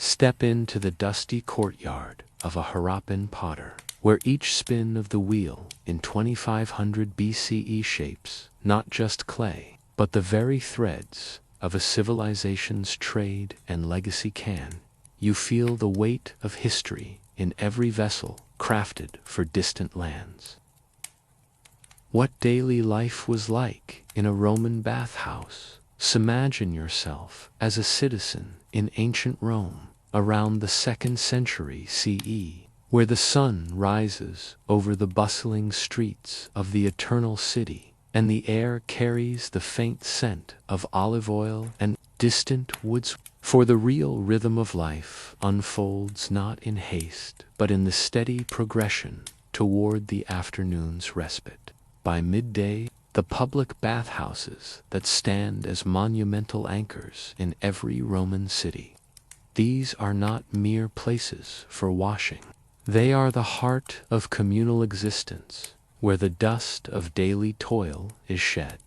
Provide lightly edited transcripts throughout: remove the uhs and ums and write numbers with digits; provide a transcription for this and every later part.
Step into the dusty courtyard of a Harappan potter, where each spin of the wheel in 2500 BCE shapes not just clay, but the very threads of a civilization's trade and legacy. You feel the weight of history in every vessel crafted for distant lands. What daily life was like in a Roman bathhouse? Imagine yourself as a citizen in ancient Rome around the 2nd century CE, where the sun rises over the bustling streets of the eternal city, and the air carries the faint scent of olive oil and distant woods. For the real rhythm of life unfolds not in haste, but in the steady progression toward the afternoon's respite. By midday, the public bathhouses that stand as monumental anchors in every Roman city. These are not mere places for washing. They are the heart of communal existence, where the dust of daily toil is shed,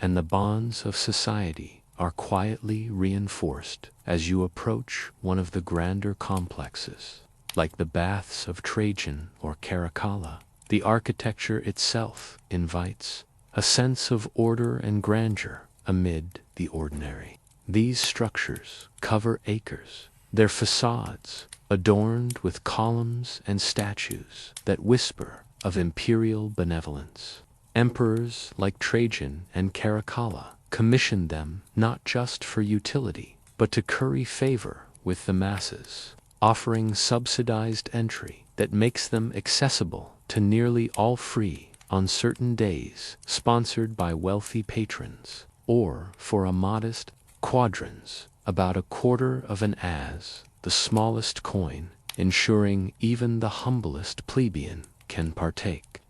and the bonds of society are quietly reinforced as you approach one of the grander complexes. Like the baths of Trajan or Caracalla, the architecture itself invites a sense of order and grandeur amid the ordinary. These structures cover acres, their facades adorned with columns and statues that whisper of imperial benevolence. Emperors like Trajan and Caracalla commissioned them not just for utility, but to curry favor with the masses, offering subsidized entry that makes them accessible to nearly all free on certain days, sponsored by wealthy patrons, or for a modest quadrans, about a quarter of an as, the smallest coin, ensuring even the humblest plebeian can partake.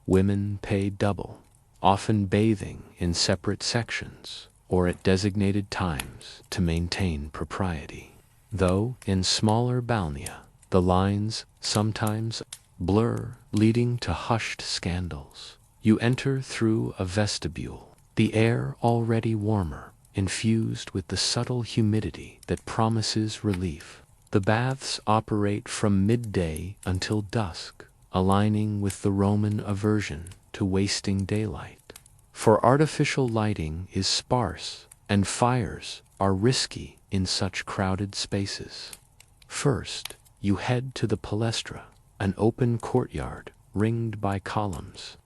Women pay double, often bathing in separate sections or at designated times to maintain propriety. Though in smaller balnea, the lines sometimes blur, leading to hushed scandals. You enter through a vestibule, the air already warmer, infused with the subtle humidity that promises relief. The baths operate from midday until dusk, aligning with the Roman aversion to wasting daylight. For artificial lighting is sparse, and fires are risky in such crowded spaces. First, you head to the palestra, an open courtyard ringed by columns,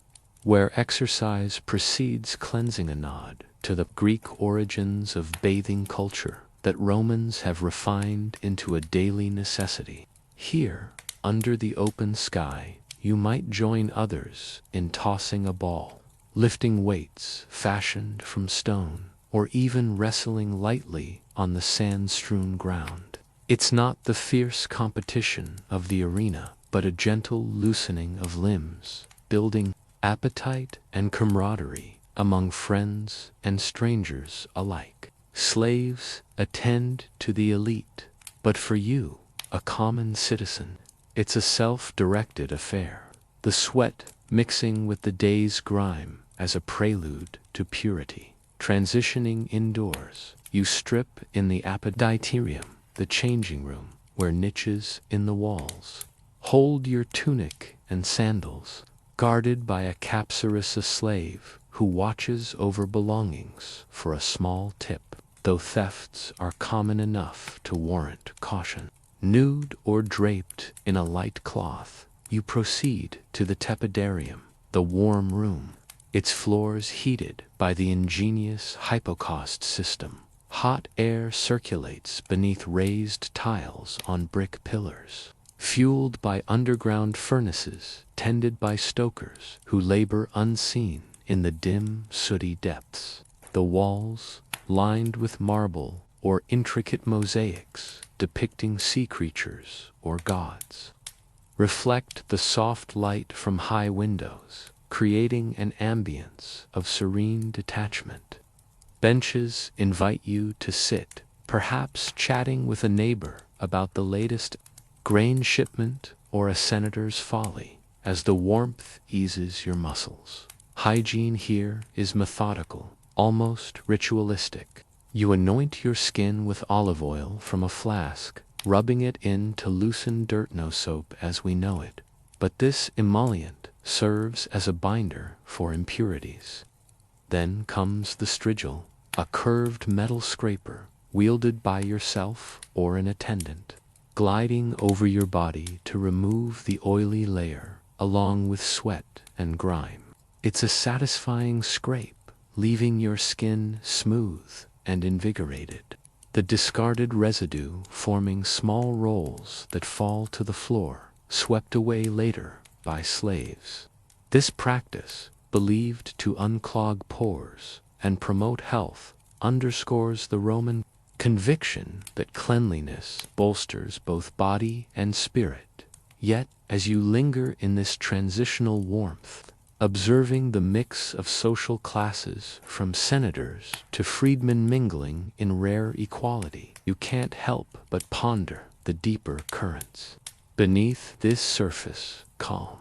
where exercise precedes cleansing, a nod to the Greek origins of bathing culture that Romans have refined into a daily necessity. Here, under the open sky, you might join others in tossing a ball, lifting weights fashioned from stone, or even wrestling lightly on the sand-strewn ground. It's not the fierce competition of the arena, but a gentle loosening of limbs, building appetite and camaraderie among friends and strangers alike. Slaves attend to the elite, but for you, a common citizen, it's a self-directed affair. The sweat mixing with the day's grime as a prelude to purity. Transitioning indoors, you strip in the apoditerium, the changing room, where niches in the walls hold your tunic and sandals, guarded by a capsarissa slave who watches over belongings for a small tip, though thefts are common enough to warrant caution. Nude or draped in a light cloth, you proceed to the tepidarium, the warm room, its floors heated by the ingenious hypocaust system. Hot air circulates beneath raised tiles on brick pillars, fueled by underground furnaces tended by stokers who labor unseen in the dim, sooty depths. The walls, lined with marble or intricate mosaics depicting sea creatures or gods, reflect the soft light from high windows, creating an ambience of serene detachment. Benches invite you to sit, perhaps chatting with a neighbor about the latest grain shipment or a senator's folly, as the warmth eases your muscles. Hygiene here is methodical, almost ritualistic. You anoint your skin with olive oil from a flask, rubbing it in to loosen dirt. No soap as we know it, but this emollient serves as a binder for impurities. Then comes the strigil, a curved metal scraper wielded by yourself or an attendant, gliding over your body to remove the oily layer along with sweat and grime. It's a satisfying scrape, leaving your skin smooth and invigorated, the discarded residue forming small rolls that fall to the floor, swept away later by slaves. This practice, believed to unclog pores and promote health, underscores the Roman conviction that cleanliness bolsters both body and spirit. Yet, as you linger in this transitional warmth, observing the mix of social classes from senators to freedmen mingling in rare equality, you can't help but ponder the deeper currents beneath this surface calm.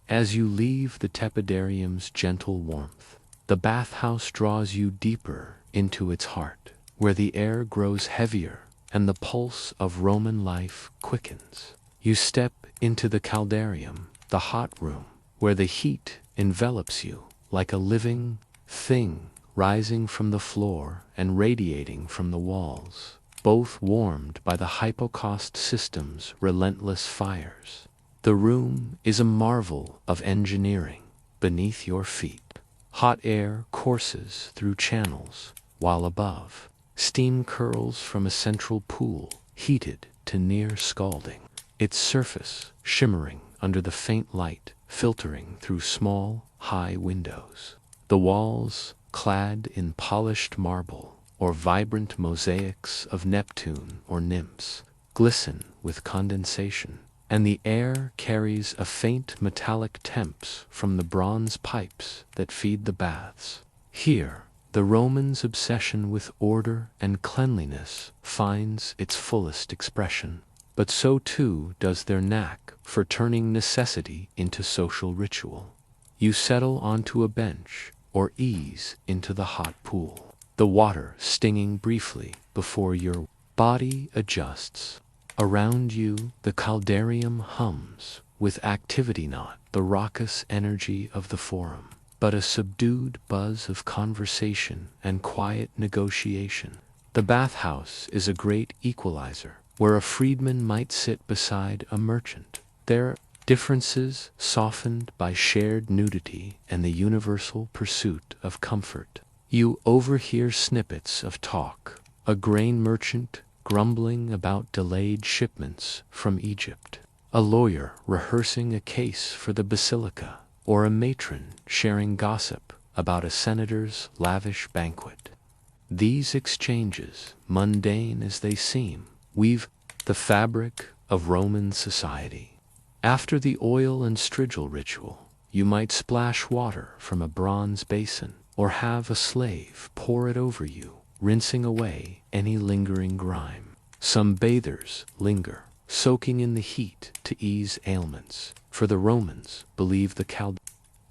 As you leave the tepidarium's gentle warmth, the bathhouse draws you deeper into its heart, where the air grows heavier and the pulse of Roman life quickens. You step into the caldarium, the hot room, where the heat envelops you like a living thing rising from the floor and radiating from the walls, both warmed by the hypocaust system's relentless fires. The room is a marvel of engineering beneath your feet. Hot air courses through channels, while above, steam curls from a central pool, heated to near scalding, its surface shimmering under the faint light filtering through small, high windows. The walls, clad in polished marble or vibrant mosaics of Neptune or nymphs, glisten with condensation, and the air carries a faint metallic temps from the bronze pipes that feed the baths. Here, the Romans' obsession with order and cleanliness finds its fullest expression, but so too does their knack for turning necessity into social ritual. You settle onto a bench or ease into the hot pool, the water stinging briefly before your body adjusts. Around you, the caldarium hums with activity, not the raucous energy of the forum, but a subdued buzz of conversation and quiet negotiation. The bathhouse is a great equalizer, where a freedman might sit beside a merchant, their differences softened by shared nudity and the universal pursuit of comfort. You overhear snippets of talk, a grain merchant grumbling about delayed shipments from Egypt, a lawyer rehearsing a case for the basilica, or a matron sharing gossip about a senator's lavish banquet. These exchanges, mundane as they seem, weave the fabric of Roman society. After the oil and strigil ritual, you might splash water from a bronze basin, or have a slave pour it over you, rinsing away any lingering grime. Some bathers linger, soaking in the heat to ease ailments, for the Romans believe the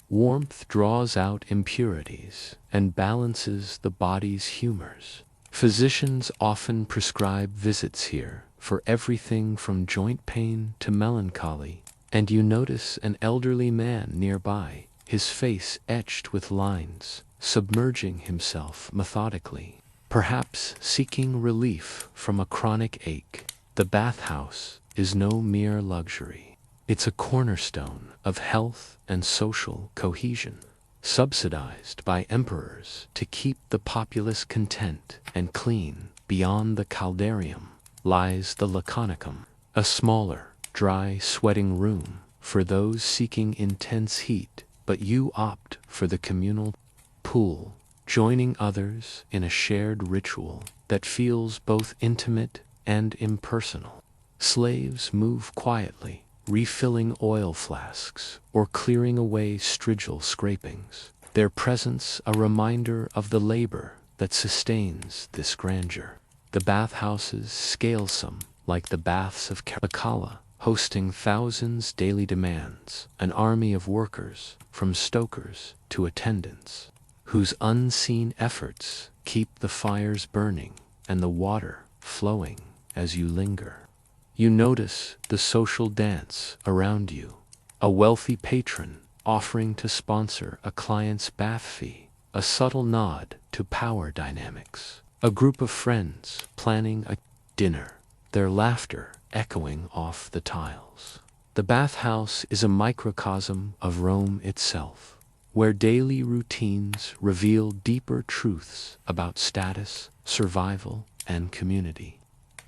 warmth draws out impurities and balances the body's humors. Physicians often prescribe visits here for everything from joint pain to melancholy, and you notice an elderly man nearby, his face etched with lines, submerging himself methodically, perhaps seeking relief from a chronic ache. The bathhouse is no mere luxury. It's a cornerstone of health and social cohesion, subsidized by emperors to keep the populace content and clean. Beyond the caldarium lies the laconicum, a smaller, dry, sweating room for those seeking intense heat, but you opt for the communal pool, joining others in a shared ritual that feels both intimate and impersonal. Slaves move quietly, refilling oil flasks or clearing away strigil scrapings, their presence a reminder of the labor that sustains this grandeur. The bathhouses scale some, like the baths of Bacala, hosting thousands daily demands, an army of workers, from stokers to attendants, whose unseen efforts keep the fires burning and the water flowing as you linger. You notice the social dance around you. A wealthy patron offering to sponsor a client's bath fee, a subtle nod to power dynamics. A group of friends planning a dinner, their laughter echoing off the tiles. The bathhouse is a microcosm of Rome itself, where daily routines reveal deeper truths about status, survival, and community.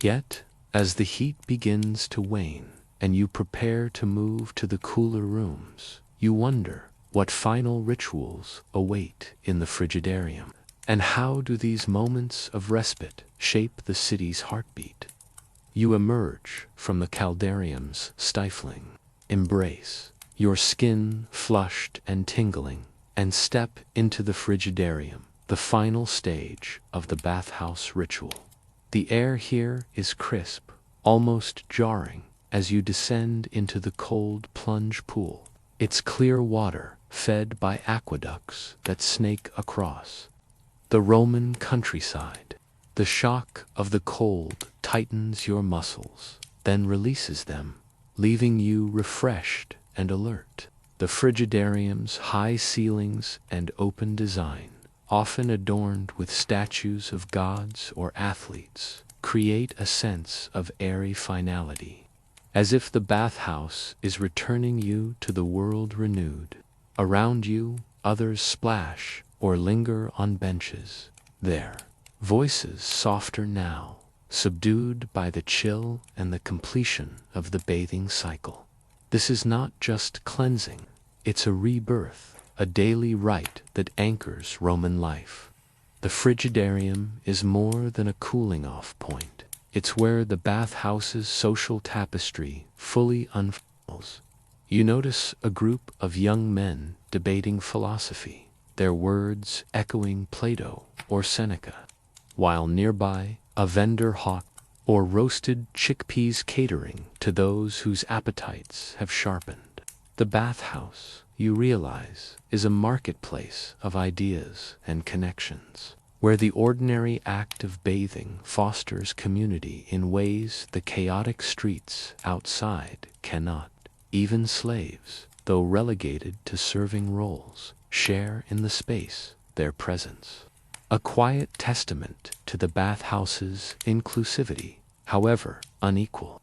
Yet, as the heat begins to wane, and you prepare to move to the cooler rooms, you wonder what final rituals await in the frigidarium, and how do these moments of respite shape the city's heartbeat. You emerge from the caldarium's stifling embrace, your skin flushed and tingling, and step into the frigidarium, the final stage of the bathhouse ritual. The air here is crisp, almost jarring, as you descend into the cold plunge pool, its clear water fed by aqueducts that snake across the Roman countryside. The shock of the cold tightens your muscles, then releases them, leaving you refreshed and alert. The frigidarium's high ceilings and open design, often adorned with statues of gods or athletes, create a sense of airy finality, as if the bathhouse is returning you to the world renewed. Around you, others splash or linger on benches, their voices softer now, subdued by the chill and the completion of the bathing cycle. This is not just cleansing, it's a rebirth, a daily rite that anchors Roman life. The frigidarium is more than a cooling-off point. It's where the bathhouse's social tapestry fully unfolds. You notice a group of young men debating philosophy, their words echoing Plato or Seneca, while nearby a vendor hawks or roasted chickpeas catering to those whose appetites have sharpened. The bathhouse, you realize, is a marketplace of ideas and connections, where the ordinary act of bathing fosters community in ways the chaotic streets outside cannot. Even slaves, though relegated to serving roles, share in the space, their presence. A quiet testament to the bathhouse's inclusivity, however unequal.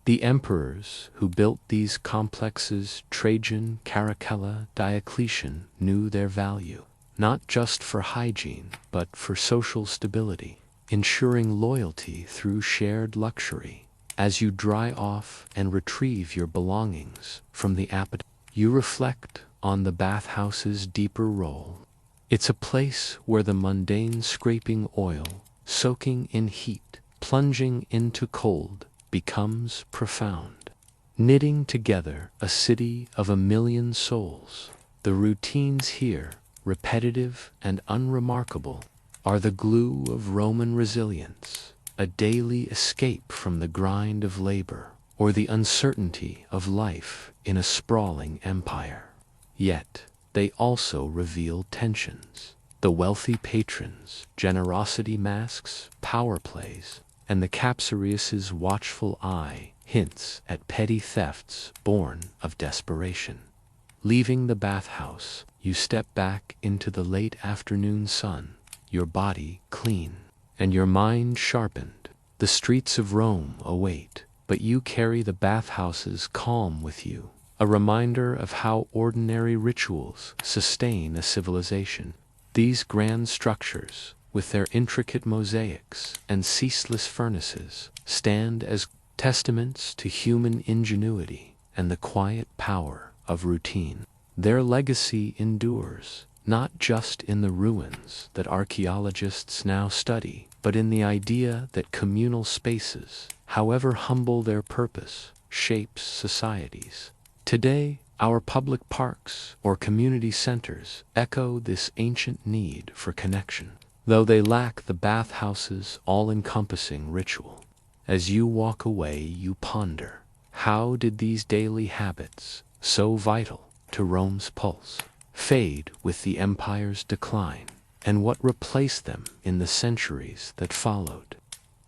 The emperors who built these complexes, Trajan, Caracalla, Diocletian, knew their value, not just for hygiene, but for social stability, ensuring loyalty through shared luxury. As you dry off and retrieve your belongings from the appetite, you reflect on the bathhouse's deeper role. It's a place where the mundane scraping oil, soaking in heat, plunging into cold, becomes profound, knitting together a city of a million souls. The routines here, repetitive and unremarkable, are the glue of Roman resilience, a daily escape from the grind of labor or the uncertainty of life in a sprawling empire. Yet, they also reveal tensions. The wealthy patrons, generosity masks, power plays, and the Capsarius's watchful eye hints at petty thefts born of desperation. Leaving the bathhouse, you step back into the late afternoon sun, your body clean, and your mind sharpened. The streets of Rome await, but you carry the bathhouse's calm with you, a reminder of how ordinary rituals sustain a civilization. These grand structures, with their intricate mosaics and ceaseless furnaces, stand as testaments to human ingenuity and the quiet power of routine. Their legacy endures, not just in the ruins that archaeologists now study, but in the idea that communal spaces, however humble their purpose, shapes societies. Today, our public parks or community centers echo this ancient need for connection, though they lack the bathhouse's all-encompassing ritual. As you walk away, you ponder, how did these daily habits, so vital to Rome's pulse, fade with the empire's decline, and what replaced them in the centuries that followed?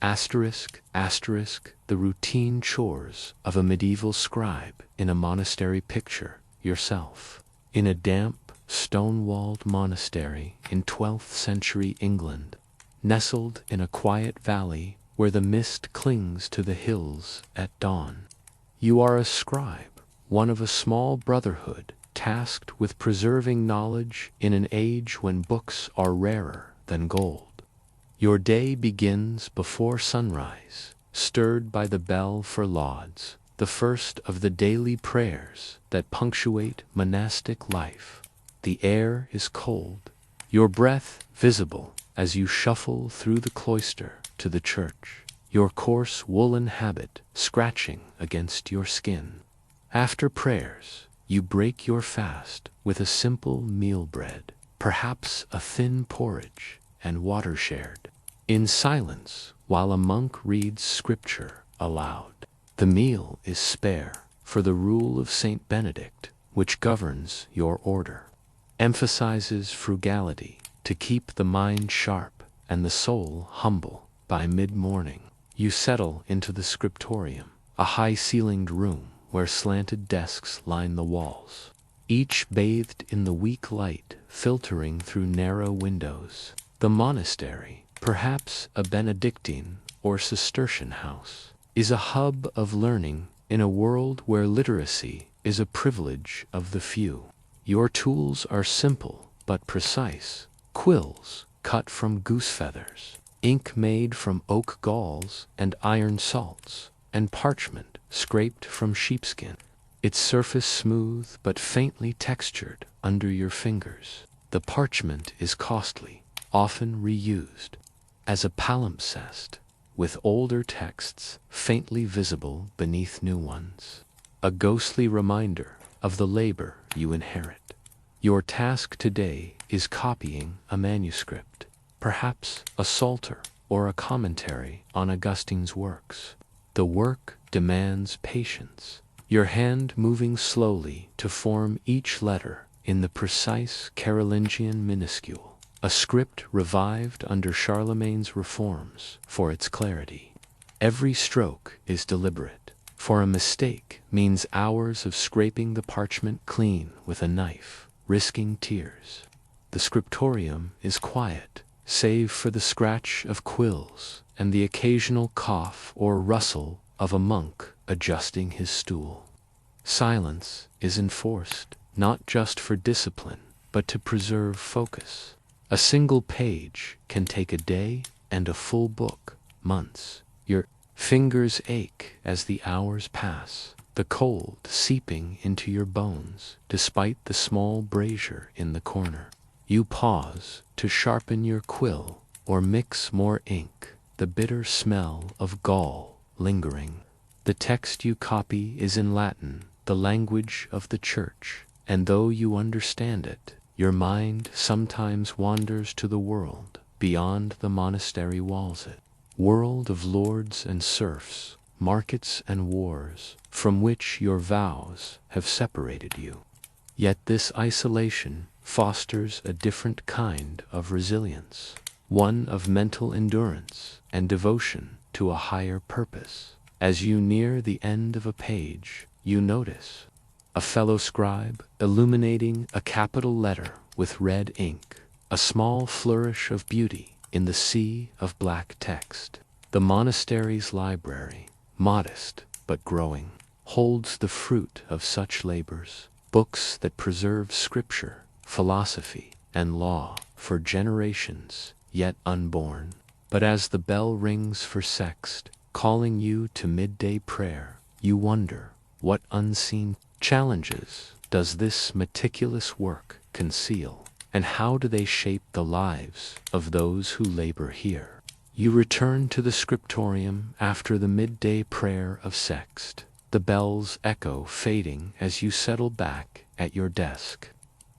Asterisk, asterisk, the routine chores of a medieval scribe in a monastery. Picture yourself in a damp, stone-walled monastery in 12th century England, nestled in a quiet valley where the mist clings to the hills at dawn. You are a scribe, one of a small brotherhood, tasked with preserving knowledge in an age when books are rarer than gold. Your day begins before sunrise, stirred by the bell for lauds, the first of the daily prayers that punctuate monastic life. The air is cold, your breath visible as you shuffle through the cloister to the church, your coarse woolen habit scratching against your skin. After prayers, you break your fast with a simple meal bread, perhaps a thin porridge, and water shared in silence while a monk reads scripture aloud. The meal is spare, for the rule of Saint Benedict, which governs your order, emphasizes frugality to keep the mind sharp and the soul humble. By mid-morning, you settle into the scriptorium, a high-ceilinged room where slanted desks line the walls, each bathed in the weak light filtering through narrow windows. The monastery, perhaps a Benedictine or Cistercian house, is a hub of learning in a world where literacy is a privilege of the few. Your tools are simple but precise: quills cut from goose feathers, ink made from oak galls and iron salts, and parchment scraped from sheepskin, its surface smooth but faintly textured under your fingers. The parchment is costly, often reused as a palimpsest, with older texts faintly visible beneath new ones, a ghostly reminder of the labor you inherit. Your task today is copying a manuscript, perhaps a psalter or a commentary on Augustine's works. The work demands patience, your hand moving slowly to form each letter in the precise Carolingian minuscule, a script revived under Charlemagne's reforms for its clarity. Every stroke is deliberate, for a mistake means hours of scraping the parchment clean with a knife, risking tears. The scriptorium is quiet, save for the scratch of quills and the occasional cough or rustle of a monk adjusting his stool. Silence is enforced, not just for discipline, but to preserve focus. A single page can take a day, and a full book, months. Your fingers ache as the hours pass, the cold seeping into your bones despite the small brazier in the corner. You pause to sharpen your quill or mix more ink, the bitter smell of gall lingering. The text you copy is in Latin, the language of the Church, and though you understand it, your mind sometimes wanders to the world beyond the monastery walls, it world of lords and serfs, markets and wars, from which your vows have separated you. Yet this isolation fosters a different kind of resilience, one of mental endurance and devotion to a higher purpose. As you near the end of a page, you notice a fellow scribe illuminating a capital letter with red ink, a small flourish of beauty in the sea of black text. The monastery's library, modest but growing, holds the fruit of such labors, books that preserve scripture, philosophy, and law for generations yet unborn. But as the bell rings for sext, calling you to midday prayer, you wonder, what unseen challenges does this meticulous work conceal, and how do they shape the lives of those who labor here? You return to the scriptorium after the midday prayer of sext, the bell's echo fading as you settle back at your desk.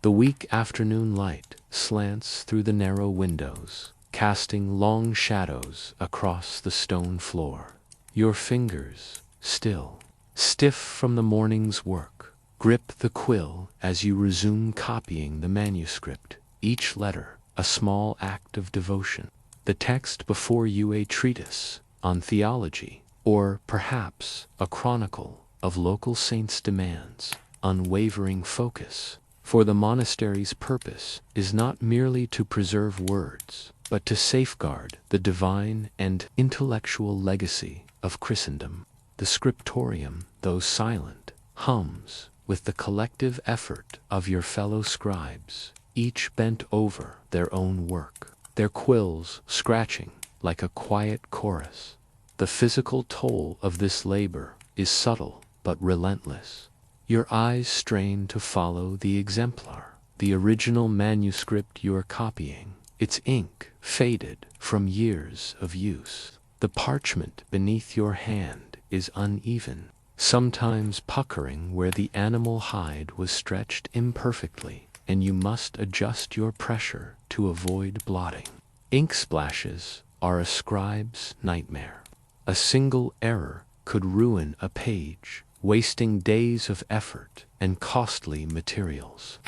The weak afternoon light slants through the narrow windows, casting long shadows across the stone floor. Your fingers, stiff from the morning's work, grip the quill as you resume copying the manuscript, each letter a small act of devotion. The text before you a treatise, on theology, or perhaps a chronicle of local saints' demands, unwavering focus. For the monastery's purpose is not merely to preserve words, but to safeguard the divine and intellectual legacy of Christendom. The scriptorium, though silent, hums with the collective effort of your fellow scribes, each bent over their own work, their quills scratching like a quiet chorus. The physical toll of this labor is subtle but relentless. Your eyes strain to follow the exemplar, the original manuscript you are copying, its ink faded from years of use. The parchment beneath your hand is uneven, sometimes puckering where the animal hide was stretched imperfectly, and you must adjust your pressure to avoid blotting. Ink splashes are a scribe's nightmare. A single error could ruin a page, wasting days of effort and costly materials.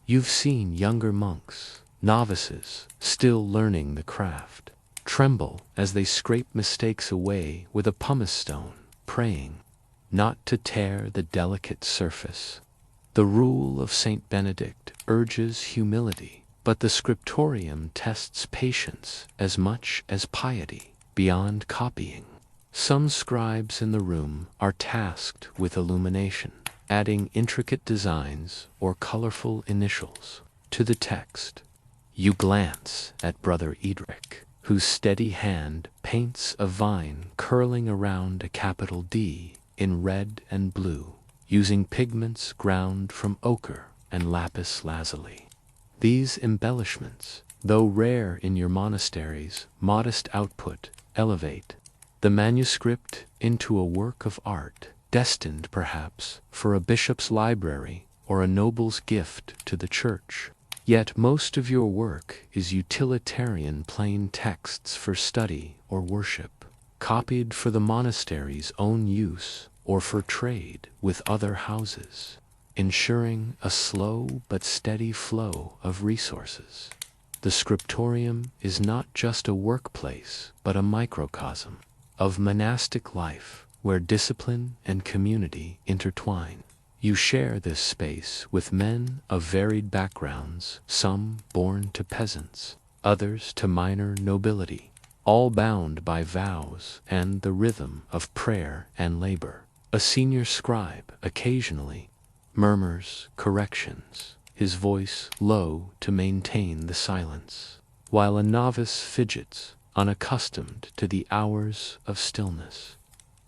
You've seen younger monks, novices, still learning the craft, tremble as they scrape mistakes away with a pumice stone, praying not to tear the delicate surface. The rule of Saint Benedict urges humility, but the scriptorium tests patience as much as piety. Beyond copying, some scribes in the room are tasked with illumination, adding intricate designs or colorful initials to the text. You glance at Brother Edric, whose steady hand paints a vine curling around a capital D in red and blue, using pigments ground from ochre and lapis lazuli. These embellishments, though rare in your monastery's modest output, elevate the manuscript into a work of art, destined perhaps for a bishop's library or a noble's gift to the church. Yet most of your work is utilitarian plain texts for study or worship, copied for the monastery's own use or for trade with other houses, ensuring a slow but steady flow of resources. The scriptorium is not just a workplace, but a microcosm of monastic life where discipline and community intertwine. You share this space with men of varied backgrounds, some born to peasants, others to minor nobility, all bound by vows and the rhythm of prayer and labor. A senior scribe occasionally murmurs corrections, his voice low to maintain the silence, while a novice fidgets, unaccustomed to the hours of stillness.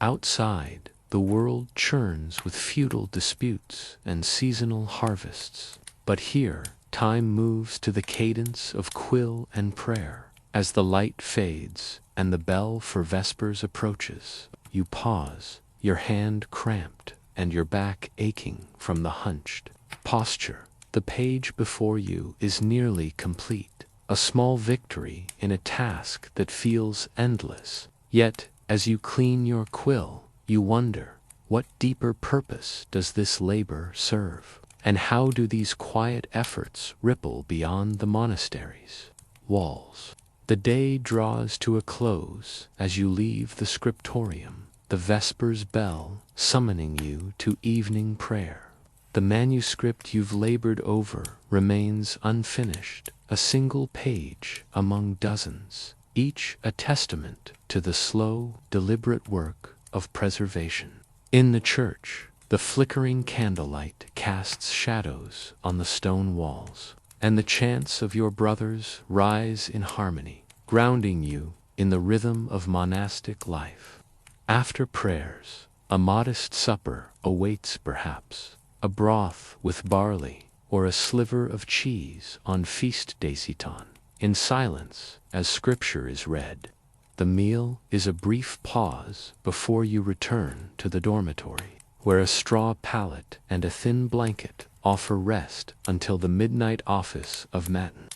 Outside, the world churns with feudal disputes and seasonal harvests, but here time moves to the cadence of quill and prayer. As the light fades and the bell for vespers approaches, you pause, your hand cramped and your back aching from the hunched posture. The page before you is nearly complete, a small victory in a task that feels endless. Yet, as you clean your quill, you wonder, what deeper purpose does this labor serve? And how do these quiet efforts ripple beyond the monastery's walls? The day draws to a close as you leave the scriptorium, the vespers bell summoning you to evening prayer. The manuscript you've labored over remains unfinished, a single page among dozens, each a testament to the slow, deliberate work of preservation. In the church, the flickering candlelight casts shadows on the stone walls, and the chants of your brothers rise in harmony, grounding you in the rhythm of monastic life. After prayers, a modest supper awaits perhaps, a broth with barley or a sliver of cheese on feast day Citon. In silence, as scripture is read, the meal is a brief pause before you return to the dormitory, where a straw pallet and a thin blanket offer rest until the midnight office of matin.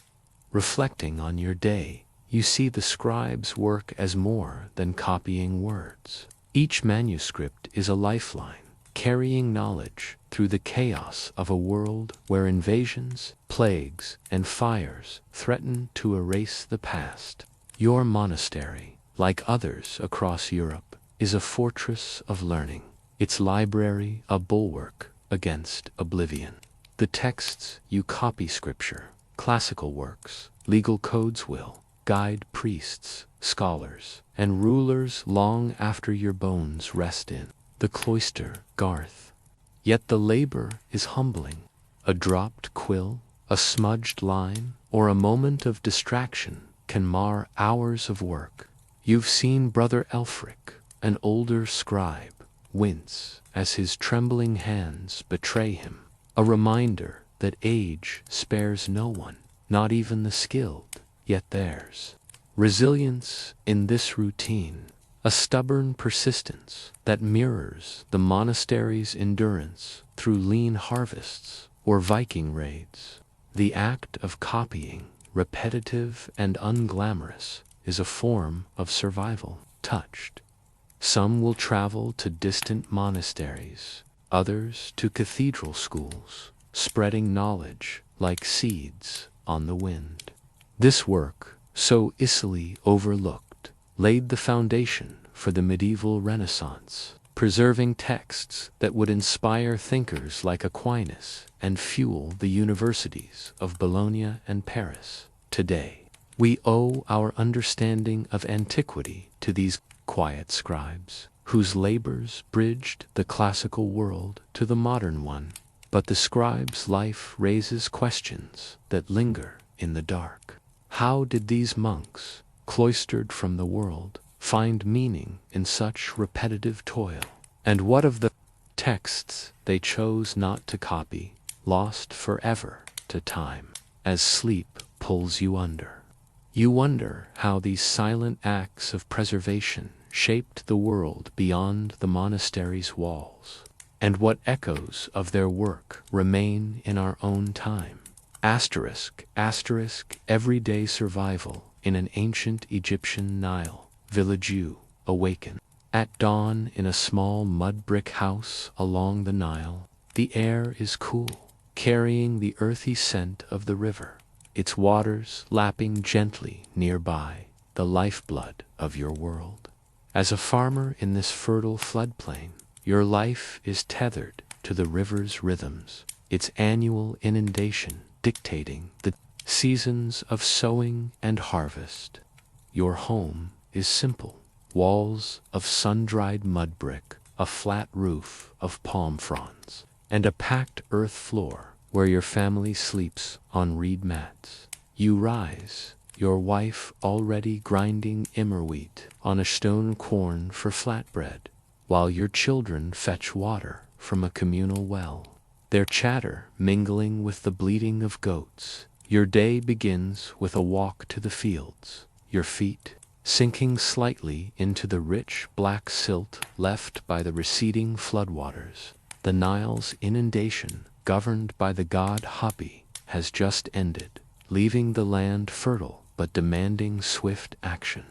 Reflecting on your day, you see the scribe's work as more than copying words. Each manuscript is a lifeline, carrying knowledge through the chaos of a world where invasions, plagues, and fires threaten to erase the past. Your monastery, like others across Europe, is a fortress of learning, its library a bulwark against oblivion. The texts you copy scripture, classical works, legal codes will guide priests, scholars, and rulers long after your bones rest in the cloister garth. Yet the labor is humbling. A dropped quill, a smudged line, or a moment of distraction can mar hours of work. You've seen Brother Elfric, an older scribe, wince as his trembling hands betray him, a reminder that age spares no one, not even the skilled, yet there's resilience in this routine, a stubborn persistence that mirrors the monastery's endurance through lean harvests or Viking raids. The act of copying, repetitive and unglamorous, is a form of survival. Touched. Some will travel to distant monasteries, others to cathedral schools, spreading knowledge like seeds on the wind. This work, so easily overlooked, laid the foundation for the medieval Renaissance, preserving texts that would inspire thinkers like Aquinas and fuel the universities of Bologna and Paris. Today, we owe our understanding of antiquity to these quiet scribes, whose labors bridged the classical world to the modern one. But the scribe's life raises questions that linger in the dark. How did these monks, cloistered from the world, find meaning in such repetitive toil? And what of the texts they chose not to copy, lost forever to time, as sleep pulls you under? You wonder how these silent acts of preservation shaped the world beyond the monastery's walls, and what echoes of their work remain in our own time. Asterisk, everyday survival in an ancient Egyptian Nile village. You awaken at dawn in a small mud brick house along the Nile. The air is cool, carrying the earthy scent of the river, its waters lapping gently nearby, the lifeblood of your world. As a farmer in this fertile floodplain, your life is tethered to the river's rhythms, its annual inundation dictating the seasons of sowing and harvest. Your home is simple: walls of sun-dried mud brick, a flat roof of palm fronds, and a packed earth floor where your family sleeps on reed mats. You rise, your wife already grinding immer wheat on a stone quern for flatbread, while your children fetch water from a communal well, their chatter mingling with the bleating of goats. Your day begins with a walk to the fields, your feet sinking slightly into the rich black silt left by the receding floodwaters. The Nile's inundation, governed by the god Hapi, has just ended, leaving the land fertile but demanding swift action.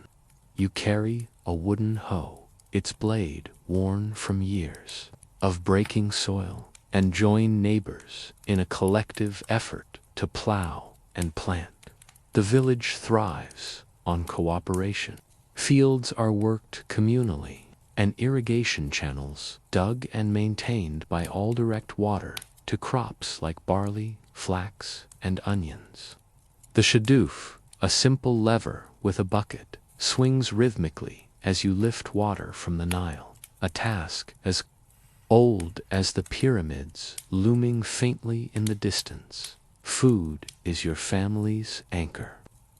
You carry a wooden hoe, its blade worn from years of breaking soil, and join neighbors in a collective effort to plow and plant. The village thrives on cooperation. Fields are worked communally, and irrigation channels dug and maintained by all direct water to crops like barley, flax, and onions. The shadoof, a simple lever with a bucket, swings rhythmically as you lift water from the Nile, a task as old as the pyramids looming faintly in the distance. Food is your family's anchor.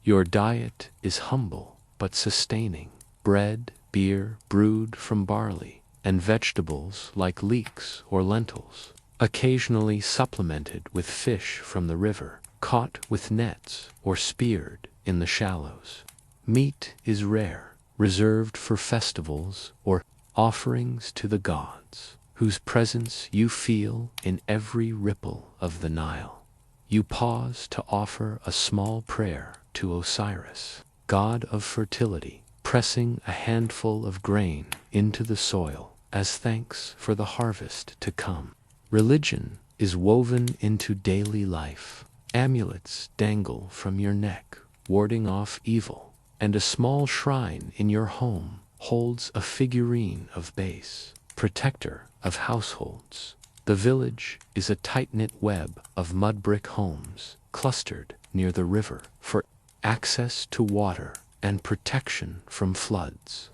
Your diet is humble but sustaining: bread, beer brewed from barley, and vegetables like leeks or lentils, occasionally supplemented with fish from the river, caught with nets or speared in the shallows. Meat is rare, reserved for festivals or offerings to the gods, whose presence you feel in every ripple of the Nile. You pause to offer a small prayer to Osiris, god of fertility, pressing a handful of grain into the soil as thanks for the harvest to come. Religion is woven into daily life. Amulets dangle from your neck, warding off evil, and a small shrine in your home holds a figurine of Base, protector of households. The village is a tight-knit web of mud brick homes clustered near the river for access to water and protection from floods.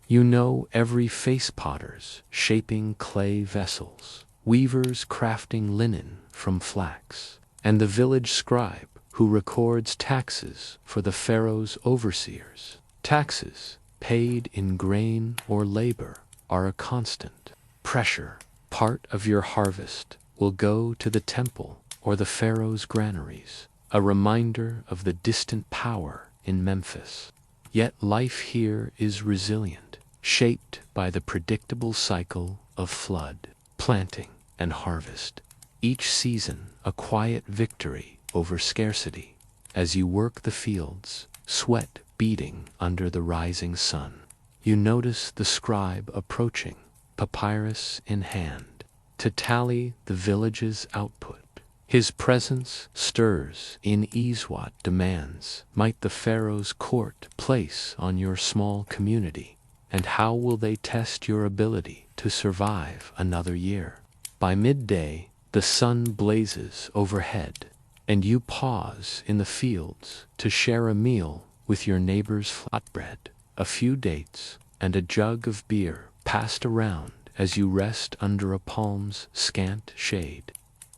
You know every face potters shaping clay vessels, weavers crafting linen from flax, and the village scribe who records taxes for the pharaoh's overseers. Taxes, paid in grain or labor, are a constant pressure. Part of your harvest will go to the temple or the pharaoh's granaries, a reminder of the distant power in Memphis. Yet life here is resilient, shaped by the predictable cycle of flood, planting, and harvest. Each season a quiet victory over scarcity, as you work the fields, sweat beating under the rising sun. You notice the scribe approaching, papyrus in hand, to tally the village's output. His presence stirs in ease what demands might the pharaoh's court place on your small community, and how will they test your ability to survive another year? By midday, the sun blazes overhead, and you pause in the fields to share a meal with your neighbor's flatbread, a few dates, and a jug of beer passed around as you rest under a palm's scant shade.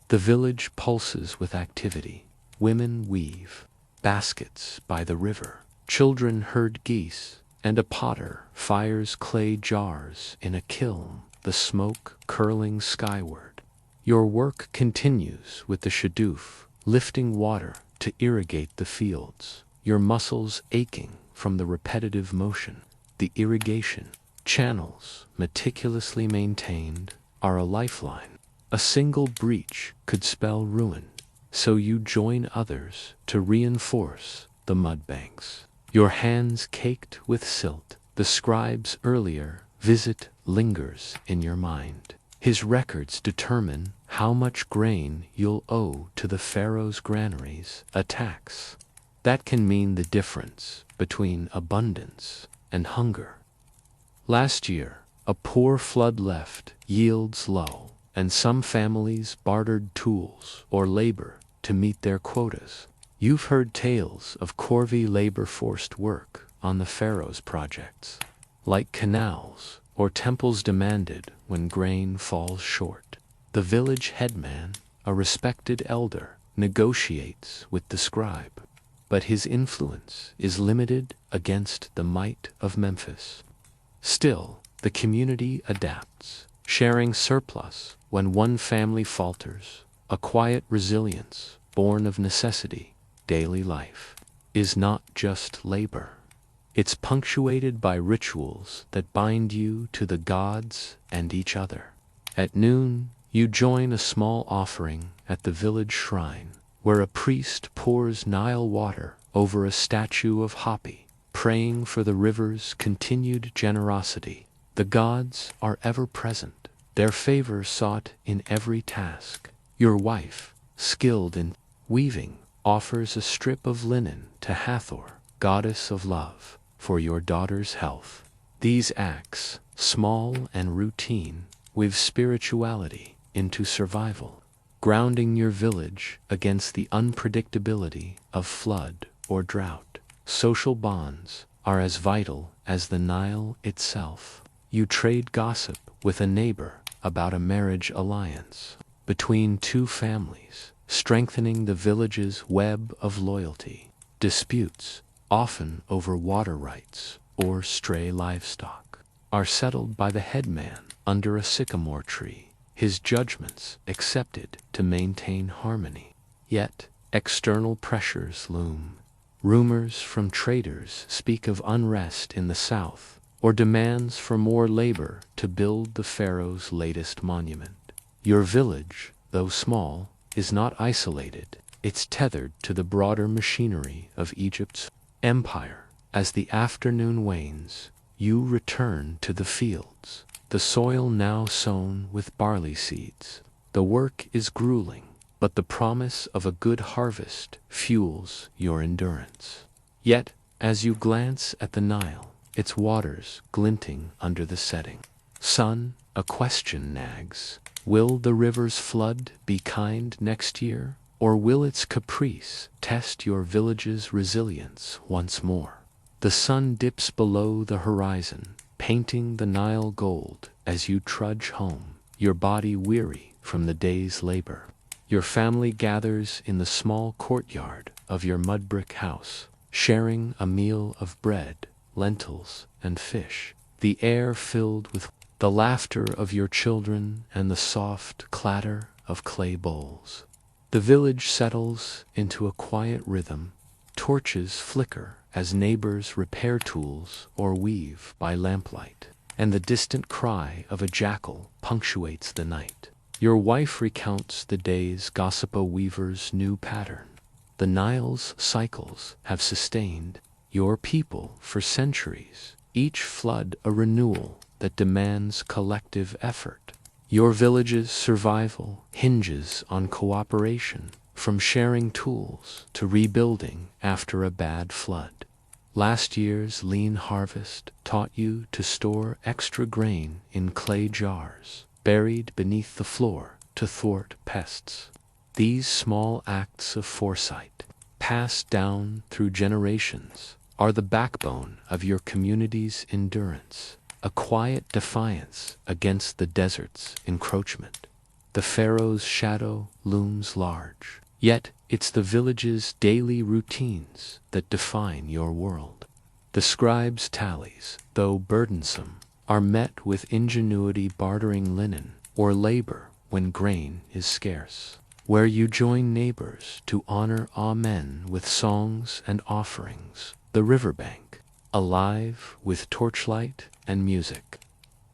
The village pulses with activity. Women weave baskets by the river, children herd geese, and a potter fires clay jars in a kiln, the smoke curling skyward. Your work continues with the shadoof, lifting water to irrigate the fields, your muscles aching from the repetitive motion. The irrigation channels, meticulously maintained, are a lifeline. A single breach could spell ruin, so you join others to reinforce the mud banks. Your hands caked with silt, the scribe's earlier visit lingers in your mind. His records determine how much grain you'll owe to the pharaoh's granaries, a tax that can mean the difference between abundance and hunger. Last year, a poor flood left yields low, and some families bartered tools or labor to meet their quotas. You've heard tales of corvée labor forced work on the pharaoh's projects, like canals or temples demanded when grain falls short. The village headman, a respected elder, negotiates with the scribe, but his influence is limited against the might of Memphis. Still, the community adapts, sharing surplus when one family falters, a quiet resilience born of necessity. Daily life is not just labor. It's punctuated by rituals that bind you to the gods and each other. At noon, you join a small offering at the village shrine, where a priest pours Nile water over a statue of Hapi, praying for the river's continued generosity. The gods are ever present, their favor sought in every task. Your wife, skilled in weaving, offers a strip of linen to Hathor, goddess of love, for your daughter's health. These acts, small and routine, weave spirituality into survival, grounding your village against the unpredictability of flood or drought. Social bonds are as vital as the Nile itself. You trade gossip with a neighbor about a marriage alliance between two families, strengthening the village's web of loyalty. Disputes, often over water rights or stray livestock, are settled by the headman under a sycamore tree, his judgments accepted to maintain harmony. Yet, external pressures loom. Rumors from traders speak of unrest in the south, or demands for more labor to build the pharaoh's latest monument. Your village, though small, is not isolated. It's tethered to the broader machinery of Egypt's empire. As the afternoon wanes, you return to the fields, the soil now sown with barley seeds. The work is grueling, but the promise of a good harvest fuels your endurance. Yet, as you glance at the Nile, its waters glinting under the setting sun, a question nags. Will the river's flood be kind next year, or will its caprice test your village's resilience once more? The sun dips below the horizon, painting the Nile gold as you trudge home, your body weary from the day's labor. Your family gathers in the small courtyard of your mud brick house, sharing a meal of bread, lentils, and fish, the air filled with the laughter of your children and the soft clatter of clay bowls. The village settles into a quiet rhythm. Torches flicker as neighbors repair tools or weave by lamplight, and the distant cry of a jackal punctuates the night. Your wife recounts the day's gossip, a weaver's new pattern. The Nile's cycles have sustained your people for centuries, each flood a renewal that demands collective effort. Your village's survival hinges on cooperation, from sharing tools to rebuilding after a bad flood. Last year's lean harvest taught you to store extra grain in clay jars, buried beneath the floor to thwart pests. These small acts of foresight, passed down through generations, are the backbone of your community's endurance, a quiet defiance against the desert's encroachment. The pharaoh's shadow looms large, yet it's the village's daily routines that define your world. The scribe's tallies, though burdensome, are met with ingenuity, bartering linen or labor when grain is scarce, where you join neighbors to honor Amen with songs and offerings, the riverbank, alive with torchlight and music.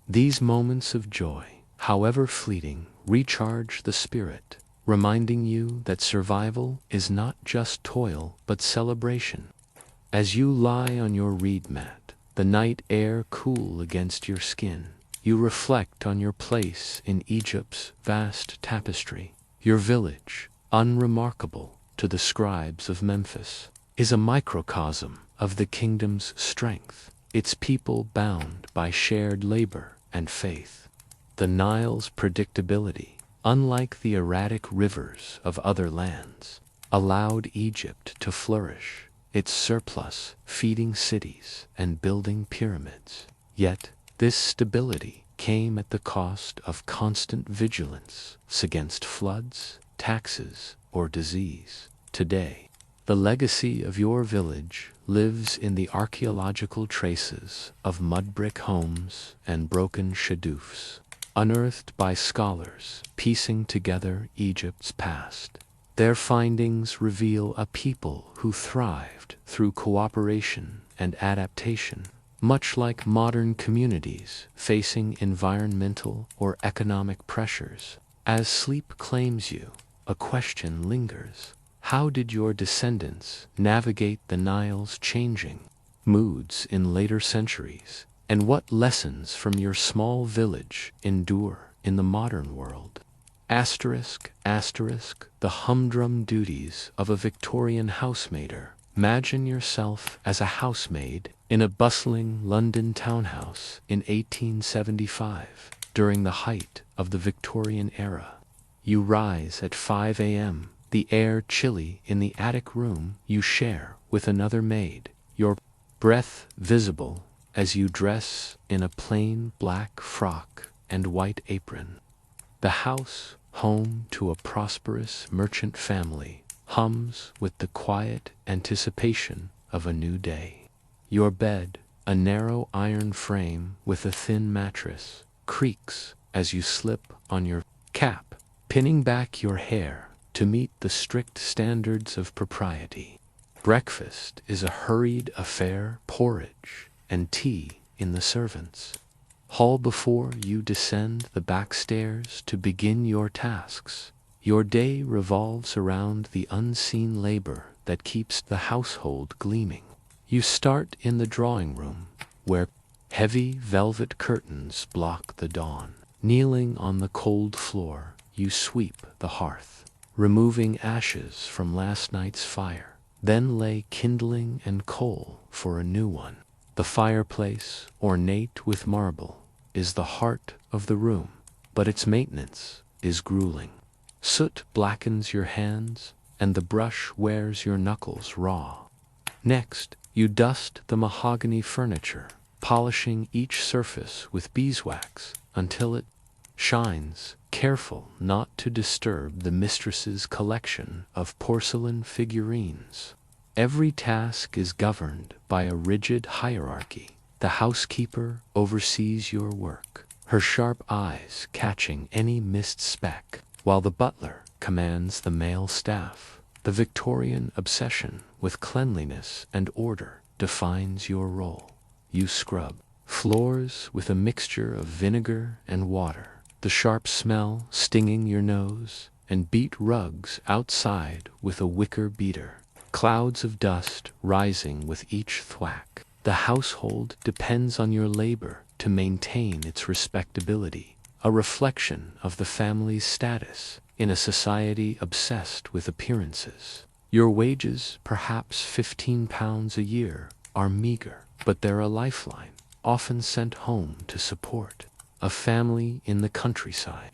These moments of joy, however fleeting, recharge the spirit, reminding you that survival is not just toil but celebration. As you lie on your reed mat, the night air cool against your skin, you reflect on your place in Egypt's vast tapestry. Your village, unremarkable to the scribes of Memphis, is a microcosm of the kingdom's strength, its people bound by shared labor and faith. The Nile's predictability, unlike the erratic rivers of other lands, allowed Egypt to flourish, its surplus feeding cities and building pyramids. Yet, this stability came at the cost of constant vigilance against floods, taxes, or disease. Today, the legacy of your village lives in the archaeological traces of mud brick homes and broken shadoofs, unearthed by scholars piecing together Egypt's past. Their findings reveal a people who thrived through cooperation and adaptation, much like modern communities facing environmental or economic pressures. As sleep claims you, a question lingers. How did your descendants navigate the Nile's changing moods in later centuries, and what lessons from your small village endure in the modern world? Asterisk, asterisk, the humdrum duties of a Victorian housemaider. Imagine yourself as a housemaid in a bustling London townhouse in 1875, during the height of the Victorian era. You rise at 5 a.m., the air chilly in the attic room you share with another maid, your breath visible as you dress in a plain black frock and white apron. The house, home to a prosperous merchant family, hums with the quiet anticipation of a new day. Your bed, a narrow iron frame with a thin mattress, creaks as you slip on your cap, pinning back your hair to meet the strict standards of propriety. Breakfast is a hurried affair, porridge and tea in the servants' hall before you descend the back stairs to begin your tasks. Your day revolves around the unseen labor that keeps the household gleaming. You start in the drawing room, where heavy velvet curtains block the dawn. Kneeling on the cold floor, you sweep the hearth, removing ashes from last night's fire. Then lay kindling and coal for a new one. The fireplace, ornate with marble, is the heart of the room, but its maintenance is grueling. Soot blackens your hands, and the brush wears your knuckles raw. Next, you dust the mahogany furniture, polishing each surface with beeswax until it shines, careful not to disturb the mistress's collection of porcelain figurines. Every task is governed by a rigid hierarchy. The housekeeper oversees your work, her sharp eyes catching any missed speck, while the butler commands the male staff. The Victorian obsession with cleanliness and order defines your role. You scrub floors with a mixture of vinegar and water, the sharp smell stinging your nose, and beat rugs outside with a wicker beater, clouds of dust rising with each thwack. The household depends on your labor to maintain its respectability, a reflection of the family's status in a society obsessed with appearances. Your wages, perhaps £15 a year, are meager, but they're a lifeline, often sent home to support a family in the countryside.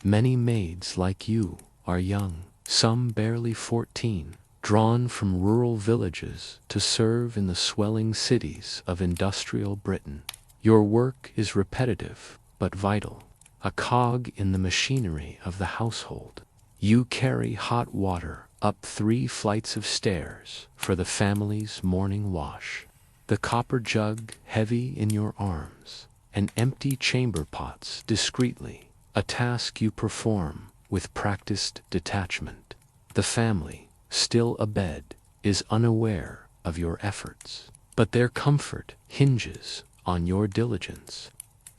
Many maids like you are young, some barely 14, drawn from rural villages to serve in the swelling cities of industrial Britain. Your work is repetitive but vital, a cog in the machinery of the household. You carry hot water up 3 flights of stairs for the family's morning wash, the copper jug heavy in your arms, and empty chamber pots discreetly, a task you perform with practiced detachment. The family, still abed, is unaware of your efforts, but their comfort hinges on your diligence.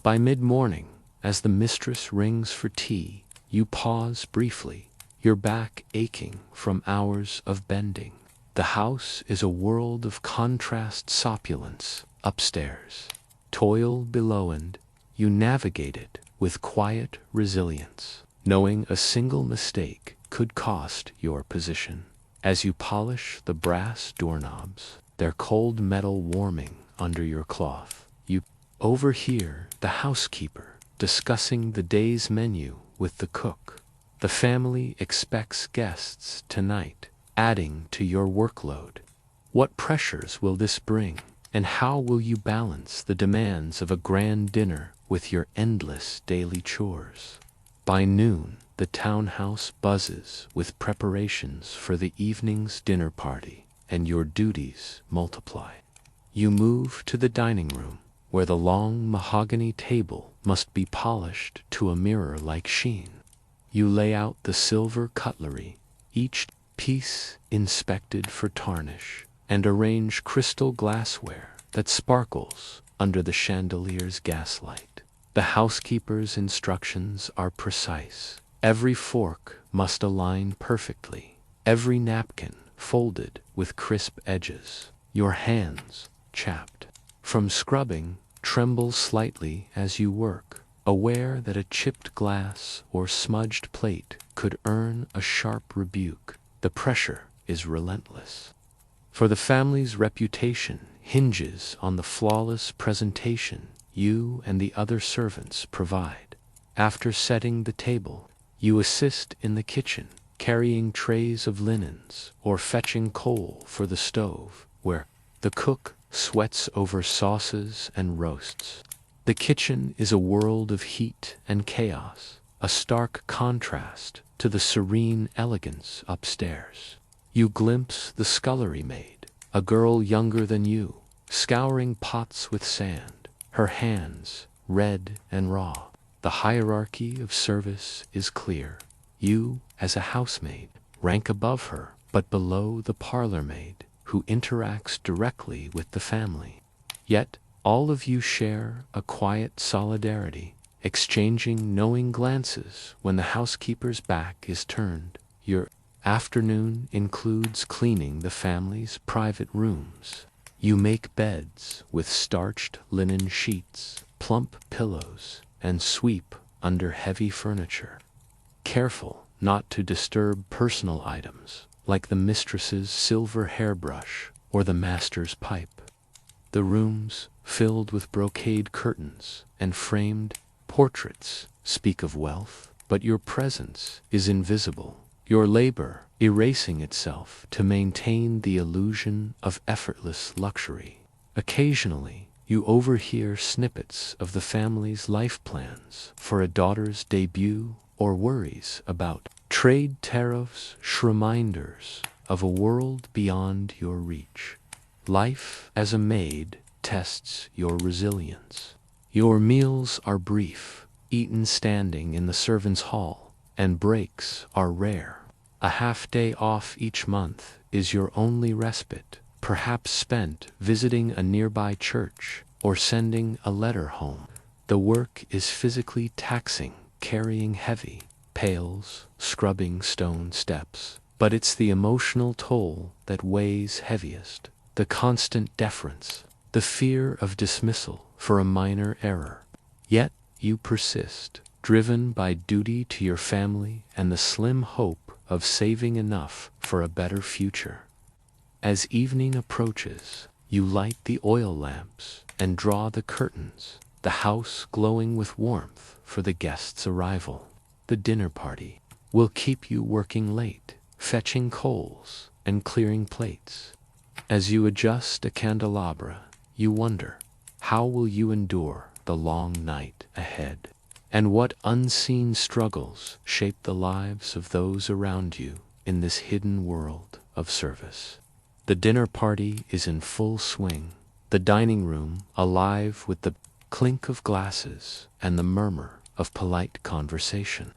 By mid-morning, as the mistress rings for tea, you pause briefly, your back aching from hours of bending. The house is a world of contrast opulence upstairs. Toil below, and you navigate it with quiet resilience, knowing a single mistake could cost your position. As you polish the brass doorknobs, their cold metal warming under your cloth, you overhear the housekeeper discussing the day's menu with the cook. The family expects guests tonight, adding to your workload. What pressures will this bring, and how will you balance the demands of a grand dinner with your endless daily chores? By noon, the townhouse buzzes with preparations for the evening's dinner party, and your duties multiply. You move to the dining room, where the long mahogany table must be polished to a mirror-like sheen. You lay out the silver cutlery, each piece inspected for tarnish, and arrange crystal glassware that sparkles under the chandelier's gaslight. The housekeeper's instructions are precise. Every fork must align perfectly, every napkin folded with crisp edges. Your hands, chapped from scrubbing, tremble slightly as you work, aware that a chipped glass or smudged plate could earn a sharp rebuke. The pressure is relentless, for the family's reputation hinges on the flawless presentation you and the other servants provide. After setting the table, you assist in the kitchen, carrying trays of linens or fetching coal for the stove, where the cook sweats over sauces and roasts. The kitchen is a world of heat and chaos, a stark contrast to the serene elegance upstairs. You glimpse the scullery maid, a girl younger than you, scouring pots with sand, her hands red and raw. The hierarchy of service is clear. You, as a housemaid, rank above her, but below the parlor maid, who interacts directly with the family. Yet, all of you share a quiet solidarity, exchanging knowing glances when the housekeeper's back is turned. Your afternoon includes cleaning the family's private rooms. You make beds with starched linen sheets, plump pillows, and sweep under heavy furniture, careful not to disturb personal items like the mistress's silver hairbrush or the master's pipe. The rooms, filled with brocade curtains and framed portraits, speak of wealth, but your presence is invisible, your labor erasing itself to maintain the illusion of effortless luxury. Occasionally, you overhear snippets of the family's life plans for a daughter's debut or worries about trade tariffs, reminders of a world beyond your reach. Life as a maid tests your resilience. Your meals are brief, eaten standing in the servants' hall, and breaks are rare. A half-day off each month is your only respite, perhaps spent visiting a nearby church or sending a letter home. The work is physically taxing, carrying heavy pails, scrubbing stone steps, but it's the emotional toll that weighs heaviest. The constant deference, the fear of dismissal for a minor error. Yet you persist, driven by duty to your family and the slim hope of saving enough for a better future. As evening approaches, you light the oil lamps and draw the curtains, the house glowing with warmth for the guests' arrival. The dinner party will keep you working late, fetching coals and clearing plates. As you adjust a candelabra, you wonder, how will you endure the long night ahead? And what unseen struggles shape the lives of those around you in this hidden world of service? The dinner party is in full swing, the dining room alive with the clink of glasses and the murmur of polite conversation.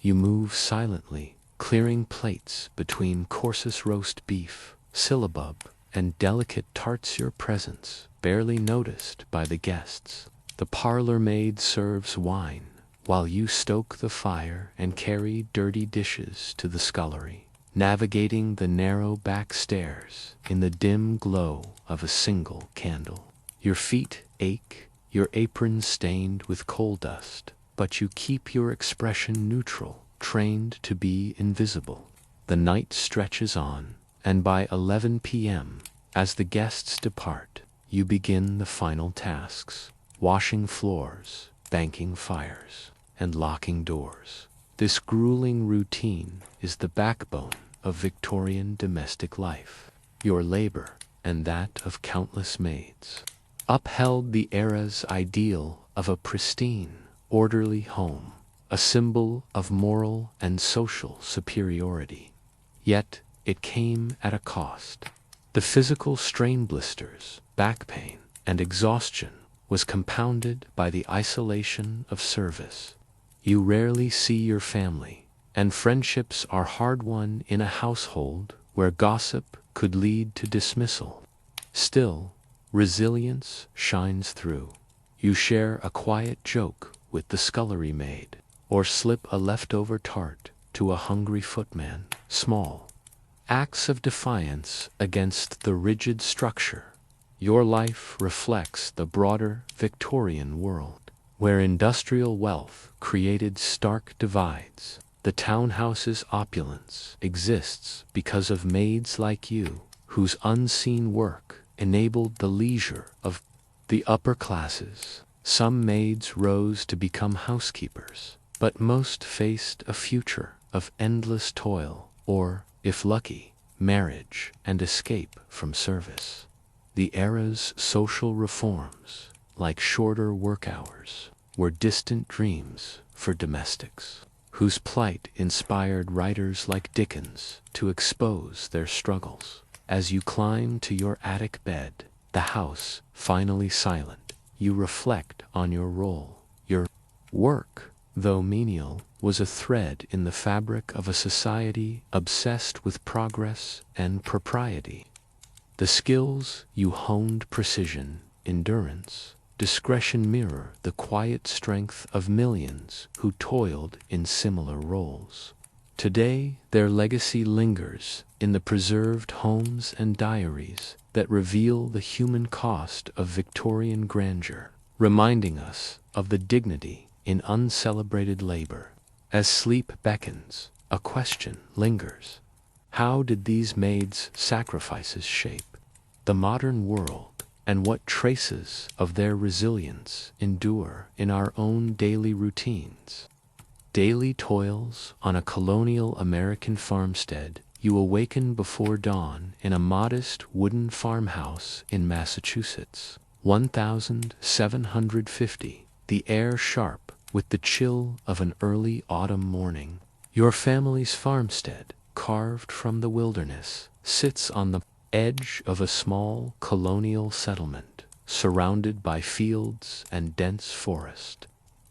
You move silently, clearing plates between coarsest roast beef, syllabub, and delicate tarts, your presence barely noticed by the guests. The parlor maid serves wine, while you stoke the fire and carry dirty dishes to the scullery, navigating the narrow back stairs in the dim glow of a single candle. Your feet ache, your apron stained with coal dust, but you keep your expression neutral, trained to be invisible. The night stretches on, and by 11 p.m., as the guests depart, you begin the final tasks: washing floors, banking fires, and locking doors. This grueling routine is the backbone of Victorian domestic life. Your labor, and that of countless maids, upheld the era's ideal of a pristine, orderly home, a symbol of moral and social superiority. Yet it came at a cost. The physical strain, blisters, back pain, and exhaustion was compounded by the isolation of service. You rarely see your family, and friendships are hard-won in a household where gossip could lead to dismissal. Still, resilience shines through. You share a quiet joke with the scullery maid, or slip a leftover tart to a hungry footman. Small acts of defiance against the rigid structure. Your life reflects the broader Victorian world, where industrial wealth created stark divides. The townhouse's opulence exists because of maids like you, whose unseen work enabled the leisure of the upper classes. Some maids rose to become housekeepers, but most faced a future of endless toil or, if lucky, marriage and escape from service. The era's social reforms, like shorter work hours, were distant dreams for domestics, whose plight inspired writers like Dickens to expose their struggles. As you climb to your attic bed, the house finally silent, you reflect on your role. Your work, though menial, was a thread in the fabric of a society obsessed with progress and propriety. The skills you honed, precision, endurance, discretion, mirror the quiet strength of millions who toiled in similar roles. Today, their legacy lingers in the preserved homes and diaries that reveal the human cost of Victorian grandeur, reminding us of the dignity in uncelebrated labor. As sleep beckons, a question lingers. How did these maids' sacrifices shape the modern world, and what traces of their resilience endure in our own daily routines? Daily toils on a colonial American farmstead. You awaken before dawn in a modest wooden farmhouse in Massachusetts. 1750, the air sharp with the chill of an early autumn morning. Your family's farmstead, carved from the wilderness, sits on the edge of a small colonial settlement, surrounded by fields and dense forest.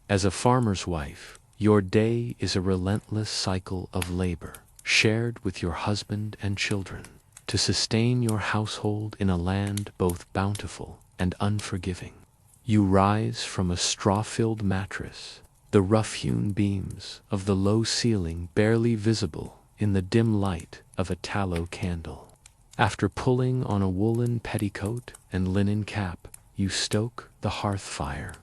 As a farmer's wife, your day is a relentless cycle of labor, shared with your husband and children, to sustain your household in a land both bountiful and unforgiving. You rise from a straw-filled mattress, the rough-hewn beams of the low ceiling barely visible in the dim light of a tallow candle. After pulling on a woolen petticoat and linen cap, you stoke the hearth fire,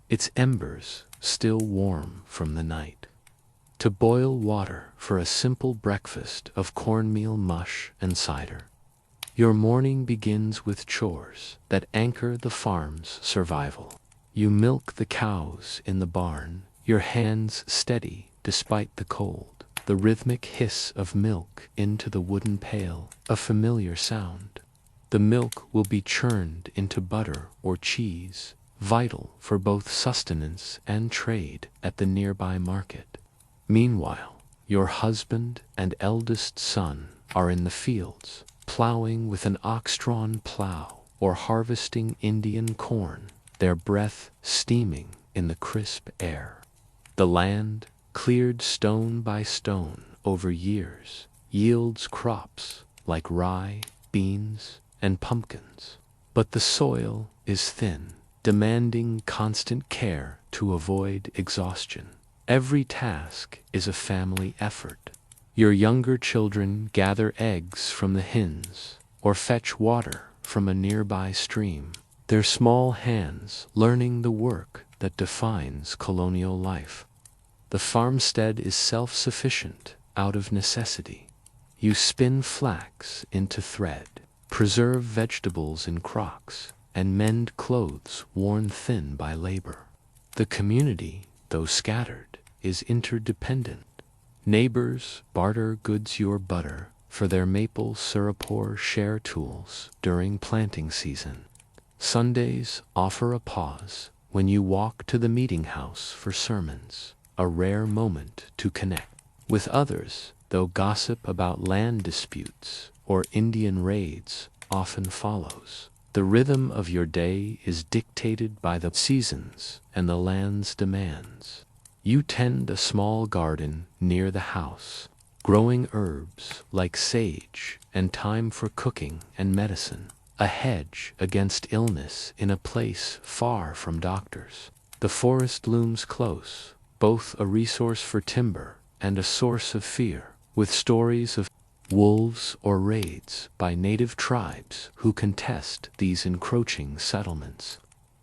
its embers still warm from the night, to boil water for a simple breakfast of cornmeal mush and cider. Your morning begins with chores that anchor the farm's survival. You milk the cows in the barn, your hands steady despite the cold, the rhythmic hiss of milk into the wooden pail, a familiar sound. The milk will be churned into butter or cheese, vital for both sustenance and trade at the nearby market. Meanwhile, your husband and eldest son are in the fields, plowing with an ox-drawn plow or harvesting Indian corn, their breath steaming in the crisp air. The land, cleared stone by stone over years, yields crops like rye, beans, and pumpkins. But the soil is thin, demanding constant care to avoid exhaustion. Every task is a family effort. Your younger children gather eggs from the hens or fetch water from a nearby stream, their small hands learning the work that defines colonial life. The farmstead is self-sufficient out of necessity. You spin flax into thread, preserve vegetables in crocks, and mend clothes worn thin by labor. The community, though scattered, is interdependent. Neighbors barter goods your butter for their maple syrup or share tools during planting season. Sundays offer a pause when you walk to the meeting house for sermons, a rare moment to connect with others, though gossip about land disputes or Indian raids often follows. The rhythm of your day is dictated by the seasons and the land's demands. You tend a small garden near the house, growing herbs like sage and thyme for cooking and medicine, a hedge against illness in a place far from doctors. The forest looms close, both a resource for timber and a source of fear, with stories of wolves or raids by native tribes who contest these encroaching settlements.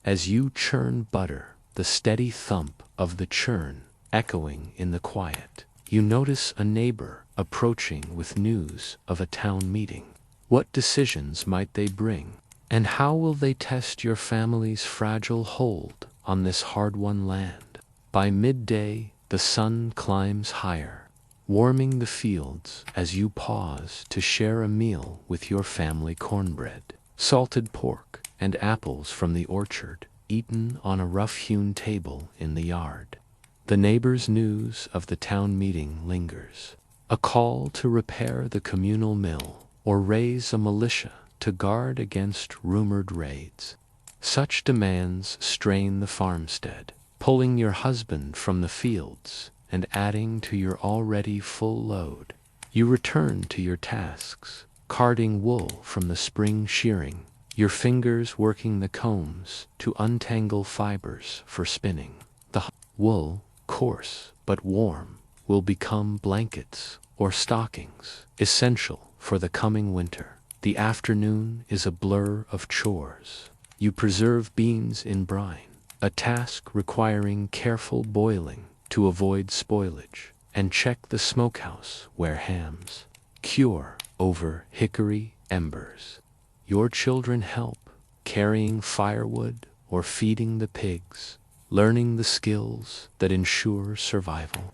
As you churn butter, the steady thump of the churn echoing in the quiet, you notice a neighbor approaching with news of a town meeting. What decisions might they bring, and how will they test your family's fragile hold on this hard-won land? By midday, the sun climbs higher, warming the fields as you pause to share a meal with your family. Cornbread, salted pork, and apples from the orchard, eaten on a rough-hewn table in the yard. The neighbors' news of the town meeting lingers. A call to repair the communal mill or raise a militia to guard against rumored raids. Such demands strain the farmstead, pulling your husband from the fields and adding to your already full load. You return to your tasks, carding wool from the spring shearing, your fingers working the combs to untangle fibers for spinning. The wool, coarse but warm, will become blankets or stockings, essential for the coming winter. The afternoon is a blur of chores. You preserve beans in brine, a task requiring careful boiling to avoid spoilage, and check the smokehouse where hams cure over hickory embers. Your children help, carrying firewood or feeding the pigs, learning the skills that ensure survival.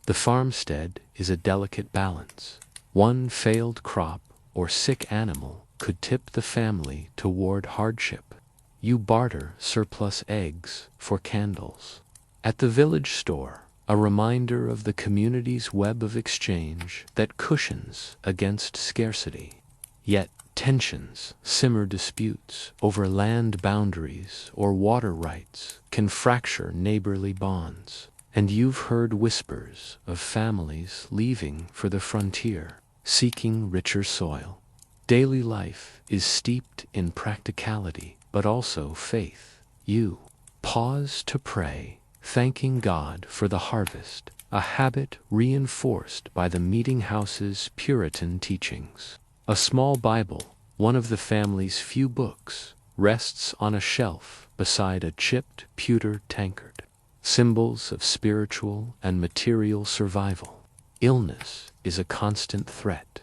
The farmstead is a delicate balance. One failed crop or sick animal could tip the family toward hardship. You barter surplus eggs for candles. At the village store, a reminder of the community's web of exchange that cushions against scarcity. Yet tensions simmer. Disputes over land boundaries or water rights can fracture neighborly bonds. And you've heard whispers of families leaving for the frontier, seeking richer soil. Daily life is steeped in practicality, but also faith. You pause to pray, thanking God for the harvest, a habit reinforced by the meeting house's Puritan teachings. A small Bible, one of the family's few books, rests on a shelf beside a chipped pewter tankard. Symbols of spiritual and material survival. Illness is a constant threat.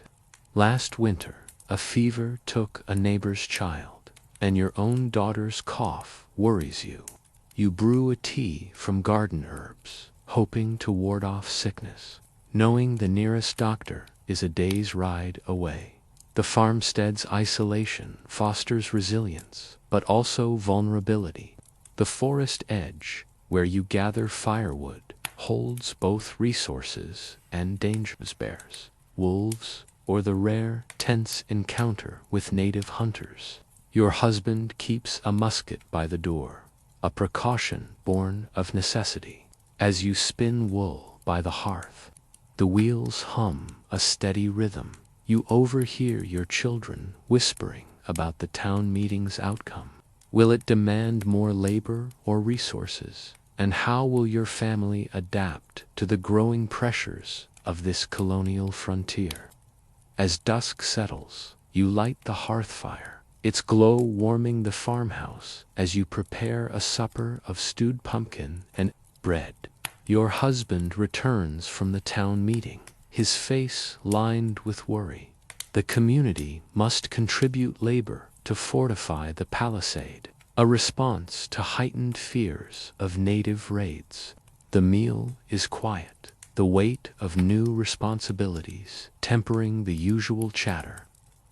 Last winter, a fever took a neighbor's child, and your own daughter's cough worries you. You brew a tea from garden herbs, hoping to ward off sickness, knowing the nearest doctor is a day's ride away. The farmstead's isolation fosters resilience, but also vulnerability. The forest edge, where you gather firewood, holds both resources and dangers. Bears, wolves, or the rare, tense encounter with native hunters. Your husband keeps a musket by the door, a precaution born of necessity. As you spin wool by the hearth, the wheels hum a steady rhythm. You overhear your children whispering about the town meeting's outcome. Will it demand more labor or resources? And how will your family adapt to the growing pressures of this colonial frontier? As dusk settles, you light the hearth fire, its glow warming the farmhouse as you prepare a supper of stewed pumpkin and bread. Your husband returns from the town meeting, his face lined with worry. The community must contribute labor to fortify the palisade, a response to heightened fears of native raids. The meal is quiet, the weight of new responsibilities tempering the usual chatter.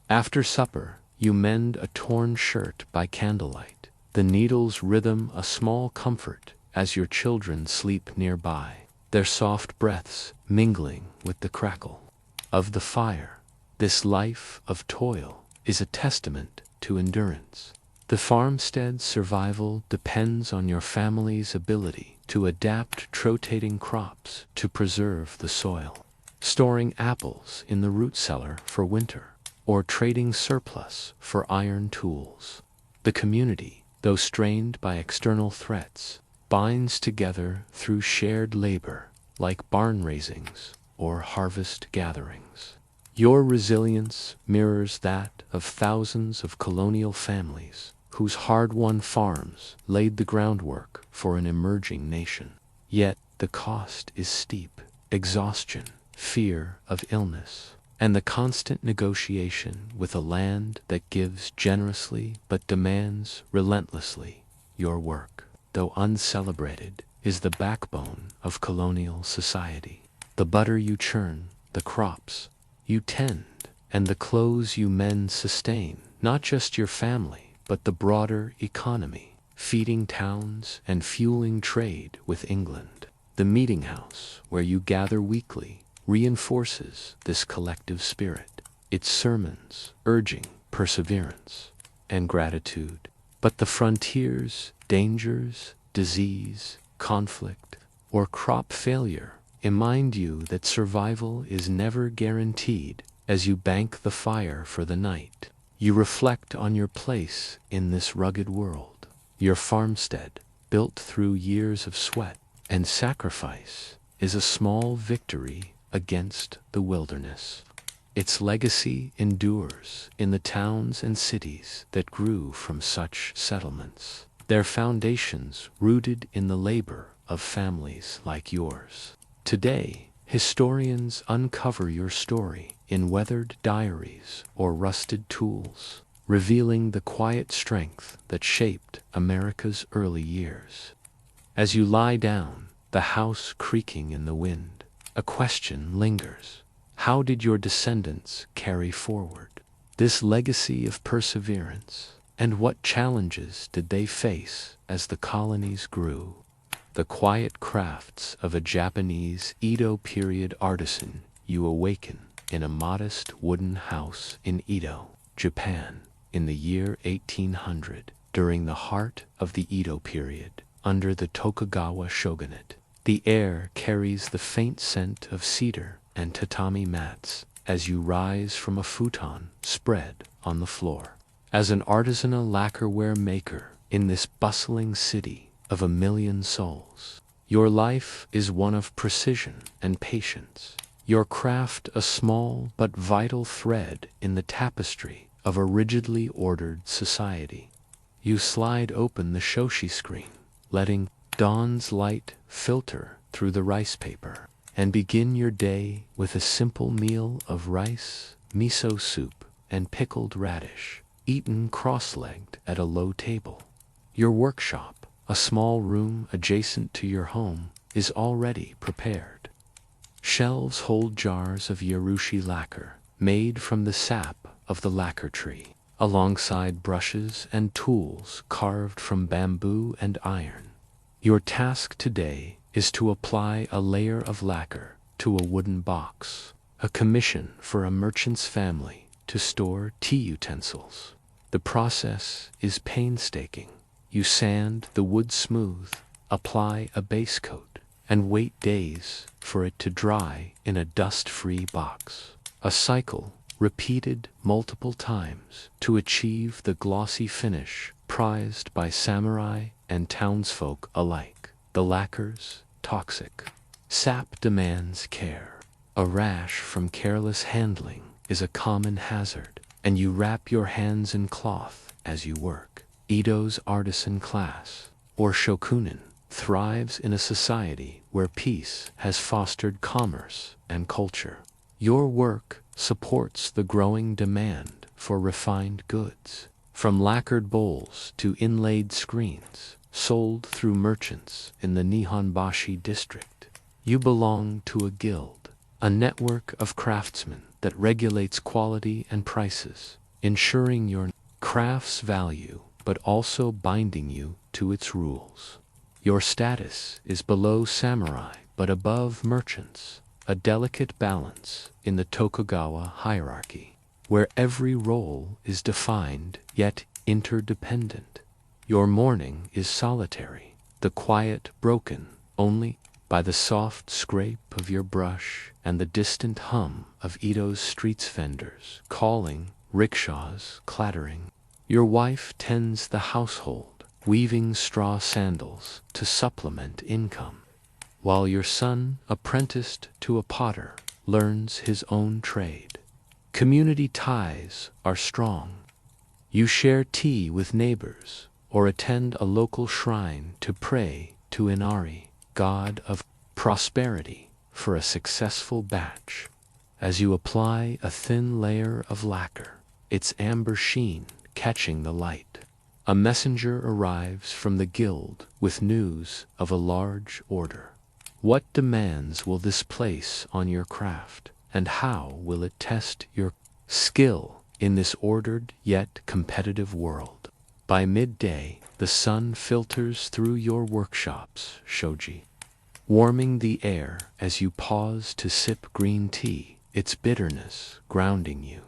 After supper, you mend a torn shirt by candlelight, the needle's rhythm a small comfort as your children sleep nearby, their soft breaths mingling with the crackle of the fire. This life of toil is a testament to endurance. The farmstead's survival depends on your family's ability to adapt rotating crops to preserve the soil, storing apples in the root cellar for winter, or trading surplus for iron tools. The community, though strained by external threats, binds together through shared labor, like barn raisings or harvest gatherings. Your resilience mirrors that of thousands of colonial families whose hard-won farms laid the groundwork for an emerging nation. Yet the cost is steep: exhaustion, fear of illness, and the constant negotiation with a land that gives generously but demands relentlessly. Your work, though uncelebrated, is the backbone of colonial society. The butter you churn, the crops you tend, and the clothes you mend sustain not just your family, but the broader economy, feeding towns and fueling trade with England. The meeting house, where you gather weekly, reinforces this collective spirit, its sermons urging perseverance and gratitude. But the frontier's dangers, disease, conflict, or crop failure remind you that survival is never guaranteed. As you bank the fire for the night, you reflect on your place in this rugged world. Your farmstead, built through years of sweat and sacrifice, is a small victory against the wilderness. Its legacy endures in the towns and cities that grew from such settlements, their foundations rooted in the labor of families like yours. Today, Historians uncover your story in weathered diaries or rusted tools, revealing the quiet strength that shaped America's early years. As you lie down, the house creaking in the wind, a question lingers. How did your descendants carry forward this legacy of perseverance, and what challenges did they face as the colonies grew? The quiet crafts of a Japanese Edo period artisan you awaken in a modest wooden house in Edo, Japan, in the year 1800, during the heart of the Edo period, under the Tokugawa shogunate. The air carries the faint scent of cedar and tatami mats as you rise from a futon spread on the floor. As an artisanal lacquerware maker in this bustling city of 1,000,000 souls, your life is one of precision and patience, your craft a small but vital thread in the tapestry of a rigidly ordered society. You slide open the shoshi screen, letting dawn's light filter through the rice paper, and begin your day with a simple meal of rice, miso soup, and pickled radish, eaten cross-legged at a low table. Your workshop, a small room adjacent to your home, is already prepared. Shelves hold jars of Yarushi lacquer, made from the sap of the lacquer tree, alongside brushes and tools carved from bamboo and iron. Your task today is to apply a layer of lacquer to a wooden box, a commission for a merchant's family to store tea utensils. The process is painstaking. You sand the wood smooth, apply a base coat, and wait days for it to dry in a dust-free box. A cycle repeated multiple times to achieve the glossy finish prized by samurai and townsfolk alike. The lacquer's toxic. Sap demands care. A rash from careless handling is a common hazard, and you wrap your hands in cloth as you work. Edo's artisan class, or shokunin, thrives in a society where peace has fostered commerce and culture. Your work supports the growing demand for refined goods, from lacquered bowls to inlaid screens, sold through merchants in the Nihonbashi district. You belong to a guild, a network of craftsmen that regulates quality and prices, ensuring your craft's value but also binding you to its rules. Your status is below samurai but above merchants, a delicate balance in the Tokugawa hierarchy, where every role is defined yet interdependent. Your morning is solitary, the quiet broken only by the soft scrape of your brush and the distant hum of Edo's streets vendors calling, rickshaws clattering. Your wife tends the household, weaving straw sandals to supplement income, while your son, apprenticed to a potter, learns his own trade. Community ties are strong. You share tea with neighbors or attend a local shrine to pray to Inari, god of prosperity, for a successful batch. As you apply a thin layer of lacquer, its amber sheen catching the light, a messenger arrives from the guild with news of a large order. What demands will this place on your craft, and how will it test your skill in this ordered yet competitive world? By midday, the sun filters through your workshops, shoji, warming the air as you pause to sip green tea, its bitterness grounding you.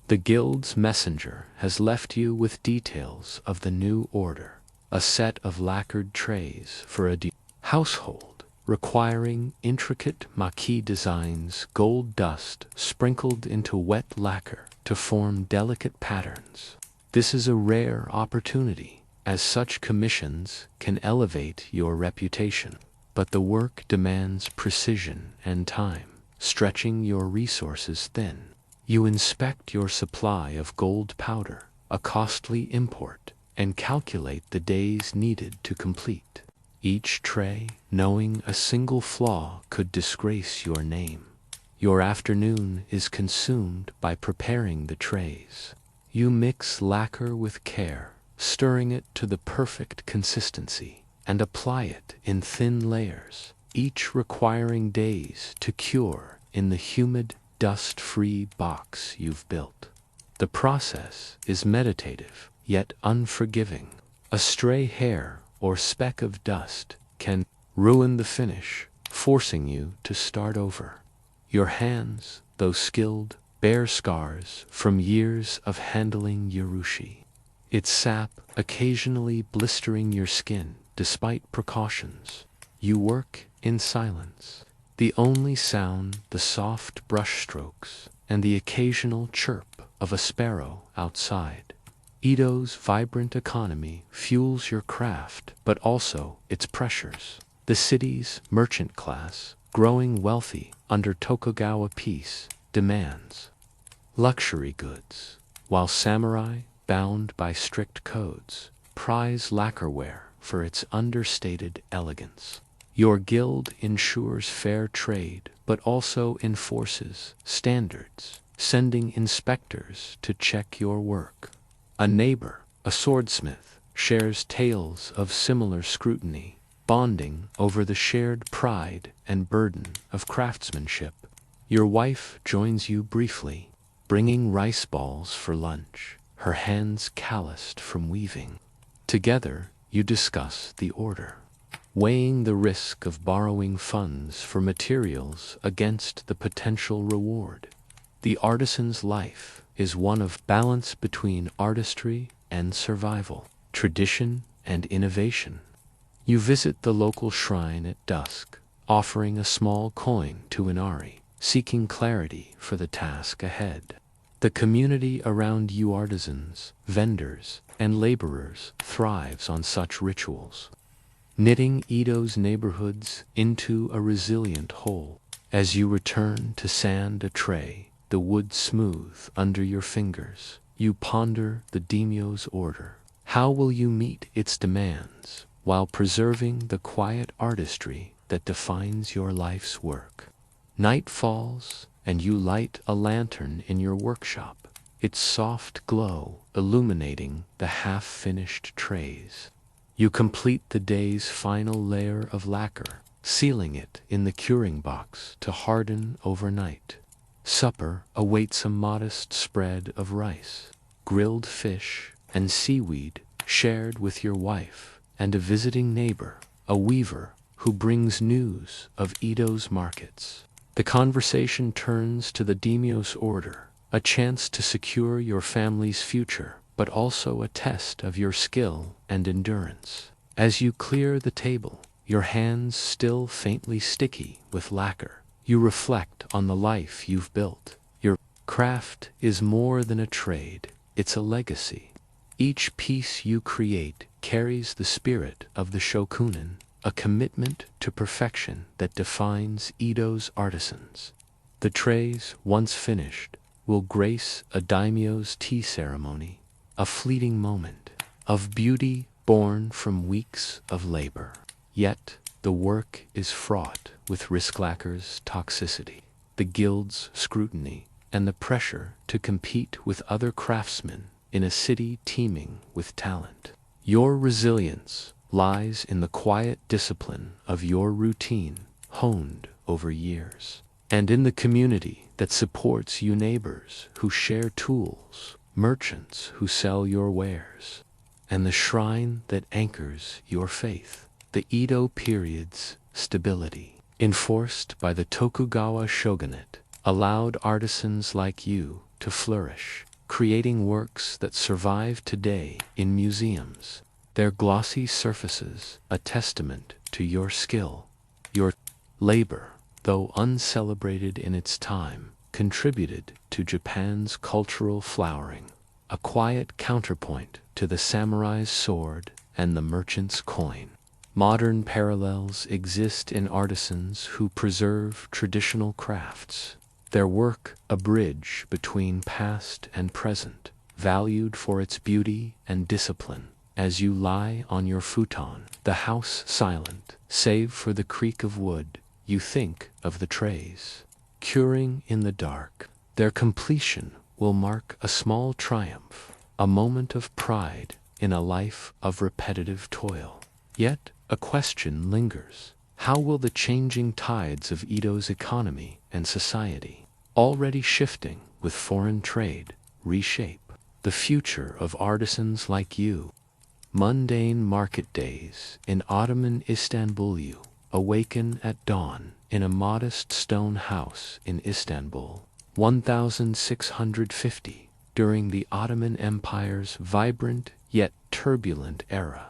The guild's messenger has left you with details of the new order, a set of lacquered trays for a household, requiring intricate maki designs, gold dust sprinkled into wet lacquer to form delicate patterns. This is a rare opportunity, as such commissions can elevate your reputation, but the work demands precision and time, stretching your resources thin. You inspect your supply of gold powder, a costly import, and calculate the days needed to complete. each tray knowing a single flaw could disgrace your name. Your afternoon is consumed by preparing the trays. You mix lacquer with care, stirring it to the perfect consistency, and apply it in thin layers, each requiring days to cure in the humid, dust-free box you've built. The process is meditative, yet unforgiving. A stray hair or speck of dust can ruin the finish, forcing you to start over. Your hands, though skilled, bear scars from years of handling urushi. Its sap occasionally blistering your skin despite precautions. You work in silence. The only sound the soft brushstrokes and the occasional chirp of a sparrow outside. Edo's vibrant economy fuels your craft, but also its pressures. The city's merchant class, growing wealthy under Tokugawa peace, demands luxury goods, while samurai, bound by strict codes, prize lacquerware for its understated elegance. Your guild ensures fair trade, but also enforces standards, sending inspectors to check your work. A neighbor, a swordsmith, shares tales of similar scrutiny, bonding over the shared pride and burden of craftsmanship. Your wife joins you briefly, bringing rice balls for lunch, her hands calloused from weaving. Together, you discuss the order, weighing the risk of borrowing funds for materials against the potential reward. The artisan's life is one of balance between artistry and survival, tradition and innovation. You visit the local shrine at dusk, offering a small coin to Inari, seeking clarity for the task ahead. The community around you, artisans, vendors, and laborers, thrives on such rituals, knitting Edo's neighborhoods into a resilient whole. As you return to sand a tray, the wood smooth under your fingers, you ponder the daimyo's order. How will you meet its demands while preserving the quiet artistry that defines your life's work? Night falls, and you light a lantern in your workshop, its soft glow illuminating the half-finished trays. You complete the day's final layer of lacquer, sealing it in the curing box to harden overnight. Supper awaits a modest spread of rice, grilled fish, and seaweed shared with your wife and a visiting neighbor, a weaver who brings news of Edo's markets. The conversation turns to the daimyo's order, a chance to secure your family's future, but also a test of your skill and endurance. As you clear the table, your hands still faintly sticky with lacquer, you reflect on the life you've built. Your craft is more than a trade, it's a legacy. Each piece you create carries the spirit of the shokunin, a commitment to perfection that defines Edo's artisans. The trays, once finished, will grace a daimyo's tea ceremony, a fleeting moment of beauty born from weeks of labor. Yet, the work is fraught with lacquer's toxicity, the guild's scrutiny, and the pressure to compete with other craftsmen in a city teeming with talent. Your resilience lies in the quiet discipline of your routine, honed over years, and in the community that supports you, neighbors who share tools, merchants who sell your wares, and the shrine that anchors your faith. The Edo period's stability, enforced by the Tokugawa shogunate, allowed artisans like you to flourish, creating works that survive today in museums, their glossy surfaces a testament to your skill. Your labor, though uncelebrated in its time, contributed to Japan's cultural flowering, a quiet counterpoint to the samurai's sword and the merchant's coin. Modern parallels exist in artisans who preserve traditional crafts, their work a bridge between past and present, valued for its beauty and discipline. as you lie on your futon, the house silent, save for the creak of wood, you think of the trays, curing in the dark. Their completion will mark a small triumph, a moment of pride in a life of repetitive toil. Yet a question lingers. How will the changing tides of Edo's economy and society, already shifting with foreign trade, reshape the future of artisans like you? Mundane market days in Ottoman Istanbul. You awaken at dawn in a modest stone house in Istanbul, 1650, during the Ottoman Empire's vibrant yet turbulent era.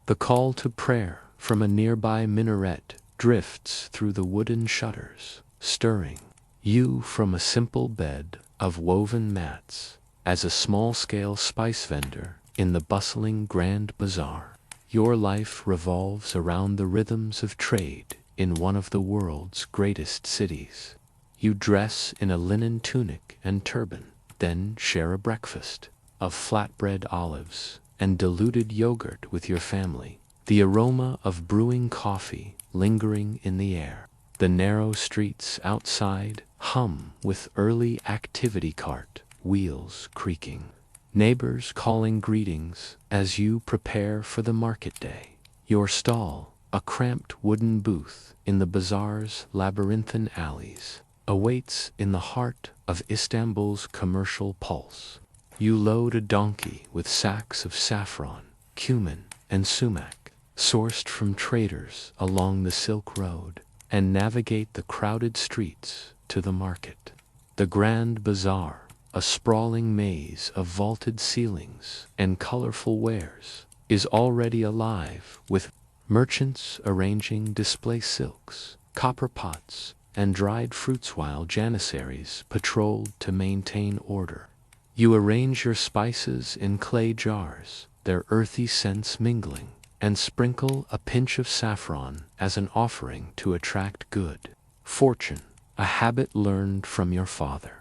The call to prayer from a nearby minaret drifts through the wooden shutters, stirring you from a simple bed of woven mats as a small-scale spice vendor in the bustling Grand Bazaar. Your life revolves around the rhythms of trade in one of the world's greatest cities. You dress in a linen tunic and turban, then share a breakfast of flatbread olives and diluted yogurt with your family, the aroma of brewing coffee lingering in the air. The narrow streets outside hum with early activity cart wheels creaking, neighbors calling greetings as you prepare for the market day. Your stall, a cramped wooden booth in the bazaar's labyrinthine alleys, awaits in the heart of Istanbul's commercial pulse. You load a donkey with sacks of saffron, cumin, and sumac, sourced from traders along the Silk Road, and navigate the crowded streets to the market. The Grand Bazaar, a sprawling maze of vaulted ceilings and colorful wares, is already alive with merchants arranging display silks, copper pots, and dried fruits while janissaries patrolled to maintain order. You arrange your spices in clay jars, their earthy scents mingling, and sprinkle a pinch of saffron as an offering to attract good fortune, a habit learned from your father.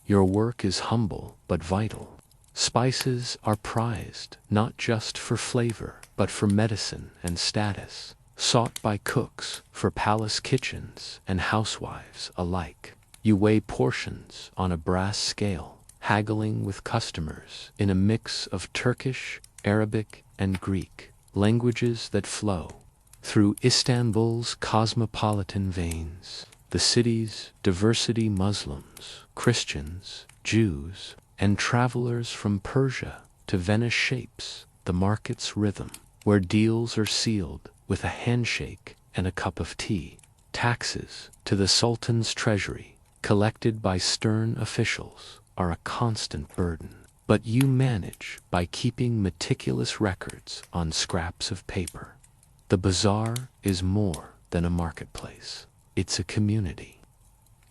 Your work is humble but vital. Spices are prized not just for flavor, but for medicine and status, sought by cooks for palace kitchens and housewives alike. You weigh portions on a brass scale, haggling with customers in a mix of Turkish, Arabic, and Greek, languages that flow through Istanbul's cosmopolitan veins. The city's diversity: Muslims, Christians, Jews, and travelers from Persia to Venice shapes the market's rhythm, where deals are sealed with a handshake and a cup of tea. Taxes to the Sultan's treasury, collected by stern officials, are a constant burden, but you manage by keeping meticulous records on scraps of paper. The bazaar is more than a marketplace. It's a community.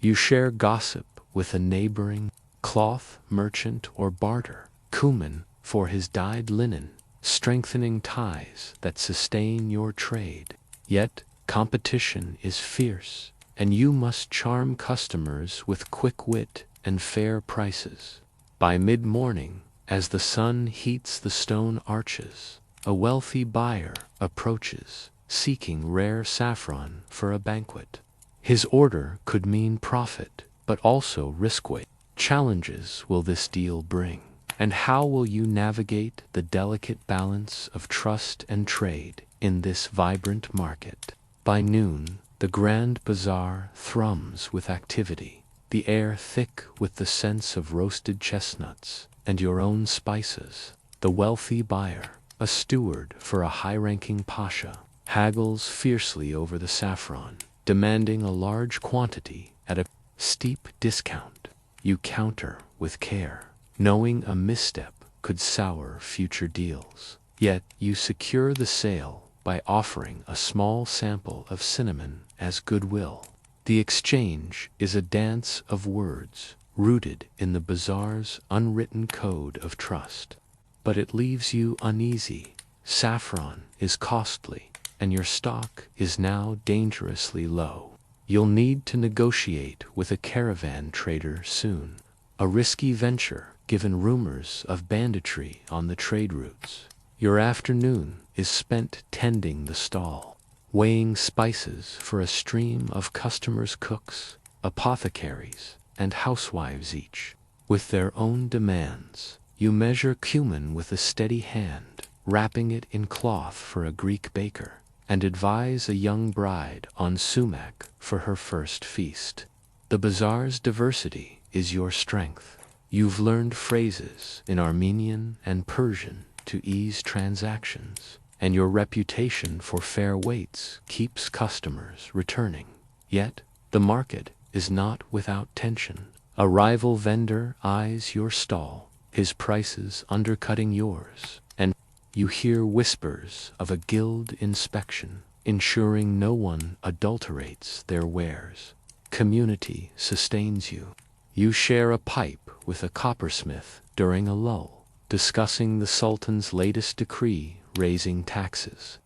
You share gossip with a neighboring cloth merchant or barter cumin for his dyed linen, strengthening ties that sustain your trade. Yet competition is fierce, and you must charm customers with quick wit and fair prices. By mid-morning, as the sun heats the stone arches, a wealthy buyer approaches, seeking rare saffron for a banquet. His order could mean profit, but also risk. What challenges will this deal bring? And how will you navigate the delicate balance of trust and trade in this vibrant market? By noon, the Grand Bazaar thrums with activity, the air thick with the scents of roasted chestnuts and your own spices. The wealthy buyer, a steward for a high-ranking pasha, haggles fiercely over the saffron, demanding a large quantity at a steep discount. You counter with care, knowing a misstep could sour future deals. Yet you secure the sale by offering a small sample of cinnamon as goodwill. The exchange is a dance of words, rooted in the bazaar's unwritten code of trust. But it leaves you uneasy. Saffron is costly, and your stock is now dangerously low. You'll need to negotiate with a caravan trader soon, a risky venture given rumors of banditry on the trade routes. Your afternoon is spent tending the stall, weighing spices for a stream of customers, cooks, apothecaries, and housewives, each with their own demands. You measure cumin with a steady hand, wrapping it in cloth for a Greek baker, and advise a young bride on sumac for her first feast. The bazaar's diversity is your strength. You've learned phrases in Armenian and Persian to ease transactions, and your reputation for fair weights keeps customers returning. Yet, the market is not without tension. A rival vendor eyes your stall, his prices undercutting yours, and you hear whispers of a guild inspection, ensuring no one adulterates their wares. Community sustains you. You share a pipe with a coppersmith during a lull, discussing the Sultan's latest decree raising taxes.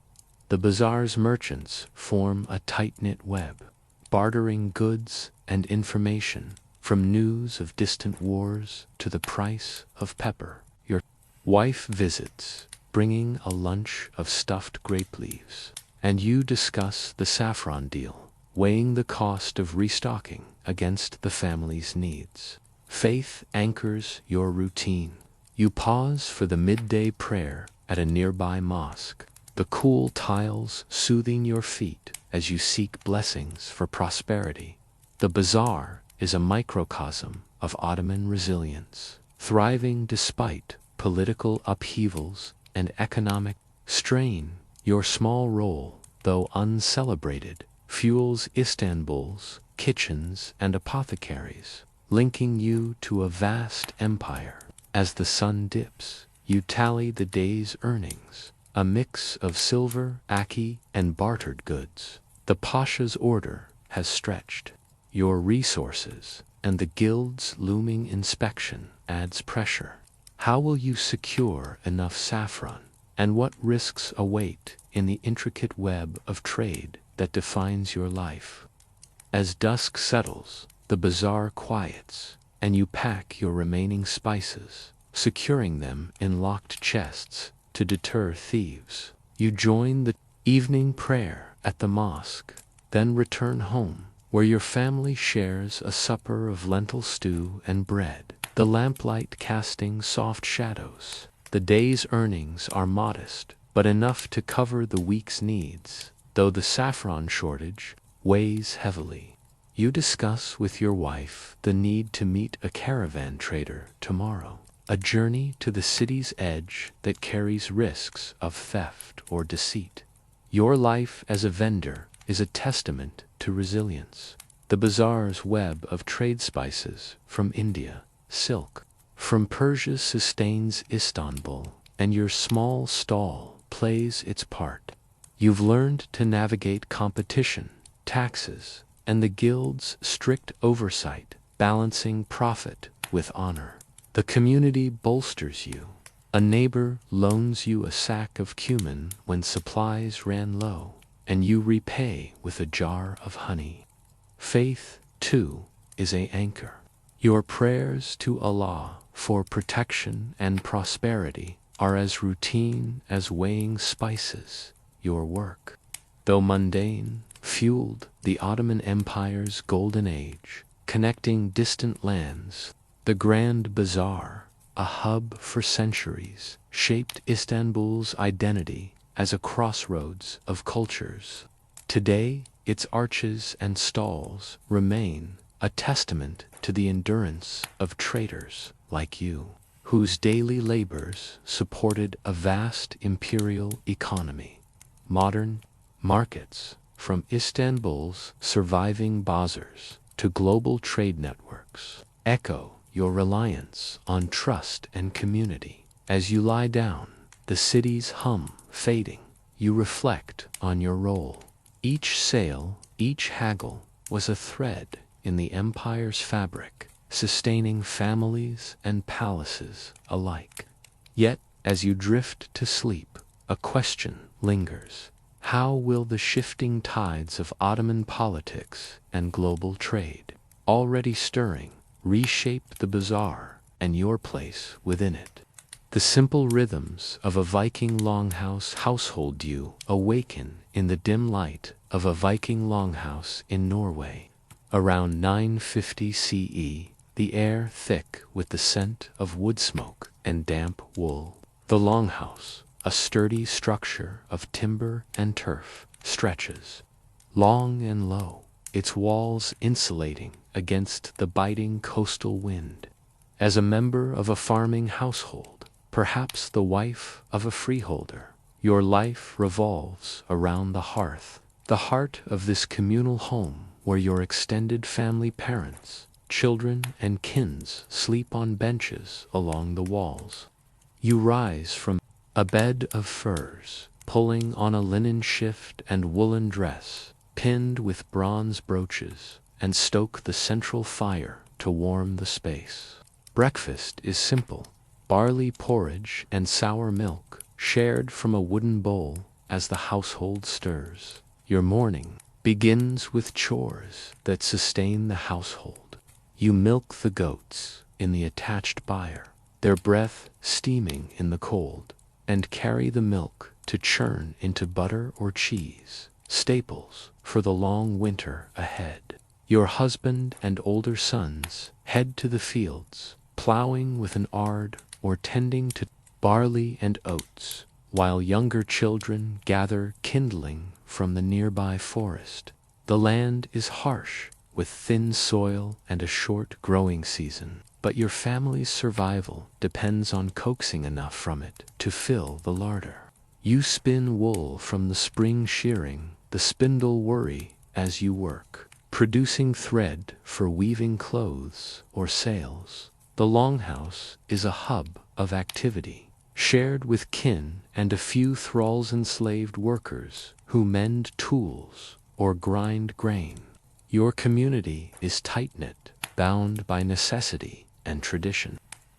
The bazaar's merchants form a tight-knit web, bartering goods and information, from news of distant wars to the price of pepper. Your wife visits, bringing a lunch of stuffed grape leaves, and you discuss the saffron deal, weighing the cost of restocking against the family's needs. Faith anchors your routine. You pause for the midday prayer at a nearby mosque, the cool tiles soothing your feet as you seek blessings for prosperity. The bazaar is a microcosm of Ottoman resilience, thriving despite political upheavals and economic strain. Your small role, though uncelebrated, fuels Istanbul's kitchens and apothecaries, linking you to a vast empire. As the sun dips, you tally the day's earnings, a mix of silver, ackee, and bartered goods. The pasha's order has stretched your resources, and the guild's looming inspection adds pressure. How will you secure enough saffron, and what risks await in the intricate web of trade that defines your life? As dusk settles, the bazaar quiets, and you pack your remaining spices, securing them in locked chests to deter thieves. You join the evening prayer at the mosque, then return home, where your family shares a supper of lentil stew and bread, the lamplight casting soft shadows. The day's earnings are modest, but enough to cover the week's needs, though the saffron shortage weighs heavily. You discuss with your wife the need to meet a caravan trader tomorrow, a journey to the city's edge that carries risks of theft or deceit. Your life as a vendor is a testament to resilience. The bazaar's web of trade spices from India, silk from Persia sustains Istanbul, and your small stall plays its part. You've learned to navigate competition, taxes, and the guild's strict oversight, balancing profit with honor. The community bolsters you. A neighbor loans you a sack of cumin when supplies ran low, and you repay with a jar of honey. Faith, too, is an anchor. Your prayers to Allah for protection and prosperity are as routine as weighing spices. Your work, though mundane, fueled the Ottoman Empire's golden age, connecting distant lands. The Grand Bazaar, a hub for centuries, shaped Istanbul's identity as a crossroads of cultures. Today, its arches and stalls remain a testament to the endurance of traders like you, whose daily labors supported a vast imperial economy. Modern markets, from Istanbul's surviving bazaars to global trade networks, echo your reliance on trust and community. As you lie down, the city's hum fading, you reflect on your role. Each sale, each haggle was a thread in the empire's fabric, sustaining families and palaces alike. Yet, as you drift to sleep, a question lingers. How will the shifting tides of Ottoman politics and global trade, already stirring, reshape the bazaar and your place within it? The simple rhythms of a Viking longhouse household you awaken in the dim light of a Viking longhouse in Norway. Around 950 CE, the air thick with the scent of wood smoke and damp wool. The longhouse, a sturdy structure of timber and turf, stretches long and low, its walls insulating against the biting coastal wind. As a member of a farming household, perhaps the wife of a freeholder, your life revolves around the hearth, the heart of this communal home where your extended family, parents, children, and kins sleep on benches along the walls. You rise from a bed of furs, pulling on a linen shift and woolen dress, pinned with bronze brooches, and stoke the central fire to warm the space. Breakfast is simple: barley porridge and sour milk, shared from a wooden bowl as the household stirs. Your morning begins with chores that sustain the household. You milk the goats in the attached byre, their breath steaming in the cold, and carry the milk to churn into butter or cheese, staples for the long winter ahead. Your husband and older sons head to the fields, plowing with an ard or tending to barley and oats, while younger children gather kindling from the nearby forest. The land is harsh, with thin soil and a short growing season, but your family's survival depends on coaxing enough from it to fill the larder. You spin wool from the spring shearing, the spindle worry as you work, producing thread for weaving clothes or sails. The longhouse is a hub of activity, shared with kin and a few thralls, enslaved workers who mend tools or grind grain. Your community is tight-knit, bound by necessity and tradition.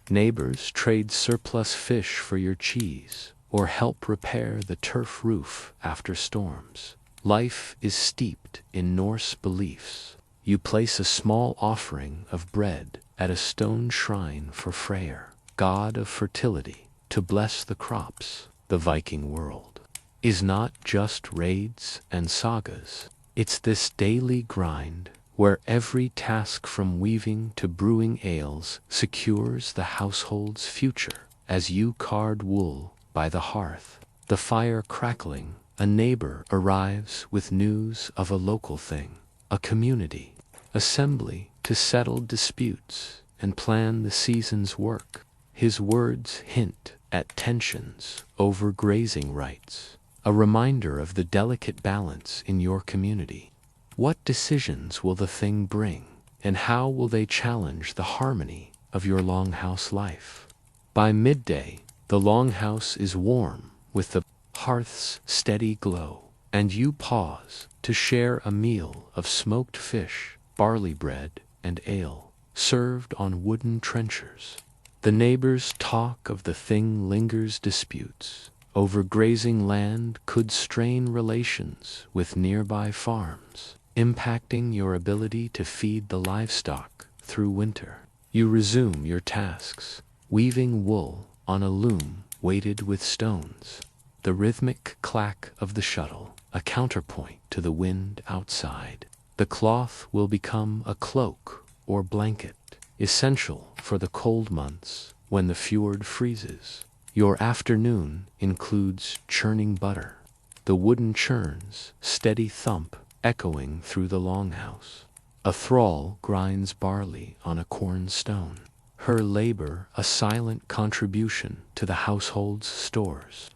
Neighbors trade surplus fish for your cheese or help repair the turf roof after storms. Life is steeped in Norse beliefs. You place a small offering of bread at a stone shrine for Freyr, god of fertility, to bless the crops. The Viking world is not just raids and sagas. It's this daily grind where every task from weaving to brewing ales secures the household's future. As you card wool by the hearth, the fire crackling, a neighbor arrives with news of a local thing, a community assembly to settle disputes and plan the season's work. His words hint at tensions over grazing rights, a reminder of the delicate balance in your community. What decisions will the thing bring, and how will they challenge the harmony of your longhouse life? By midday, the longhouse is warm with the hearth's steady glow, and you pause to share a meal of smoked fish, barley bread, and ale, served on wooden trenchers. The neighbors' talk of the thing lingers. Disputes over grazing land could strain relations with nearby farms, impacting your ability to feed the livestock through winter. You resume your tasks, weaving wool on a loom weighted with stones. The rhythmic clack of the shuttle, a counterpoint to the wind outside. The cloth will become a cloak or blanket, essential for the cold months when the fjord freezes. Your afternoon includes churning butter, the wooden churn's steady thump echoing through the longhouse. A thrall grinds barley on a corn stone, her labor a silent contribution to the household's stores.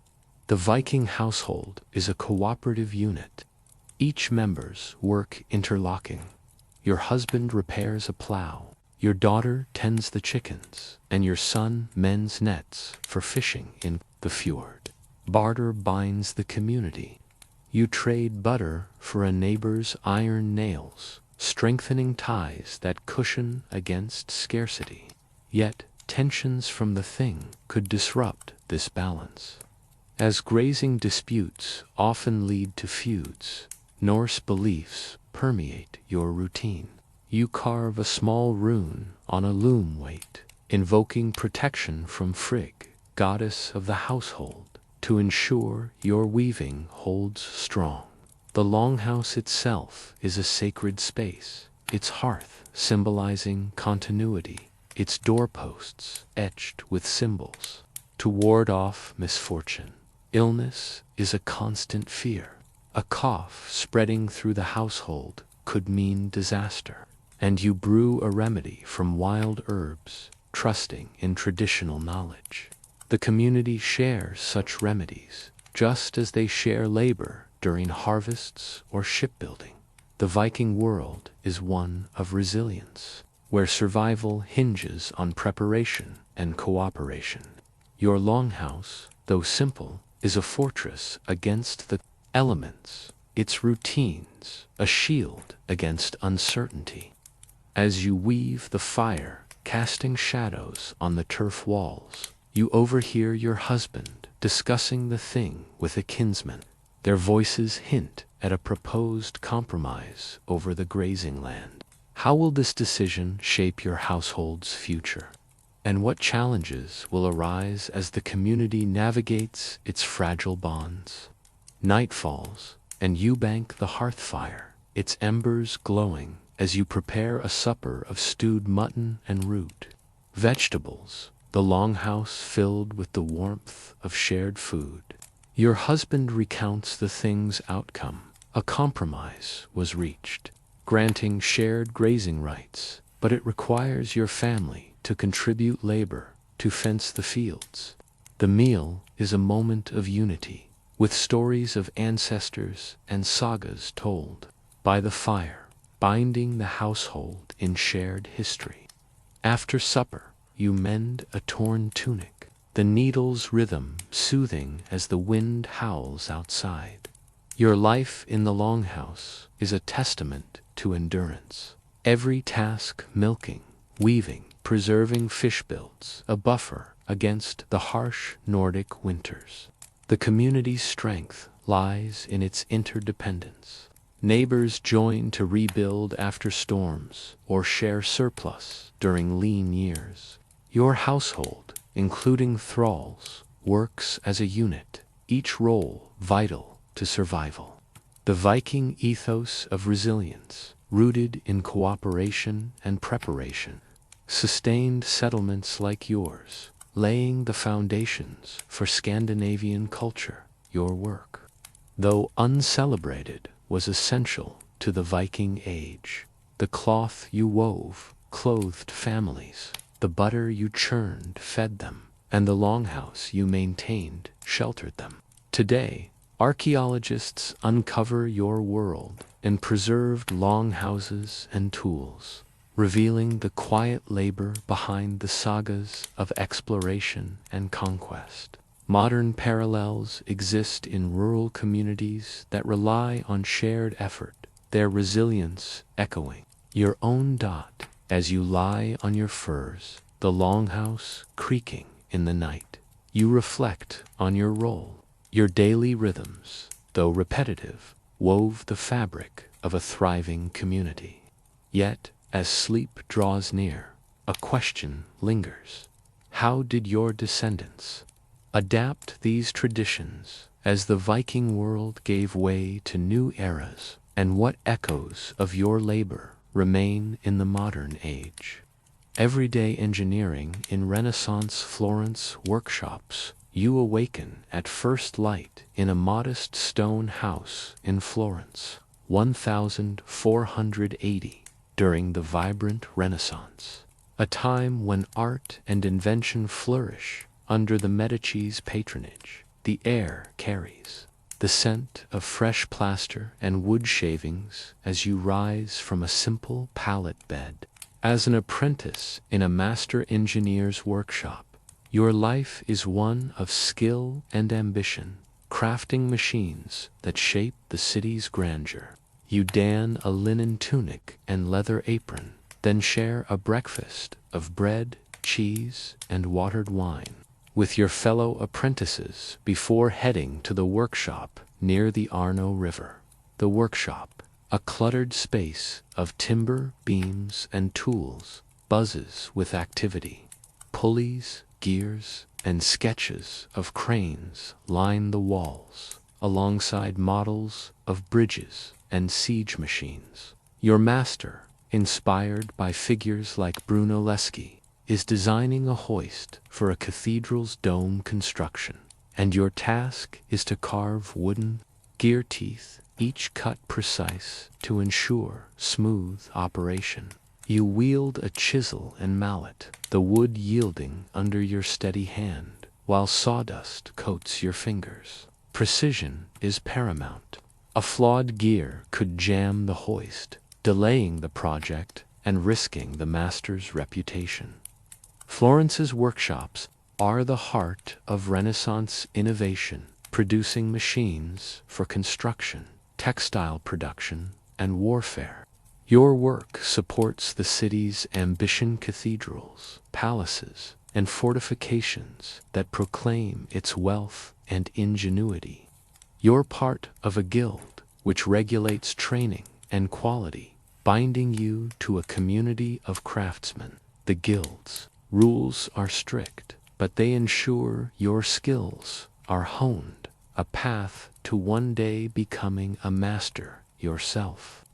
The Viking household is a cooperative unit, each member's work interlocking. Your husband repairs a plow, your daughter tends the chickens, and your son mends nets for fishing in the fjord. Barter binds the community. You trade butter for a neighbor's iron nails, strengthening ties that cushion against scarcity. Yet, tensions from the thing could disrupt this balance. As grazing disputes often lead to feuds, Norse beliefs permeate your routine. You carve a small rune on a loom weight, invoking protection from Frigg, goddess of the household, to ensure your weaving holds strong. The longhouse itself is a sacred space, its hearth symbolizing continuity, its doorposts etched with symbols to ward off misfortune. Illness is a constant fear. A cough spreading through the household could mean disaster, and you brew a remedy from wild herbs, trusting in traditional knowledge. The community shares such remedies, just as they share labor during harvests or shipbuilding. The Viking world is one of resilience, where survival hinges on preparation and cooperation. Your longhouse, though simple, is a fortress against the elements, its routines, a shield against uncertainty. As you weave the fire, casting shadows on the turf walls, you overhear your husband discussing the thing with a kinsman. Their voices hint at a proposed compromise over the grazing land. How will this decision shape your household's future? And what challenges will arise as the community navigates its fragile bonds? Night falls, and you bank the hearth fire, its embers glowing as you prepare a supper of stewed mutton and root vegetables, the longhouse filled with the warmth of shared food. Your husband recounts the thing's outcome. A compromise was reached, granting shared grazing rights, but it requires your family to contribute labor to fence the fields. The meal is a moment of unity, with stories of ancestors and sagas told by the fire, binding the household in shared history. After supper, you mend a torn tunic, the needle's rhythm soothing as the wind howls outside. Your life in the longhouse is a testament to endurance. Every task milking, weaving, preserving fish builds a buffer against the harsh Nordic winters. The community's strength lies in its interdependence. Neighbors join to rebuild after storms or share surplus during lean years. Your household, including thralls, works as a unit, each role vital to survival. The Viking ethos of resilience, rooted in cooperation and preparation, sustained settlements like yours, laying the foundations for Scandinavian culture. Your work, though uncelebrated, was essential to the Viking age. The cloth you wove clothed families, the butter you churned fed them, and the longhouse you maintained sheltered them. Today, archaeologists uncover your world and preserved longhouses and tools, revealing the quiet labor behind the sagas of exploration and conquest. Modern parallels exist in rural communities that rely on shared effort, their resilience echoing your own dot as you lie on your furs, the longhouse creaking in the night. You reflect on your role. Your daily rhythms, though repetitive, wove the fabric of a thriving community. Yet, as sleep draws near, a question lingers. How did your descendants adapt these traditions as the Viking world gave way to new eras, and what echoes of your labor remain in the modern age? Everyday engineering in Renaissance Florence workshops, you awaken at first light in a modest stone house in Florence, 1480, during the vibrant Renaissance, a time when art and invention flourish. Under the Medici's patronage, the air carries the scent of fresh plaster and wood shavings as you rise from a simple pallet bed. As an apprentice in a master engineer's workshop, your life is one of skill and ambition, crafting machines that shape the city's grandeur. You don a linen tunic and leather apron, then share a breakfast of bread, cheese, and watered wine with your fellow apprentices before heading to the workshop near the Arno River. The workshop, a cluttered space of timber, beams, and tools, buzzes with activity. Pulleys, gears, and sketches of cranes line the walls, alongside models of bridges and siege machines. Your master, inspired by figures like Brunelleschi, is designing a hoist for a cathedral's dome construction, and your task is to carve wooden gear teeth, each cut precise to ensure smooth operation. You wield a chisel and mallet, the wood yielding under your steady hand, while sawdust coats your fingers. Precision is paramount. A flawed gear could jam the hoist, delaying the project and risking the master's reputation. Florence's workshops are the heart of Renaissance innovation, producing machines for construction, textile production, and warfare. Your work supports the city's ambitious cathedrals, palaces, and fortifications that proclaim its wealth and ingenuity. You're part of a guild which regulates training and quality, binding you to a community of craftsmen. The guild's rules are strict, but they ensure your skills are honed, a path to one day becoming a master yourself.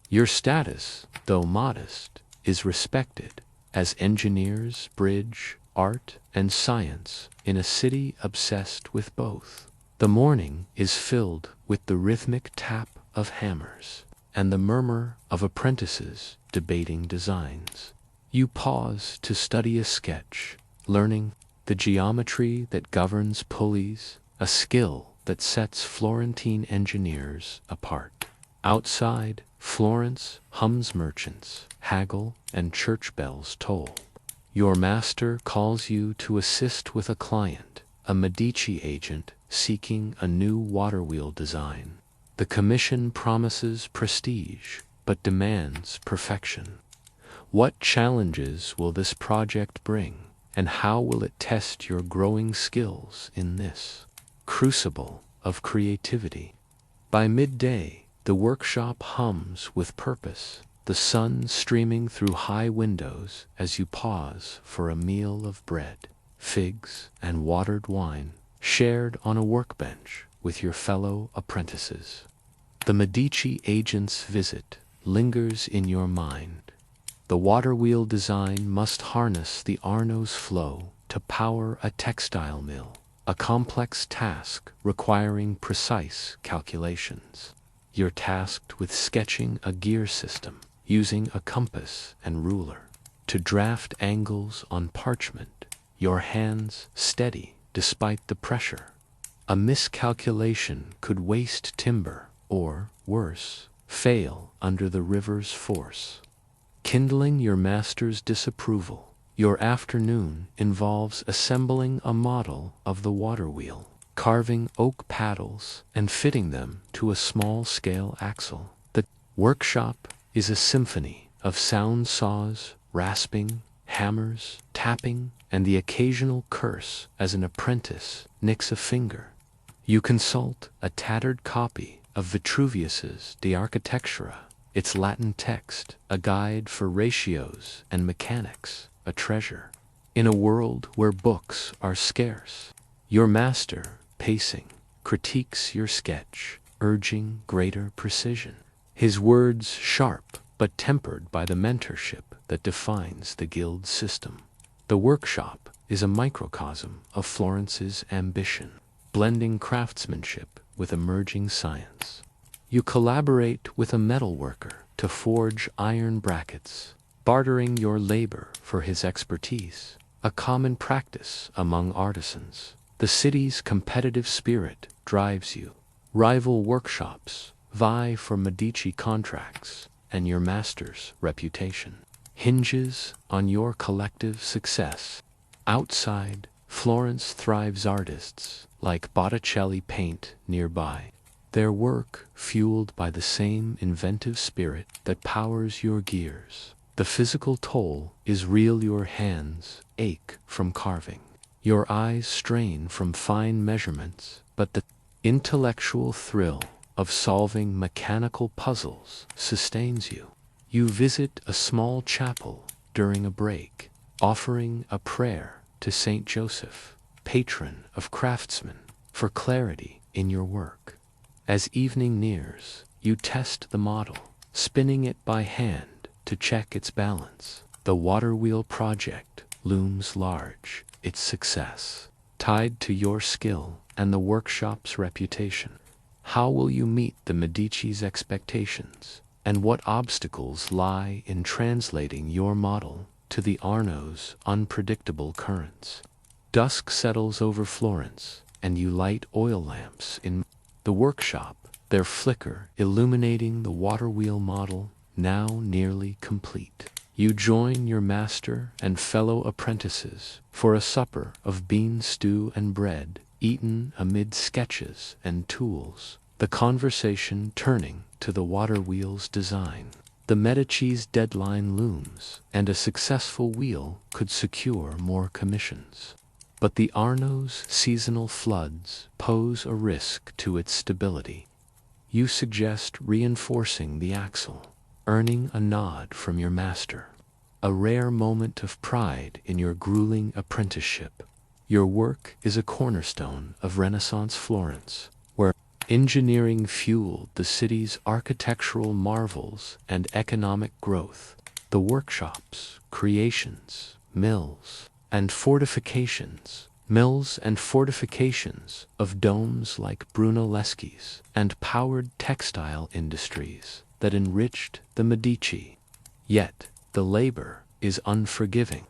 Your status, though modest, is respected as engineers bridge art and science in a city obsessed with both. The morning is filled with the rhythmic tap of hammers and the murmur of apprentices debating designs. You pause to study a sketch, learning the geometry that governs pulleys, a skill that sets Florentine engineers apart. Outside, Florence hums, merchants haggle, and church bells toll. Your master calls you to assist with a client, a Medici agent seeking a new waterwheel design. The commission promises prestige, but demands perfection. What challenges will this project bring, and how will it test your growing skills in this crucible of creativity? By midday, the workshop hums with purpose, the sun streaming through high windows as you pause for a meal of bread, figs, and watered wine, shared on a workbench with your fellow apprentices. The Medici agent's visit lingers in your mind. The waterwheel design must harness the Arno's flow to power a textile mill, a complex task requiring precise calculations. You're tasked with sketching a gear system, using a compass and ruler to draft angles on parchment, your hands steady despite the pressure. A miscalculation could waste timber, or, worse, fail under the river's force. Kindling your master's disapproval, your afternoon involves assembling a model of the waterwheel, carving oak paddles and fitting them to a small-scale axle. The workshop is a symphony of sound saws, rasping, hammers, tapping, and the occasional curse as an apprentice nicks a finger. You consult a tattered copy of Vitruvius's De Architectura, its Latin text, a guide for ratios and mechanics, a treasure. In a world where books are scarce, your master, pacing, critiques your sketch, urging greater precision. His words sharp, but tempered by the mentorship that defines the guild system. The workshop is a microcosm of Florence's ambition, blending craftsmanship with emerging science. You collaborate with a metalworker to forge iron brackets, bartering your labor for his expertise, a common practice among artisans. The city's competitive spirit drives you. Rival workshops vie for Medici contracts, and your master's reputation hinges on your collective success. Outside, Florence thrives. Artists like Botticelli paint nearby, their work fueled by the same inventive spirit that powers your gears. The physical toll is real. Your hands ache from carving, your eyes strain from fine measurements, but the intellectual thrill of solving mechanical puzzles sustains you. You visit a small chapel during a break, offering a prayer to Saint Joseph, patron of craftsmen, for clarity in your work. As evening nears, you test the model, spinning it by hand to check its balance. The water wheel project looms large, its success tied to your skill and the workshop's reputation. How will you meet the Medici's expectations, and what obstacles lie in translating your model to the Arno's unpredictable currents? Dusk settles over Florence, and you light oil lamps in the workshop, their flicker illuminating the water wheel model, now nearly complete. You join your master and fellow apprentices for a supper of bean stew and bread, eaten amid sketches and tools, the conversation turning to the water wheel's design. The Medici's deadline looms, and a successful wheel could secure more commissions. But the Arno's seasonal floods pose a risk to its stability. You suggest reinforcing the axle, earning a nod from your master. A rare moment of pride in your grueling apprenticeship. Your work is a cornerstone of Renaissance Florence, where engineering fueled the city's architectural marvels and economic growth. The workshops, creations, mills and fortifications of domes like Brunelleschi's and powered textile industries that enriched the Medici. Yet the labor is unforgiving.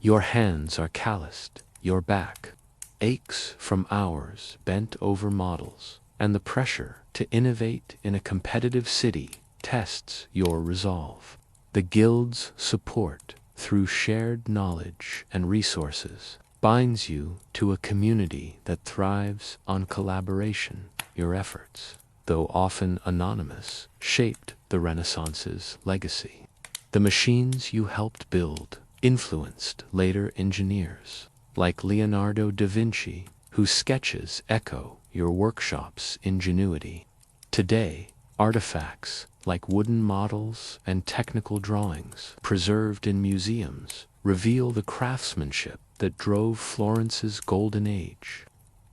Your hands are calloused, your back aches from hours bent over models, and the pressure to innovate in a competitive city tests your resolve. The guild's support, through shared knowledge and resources, binds you to a community that thrives on collaboration. Your efforts, though often anonymous, shaped the Renaissance's legacy. The machines you helped build influenced later engineers, like Leonardo da Vinci, whose sketches echo your workshop's ingenuity. Today, artifacts like wooden models and technical drawings preserved in museums reveal the craftsmanship that drove Florence's golden age.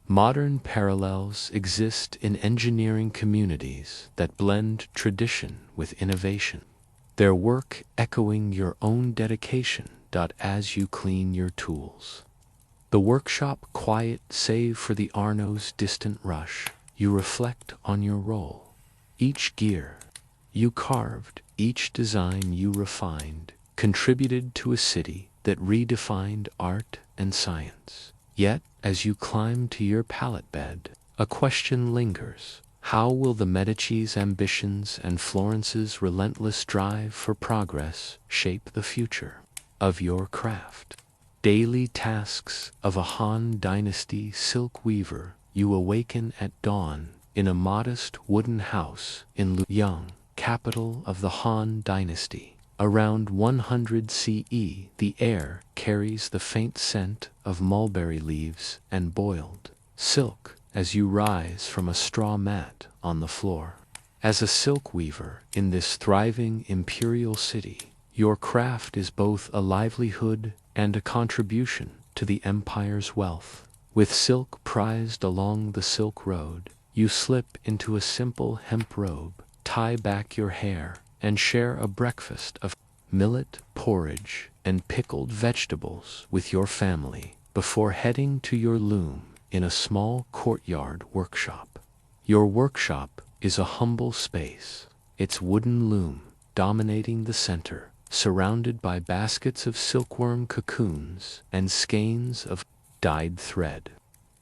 Modern parallels exist in engineering communities that blend tradition with innovation, their work echoing your own dedication as you clean your tools. The workshop quiet save for the Arno's distant rush, you reflect on your role. Each gear you carved, each design you refined, contributed to a city that redefined art and science. Yet, as you climb to your pallet bed, a question lingers. How will the Medici's ambitions and Florence's relentless drive for progress shape the future of your craft? Daily tasks of a Han Dynasty silk weaver, you awaken at dawn in a modest wooden house in Luoyang, capital of the Han Dynasty. Around 100 CE, the air carries the faint scent of mulberry leaves and boiled silk as you rise from a straw mat on the floor. As a silk weaver in this thriving imperial city, your craft is both a livelihood and a contribution to the empire's wealth. With silk prized along the Silk Road, you slip into a simple hemp robe, tie back your hair, and share a breakfast of millet porridge and pickled vegetables with your family before heading to your loom in a small courtyard workshop. Your workshop is a humble space, its wooden loom dominating the center, surrounded by baskets of silkworm cocoons and skeins of dyed thread.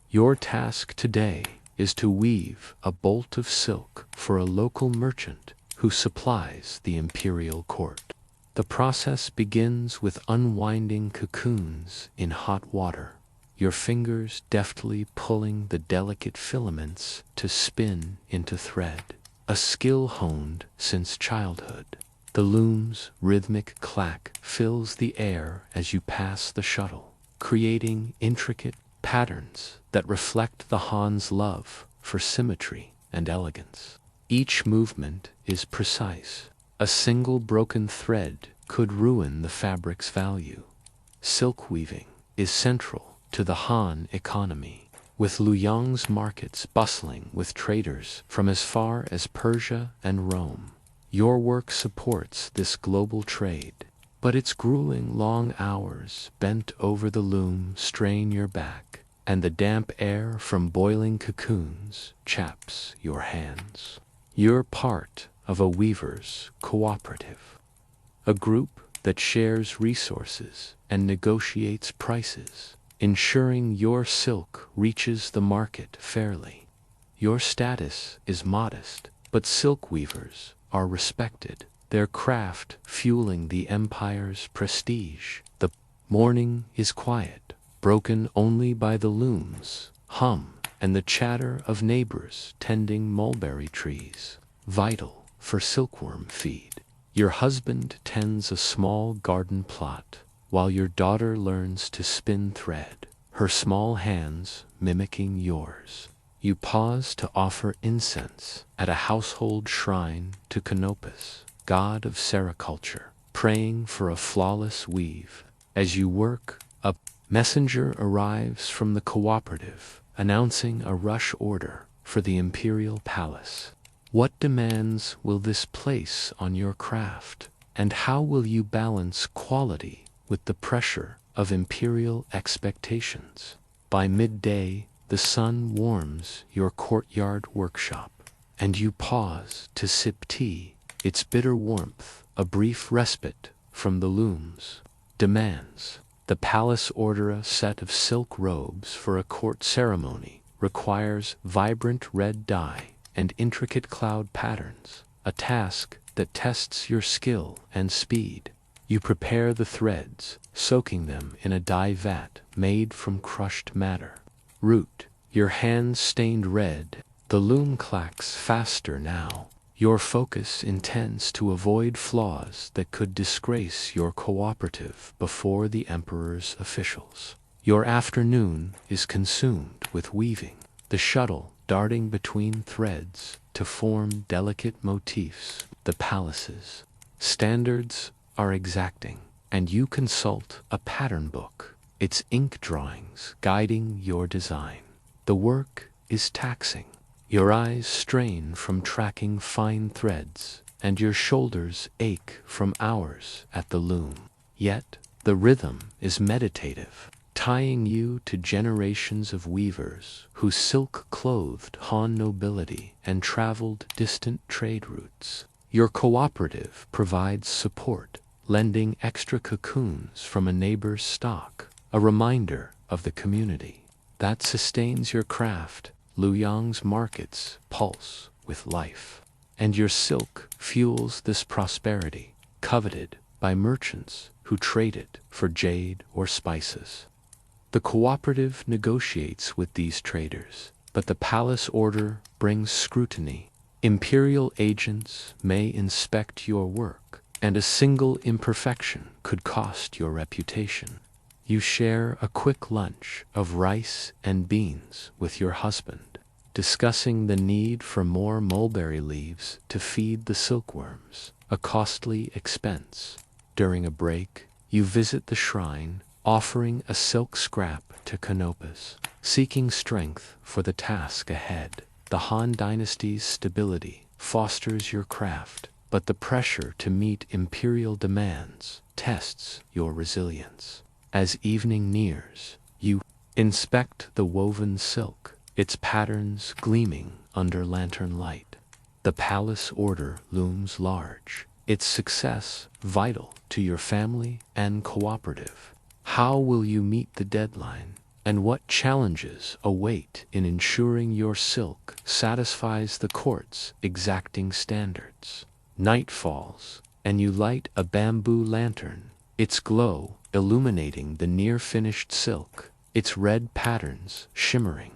Your task today is to weave a bolt of silk for a local merchant who supplies the imperial court. The process begins with unwinding cocoons in hot water, your fingers deftly pulling the delicate filaments to spin into thread, a skill honed since childhood. The loom's rhythmic clack fills the air as you pass the shuttle, creating intricate patterns that reflect the Han's love for symmetry and elegance. Each movement is precise. A single broken thread could ruin the fabric's value. Silk weaving is central to the Han economy. With Luoyang's markets bustling with traders from as far as Persia and Rome, your work supports this global trade. But its grueling long hours bent over the loom strain your back, and the damp air from boiling cocoons chaps your hands. You're part of a weaver's cooperative, a group that shares resources and negotiates prices, ensuring your silk reaches the market fairly. Your status is modest, but silk weavers are respected, their craft fueling the empire's prestige. The morning is quiet, broken only by the loom's hum and the chatter of neighbors tending mulberry trees, vital for silkworm feed. Your husband tends a small garden plot, while your daughter learns to spin thread, her small hands mimicking yours. You pause to offer incense at a household shrine to Canopus, god of sericulture, praying for a flawless weave. As you work, a messenger arrives from the cooperative, announcing a rush order for the imperial palace. What demands will this place on your craft, and how will you balance quality with the pressure of imperial expectations? By midday, the sun warms your courtyard workshop, and you pause to sip tea, its bitter warmth a brief respite from the loom's demands. The palace order a set of silk robes for a court ceremony, requires vibrant red dye and intricate cloud patterns, a task that tests your skill and speed. You prepare the threads, soaking them in a dye vat made from crushed madder. Root, your hands stained red, the loom clacks faster now, your focus intense to avoid flaws that could disgrace your cooperative before the emperor's officials. Your afternoon is consumed with weaving, the shuttle darting between threads to form delicate motifs. The palace's standards are exacting, and you consult a pattern book, its ink drawings guiding your design. The work is taxing. Your eyes strain from tracking fine threads, and your shoulders ache from hours at the loom. Yet, the rhythm is meditative, tying you to generations of weavers who silk-clothed Han nobility and traveled distant trade routes. Your cooperative provides support, lending extra cocoons from a neighbor's stock, a reminder of the community that sustains your craft. Luoyang's markets pulse with life, and your silk fuels this prosperity, coveted by merchants who trade it for jade or spices. The cooperative negotiates with these traders, but the palace order brings scrutiny. Imperial agents may inspect your work, and a single imperfection could cost your reputation. You share a quick lunch of rice and beans with your husband, discussing the need for more mulberry leaves to feed the silkworms, a costly expense. During a break, you visit the shrine, offering a silk scrap to Canopus, seeking strength for the task ahead. The Han dynasty's stability fosters your craft, but the pressure to meet imperial demands tests your resilience. As evening nears, you inspect the woven silk, its patterns gleaming under lantern light. The palace order looms large, its success vital to your family and cooperative. How will you meet the deadline, and what challenges await in ensuring your silk satisfies the court's exacting standards? Night falls, and you light a bamboo lantern, its glow illuminating the near-finished silk, its red patterns shimmering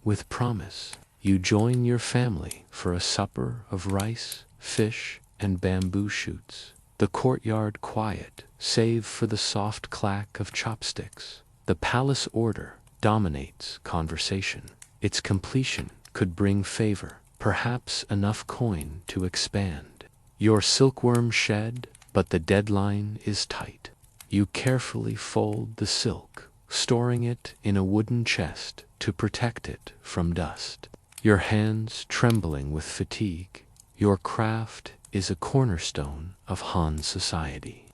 with promise. You join your family for a supper of rice, fish, and bamboo shoots. The courtyard quiet, save for the soft clack of chopsticks. The palace order dominates conversation. Its completion could bring favor, perhaps enough coin to expand. Your silkworm shed, but the deadline is tight. You carefully fold the silk, storing it in a wooden chest to protect it from dust. Your hands trembling with fatigue, your craft is a cornerstone of Han society.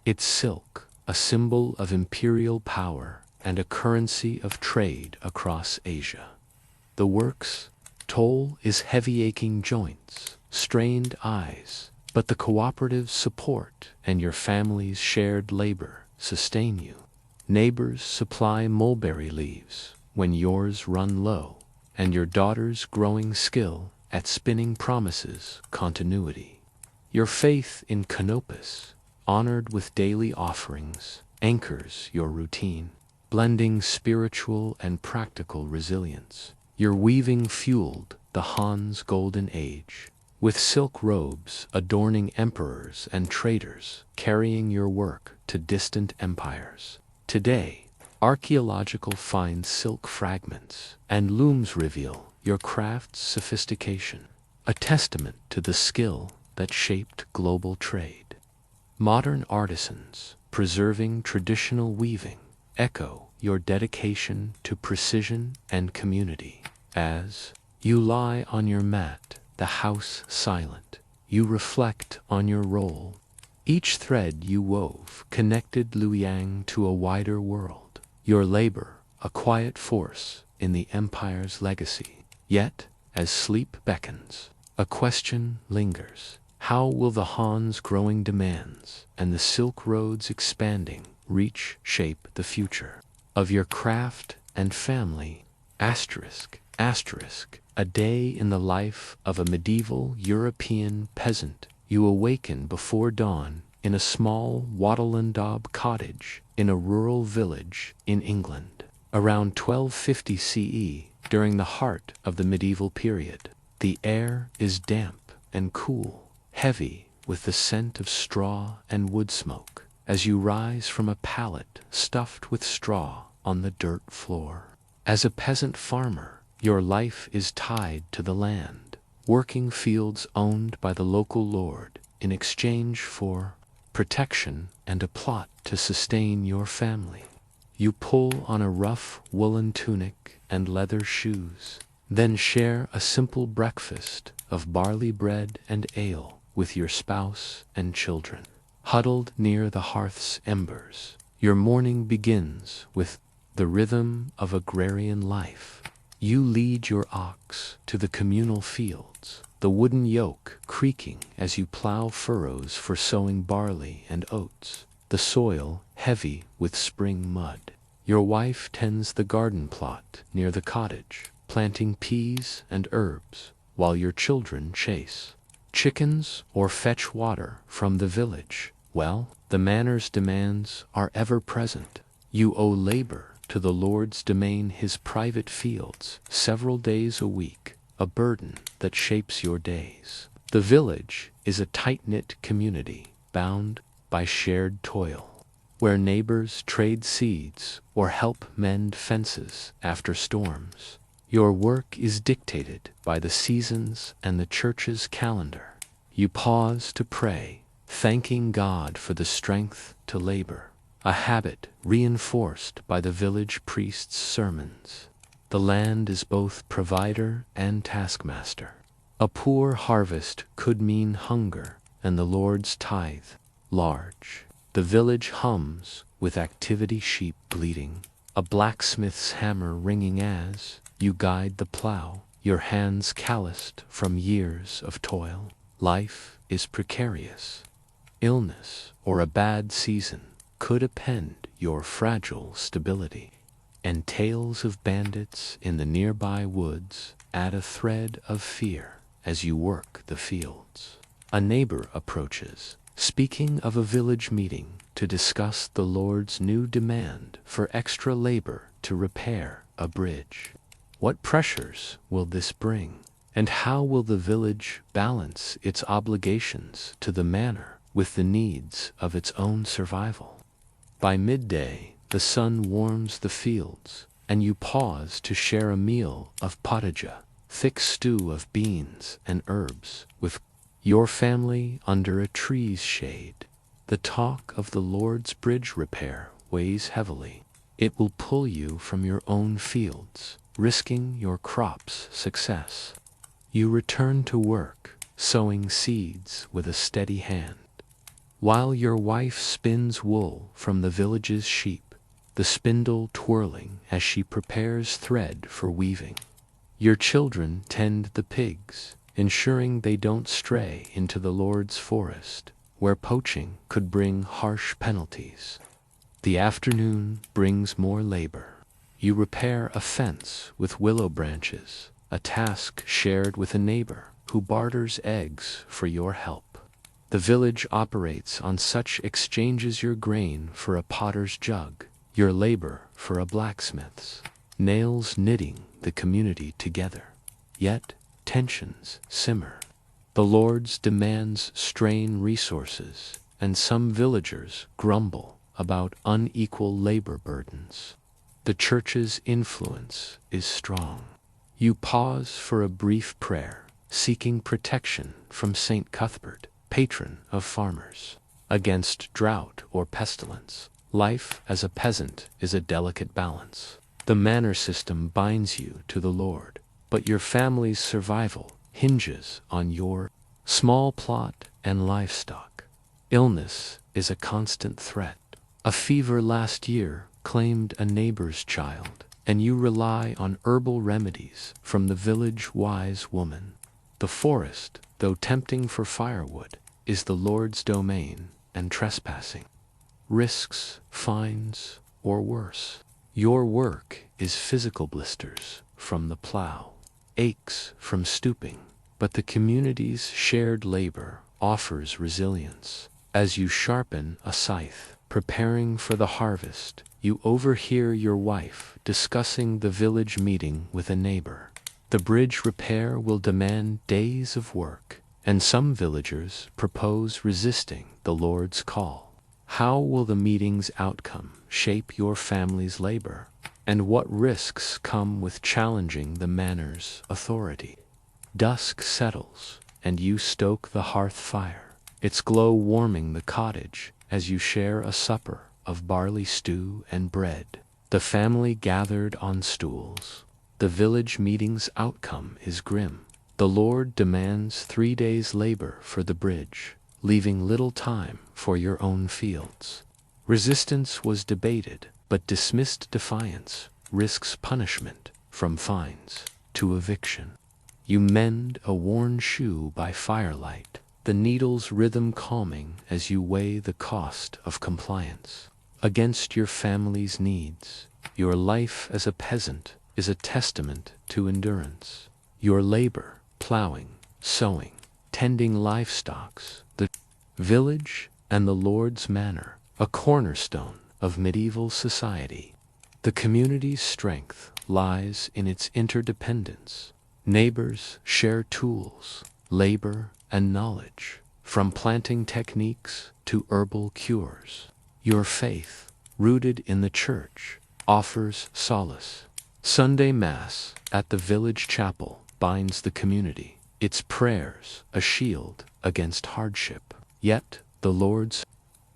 Its silk, a symbol of imperial power and a currency of trade across Asia. The work's toll is heavy aching joints, strained eyes, but the cooperative support and your family's shared labor sustain you. Neighbors supply mulberry leaves when yours run low, and your daughter's growing skill at spinning promises continuity. Your faith in Canopus, honored with daily offerings, anchors your routine, blending spiritual and practical resilience. Your weaving fueled the Han's golden age, with silk robes adorning emperors and traders, carrying your work to distant empires. Today, archaeological finds silk fragments and looms reveal your craft's sophistication, a testament to the skill that shaped global trade. Modern artisans, preserving traditional weaving, echo your dedication to precision and community. As you lie on your mat, the house silent, you reflect on your role. Each thread you wove connected Luoyang to a wider world, your labor a quiet force in the empire's legacy. Yet, as sleep beckons, a question lingers. How will the Han's growing demands and the Silk Road's expanding reach shape the future of your craft and family? Asterisk, asterisk, a day in the life of a medieval European peasant. You awaken before dawn in a small wattle-and-daub cottage in a rural village in England. Around 1250 CE, during the heart of the medieval period, the air is damp and cool, heavy with the scent of straw and wood smoke, as you rise from a pallet stuffed with straw on the dirt floor. As a peasant farmer, your life is tied to the land, working fields owned by the local lord in exchange for protection and a plot to sustain your family. You pull on a rough woolen tunic and leather shoes, then share a simple breakfast of barley bread and ale with your spouse and children. Huddled near the hearth's embers, your morning begins with the rhythm of agrarian life. You lead your ox to the communal fields, the wooden yoke creaking as you plow furrows for sowing barley and oats, the soil heavy with spring mud. Your wife tends the garden plot near the cottage, planting peas and herbs, while your children chase chickens or fetch water from the village. Well, the manor's demands are ever present. You owe labor to the Lord's domain, his private fields, several days a week, a burden that shapes your days. The village is a tight-knit community, bound by shared toil, where neighbors trade seeds or help mend fences after storms. Your work is dictated by the seasons and the church's calendar. You pause to pray, thanking God for the strength to labor, a habit reinforced by the village priest's sermons. The land is both provider and taskmaster. A poor harvest could mean hunger, and the Lord's tithe large. The village hums with activity, sheep bleating, a blacksmith's hammer ringing as you guide the plow, your hands calloused from years of toil. Life is precarious. Illness or a bad season could upend your fragile stability, and tales of bandits in the nearby woods add a thread of fear as you work the fields. A neighbor approaches, speaking of a village meeting to discuss the Lord's new demand for extra labor to repair a bridge. What pressures will this bring, and how will the village balance its obligations to the manor with the needs of its own survival? By midday, the sun warms the fields, and you pause to share a meal of pottage, thick stew of beans and herbs, with your family under a tree's shade. The talk of the Lord's bridge repair weighs heavily. It will pull you from your own fields, risking your crop's success. You return to work, sowing seeds with a steady hand. While your wife spins wool from the village's sheep, the spindle twirling as she prepares thread for weaving. Your children tend the pigs, ensuring they don't stray into the Lord's forest, where poaching could bring harsh penalties. The afternoon brings more labor. You repair a fence with willow branches, a task shared with a neighbor who barters eggs for your help. The village operates on such exchanges: your grain for a potter's jug, your labor for a blacksmith's. Nails knitting the community together. Yet tensions simmer. The Lord's demands strain resources, and some villagers grumble about unequal labor burdens. The church's influence is strong. You pause for a brief prayer, seeking protection from Saint Cuthbert, patron of farmers, against drought or pestilence. Life as a peasant is a delicate balance. The manor system binds you to the Lord, but your family's survival hinges on your small plot and livestock. Illness is a constant threat. A fever last year claimed a neighbor's child, and you rely on herbal remedies from the village wise woman. The forest, though tempting for firewood, is the Lord's domain, and trespassing risks fines or worse. Your work is physical blisters from the plow, aches from stooping, but the community's shared labor offers resilience. As you sharpen a scythe, preparing for the harvest, you overhear your wife discussing the village meeting with a neighbor. The bridge repair will demand days of work, and some villagers propose resisting the Lord's call. How will the meeting's outcome shape your family's labor? And what risks come with challenging the manor's authority? Dusk settles, and you stoke the hearth fire, its glow warming the cottage as you share a supper of barley stew and bread. The family gathered on stools. The village meeting's outcome is grim. The Lord demands 3 days' labor for the bridge, leaving little time for your own fields. Resistance was debated, but dismissed defiance risks punishment, from fines to eviction. You mend a worn shoe by firelight, the needle's rhythm calming as you weigh the cost of compliance against your family's needs. Your life as a peasant is a testament to endurance. Your labor, plowing, sowing, tending livestocks, the village and the Lord's manor, a cornerstone of medieval society. The community's strength lies in its interdependence. Neighbors share tools, labor, and knowledge, from planting techniques to herbal cures. Your faith, rooted in the church, offers solace. Sunday Mass at the village chapel binds the community, its prayers a shield against hardship. Yet the Lord's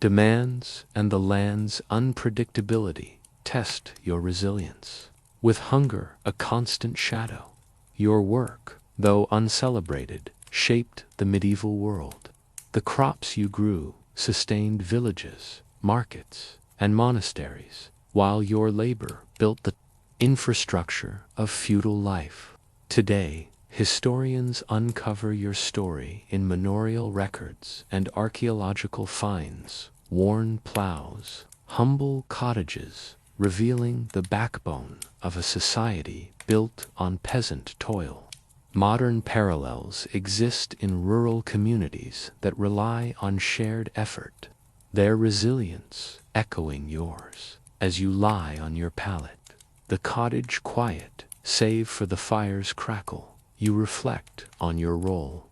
demands and the land's unpredictability test your resilience. With hunger a constant shadow, your work, though uncelebrated, shaped the medieval world. The crops you grew sustained villages, markets, and monasteries, while your labor built the infrastructure of feudal life. Today, historians uncover your story in manorial records and archaeological finds, worn plows, humble cottages, revealing the backbone of a society built on peasant toil. Modern parallels exist in rural communities that rely on shared effort, their resilience echoing yours. As you lie on your pallet, the cottage quiet, save for the fire's crackle, you reflect on your role.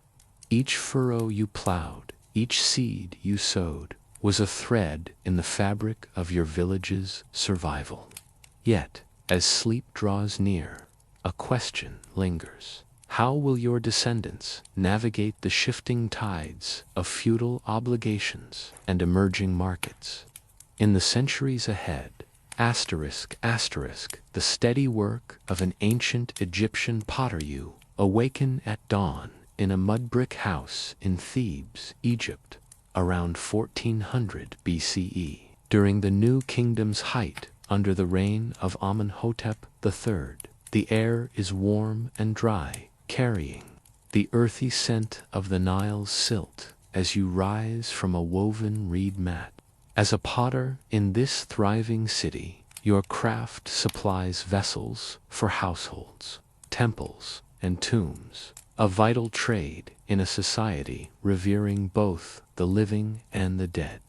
Each furrow you plowed, each seed you sowed, was a thread in the fabric of your village's survival. Yet, as sleep draws near, a question lingers. How will your descendants navigate the shifting tides of feudal obligations and emerging markets? In the centuries ahead, The steady work of an ancient Egyptian potter. You awaken at dawn in a mud brick house in Thebes, Egypt, around 1400 BCE, during the New Kingdom's height under the reign of Amenhotep III. The air is warm and dry, carrying the earthy scent of the Nile's silt as you rise from a woven reed mat. As a potter in this thriving city, your craft supplies vessels for households, temples, and tombs, a vital trade in a society revering both the living and the dead.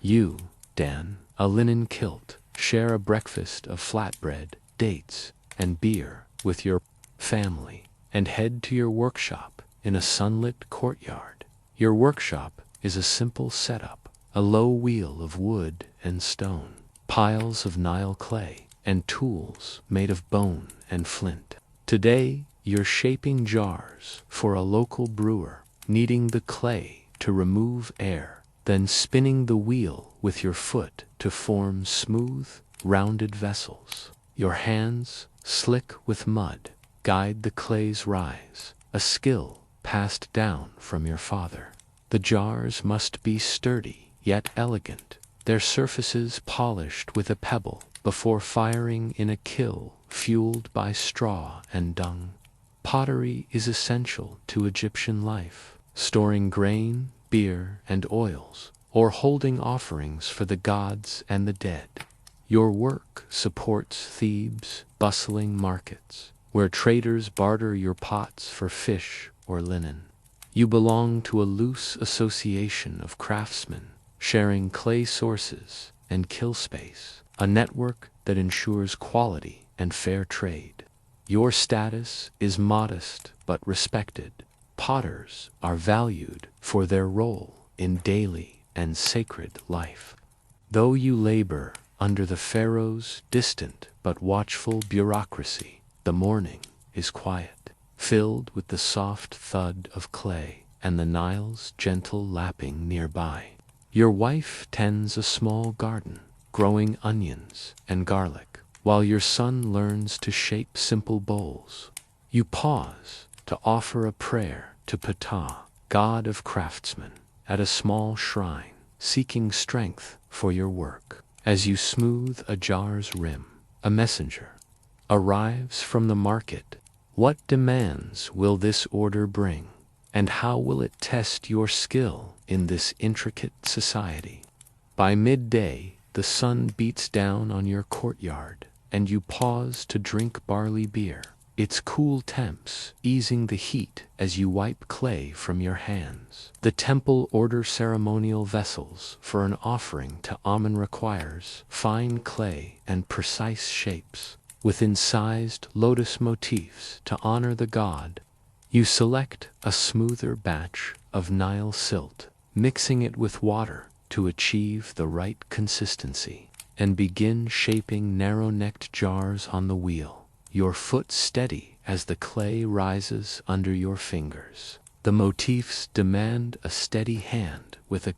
You, Dan, a linen kilt, share a breakfast of flatbread, dates, and beer with your family, and head to your workshop in a sunlit courtyard. Your workshop is a simple setup, a low wheel of wood and stone, piles of Nile clay, and tools made of bone and flint. Today, you're shaping jars for a local brewer, kneading the clay to remove air, then spinning the wheel with your foot to form smooth, rounded vessels. Your hands, slick with mud, guide the clay's rise, a skill passed down from your father. The jars must be sturdy yet elegant, their surfaces polished with a pebble before firing in a kiln fueled by straw and dung. Pottery is essential to Egyptian life, storing grain, beer, and oils, or holding offerings for the gods and the dead. Your work supports Thebes' bustling markets, where traders barter your pots for fish or linen. You belong to a loose association of craftsmen, sharing clay sources and kill space, a network that ensures quality and fair trade. Your status is modest but respected. Potters are valued for their role in daily and sacred life. Though you labor under the pharaoh's distant but watchful bureaucracy, the morning is quiet, filled with the soft thud of clay and the Nile's gentle lapping nearby. Your wife tends a small garden, growing onions and garlic, while your son learns to shape simple bowls. You pause to offer a prayer to Ptah, god of craftsmen, at a small shrine, seeking strength for your work. As you smooth a jar's rim, a messenger arrives from the market. What demands will this order bring, and how will it test your skill in this intricate society? By midday, the sun beats down on your courtyard, and you pause to drink barley beer, its cool temps easing the heat as you wipe clay from your hands. The temple order ceremonial vessels for an offering to Amun requires fine clay and precise shapes, with incised lotus motifs to honor the god. You select a smoother batch of Nile silt, mixing it with water to achieve the right consistency, and begin shaping narrow-necked jars on the wheel, your foot steady as the clay rises under your fingers. The motifs demand a steady hand with a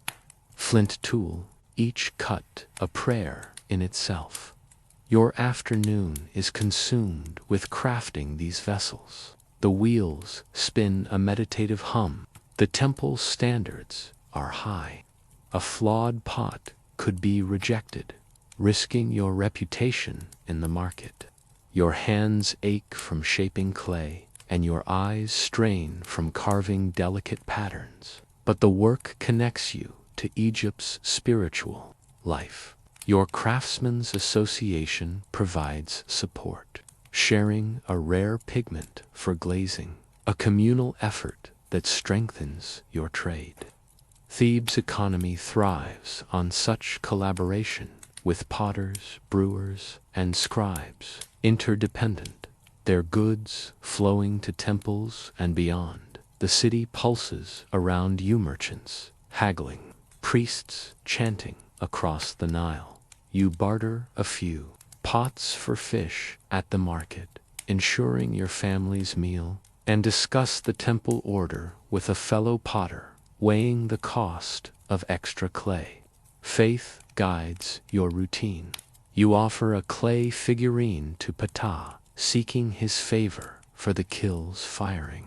flint tool, each cut a prayer in itself. Your afternoon is consumed with crafting these vessels. The wheels spin a meditative hum. The temple's standards are high. A flawed pot could be rejected, risking your reputation in the market. Your hands ache from shaping clay, and your eyes strain from carving delicate patterns. But the work connects you to Egypt's spiritual life. Your Craftsmen's Association provides support, sharing a rare pigment for glazing, a communal effort that strengthens your trade. Thebes' economy thrives on such collaboration, with potters, brewers, and scribes, interdependent, their goods flowing to temples and beyond. The city pulses around you merchants, haggling, priests chanting across the Nile. You barter a few pots for fish at the market, ensuring your family's meal, and discuss the temple order with a fellow potter, weighing the cost of extra clay. Faith guides your routine. You offer a clay figurine to Ptah, seeking his favor for the kills firing.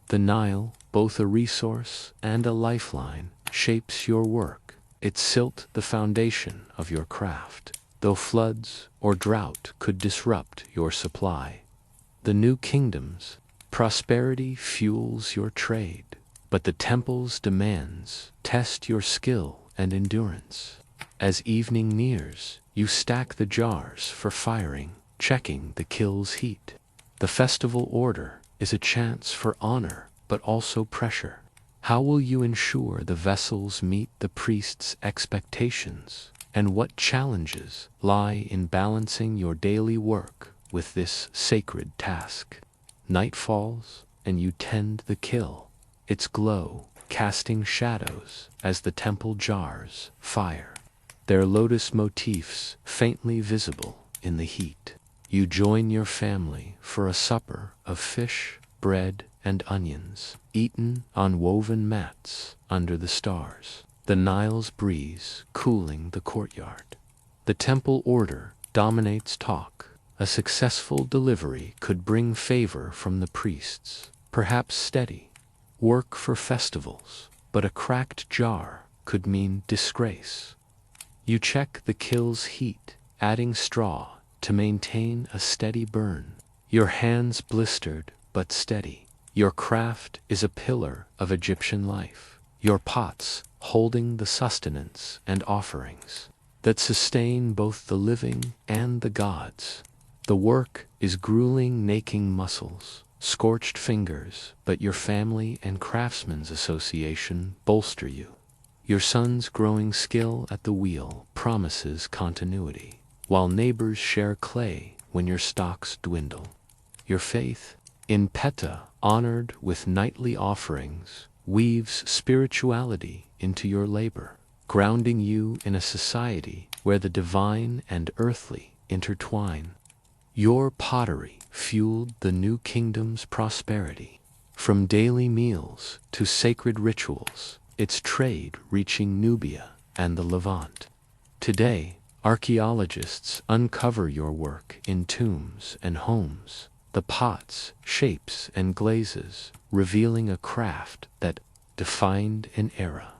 The Nile, both a resource and a lifeline, shapes your work. It silt the foundation of your craft, though floods or drought could disrupt your supply. The new kingdoms, prosperity fuels your trade, but the temple's demands test your skill and endurance. As evening nears, you stack the jars for firing, checking the kill's heat. The festival order is a chance for honor, but also pressure. How will you ensure the vessels meet the priest's expectations? And what challenges lie in balancing your daily work with this sacred task? Night falls, and you tend the kill, its glow casting shadows as the temple jars fire, their lotus motifs faintly visible in the heat. You join your family for a supper of fish, bread, and onions, eaten on woven mats under the stars, the Nile's breeze cooling the courtyard. The temple order dominates talk. A successful delivery could bring favor from the priests, perhaps steady work for festivals, but a cracked jar could mean disgrace. You check the kill's heat, adding straw to maintain a steady burn. Your hands blistered but steady. Your craft is a pillar of Egyptian life, your pots holding the sustenance and offerings that sustain both the living and the gods. The work is grueling, aching muscles, scorched fingers, but your family and craftsmen's association bolster you. Your son's growing skill at the wheel promises continuity, while neighbors share clay when your stocks dwindle. Your faith in Ptah, honored with nightly offerings, weaves spirituality into your labor, grounding you in a society where the divine and earthly intertwine. Your pottery fueled the new kingdom's prosperity. From daily meals to sacred rituals, its trade reaching Nubia and the Levant. Today, archaeologists uncover your work in tombs and homes, the pots, shapes, and glazes, revealing a craft that defined an era.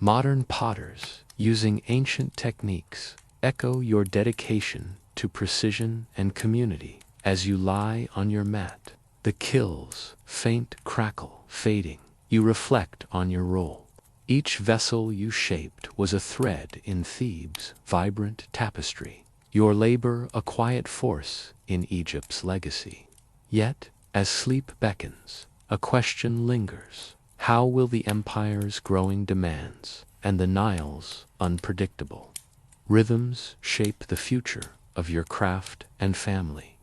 Modern potters, using ancient techniques, echo your dedication to precision and community. As you lie on your mat, the kill's faint crackle fading, you reflect on your role. Each vessel you shaped was a thread in Thebes' vibrant tapestry, your labor a quiet force in Egypt's legacy. Yet, as sleep beckons, a question lingers. How will the empire's growing demands and the Nile's unpredictable rhythms shape the future of your craft and family?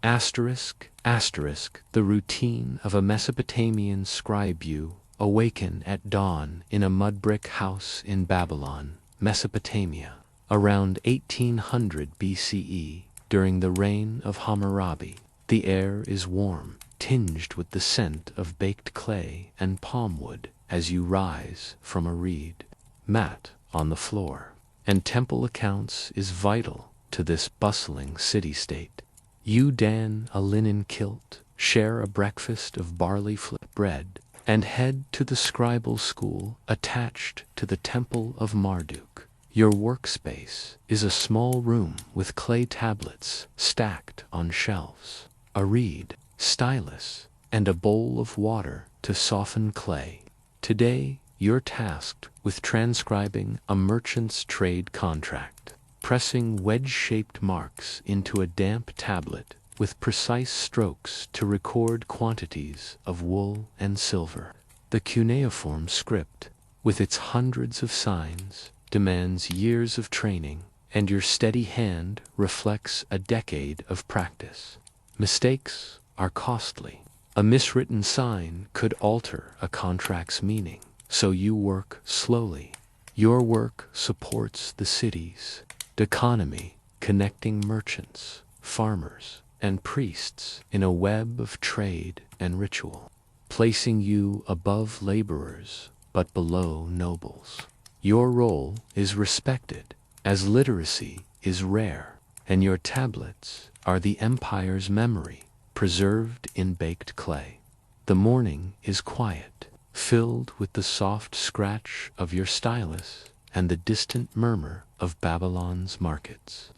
Asterisk, asterisk, the routine of a Mesopotamian scribe. You awaken at dawn in a mud-brick house in Babylon, Mesopotamia, around 1800 BCE, during the reign of Hammurabi. The air is warm, tinged with the scent of baked clay and palm wood as you rise from a reed mat on the floor. And temple accounts is vital to this bustling city-state. You don a linen kilt, share a breakfast of barley flip bread, and head to the scribal school attached to the Temple of Marduk. Your workspace is a small room with clay tablets stacked on shelves, a reed, stylus, and a bowl of water to soften clay. Today, you're tasked with transcribing a merchant's trade contract, pressing wedge-shaped marks into a damp tablet with precise strokes to record quantities of wool and silver. The cuneiform script, with its hundreds of signs, demands years of training, and your steady hand reflects a decade of practice. Mistakes are costly. A miswritten sign could alter a contract's meaning, so you work slowly. Your work supports the city's economy, connecting merchants, farmers, and priests in a web of trade and ritual, placing you above laborers but below nobles. Your role is respected, as literacy is rare. and your tablets are the empire's memory, preserved in baked clay. The morning is quiet, filled with the soft scratch of your stylus and the distant murmur of Babylon's markets.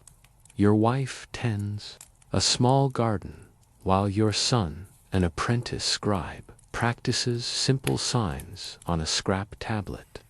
Your wife tends a small garden, while your son, an apprentice scribe, practices simple signs on a scrap tablet.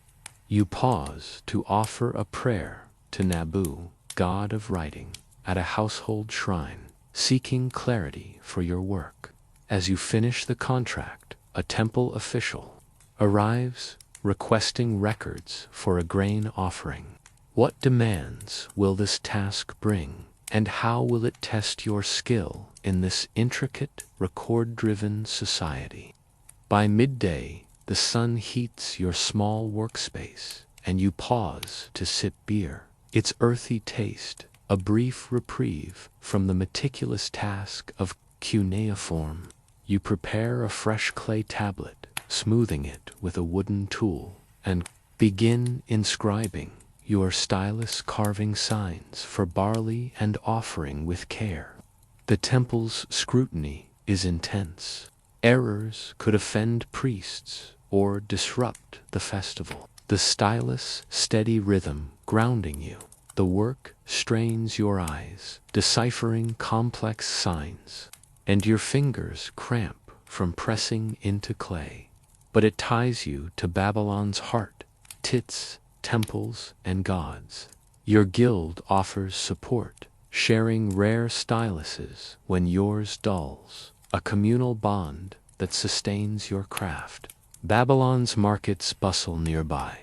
You pause to offer a prayer to Nabu, god of writing, at a household shrine, seeking clarity for your work. As you finish the contract, a temple official arrives, requesting records for a grain offering. What demands will this task bring, and how will it test your skill in this intricate, record-driven society? By midday, the sun heats your small workspace, and you pause to sip beer. Its earthy taste, a brief reprieve from the meticulous task of cuneiform. You prepare a fresh clay tablet, smoothing it with a wooden tool, and begin inscribing, your stylus carving signs for barley and offering with care. The temple's scrutiny is intense. Errors could offend priests or disrupt the festival. The stylus' steady rhythm grounding you. The work strains your eyes, deciphering complex signs, and your fingers cramp from pressing into clay. But it ties you to Babylon's heart, tits, temples, and gods. Your guild offers support, sharing rare styluses when yours dulls, a communal bond that sustains your craft. Babylon's markets bustle nearby,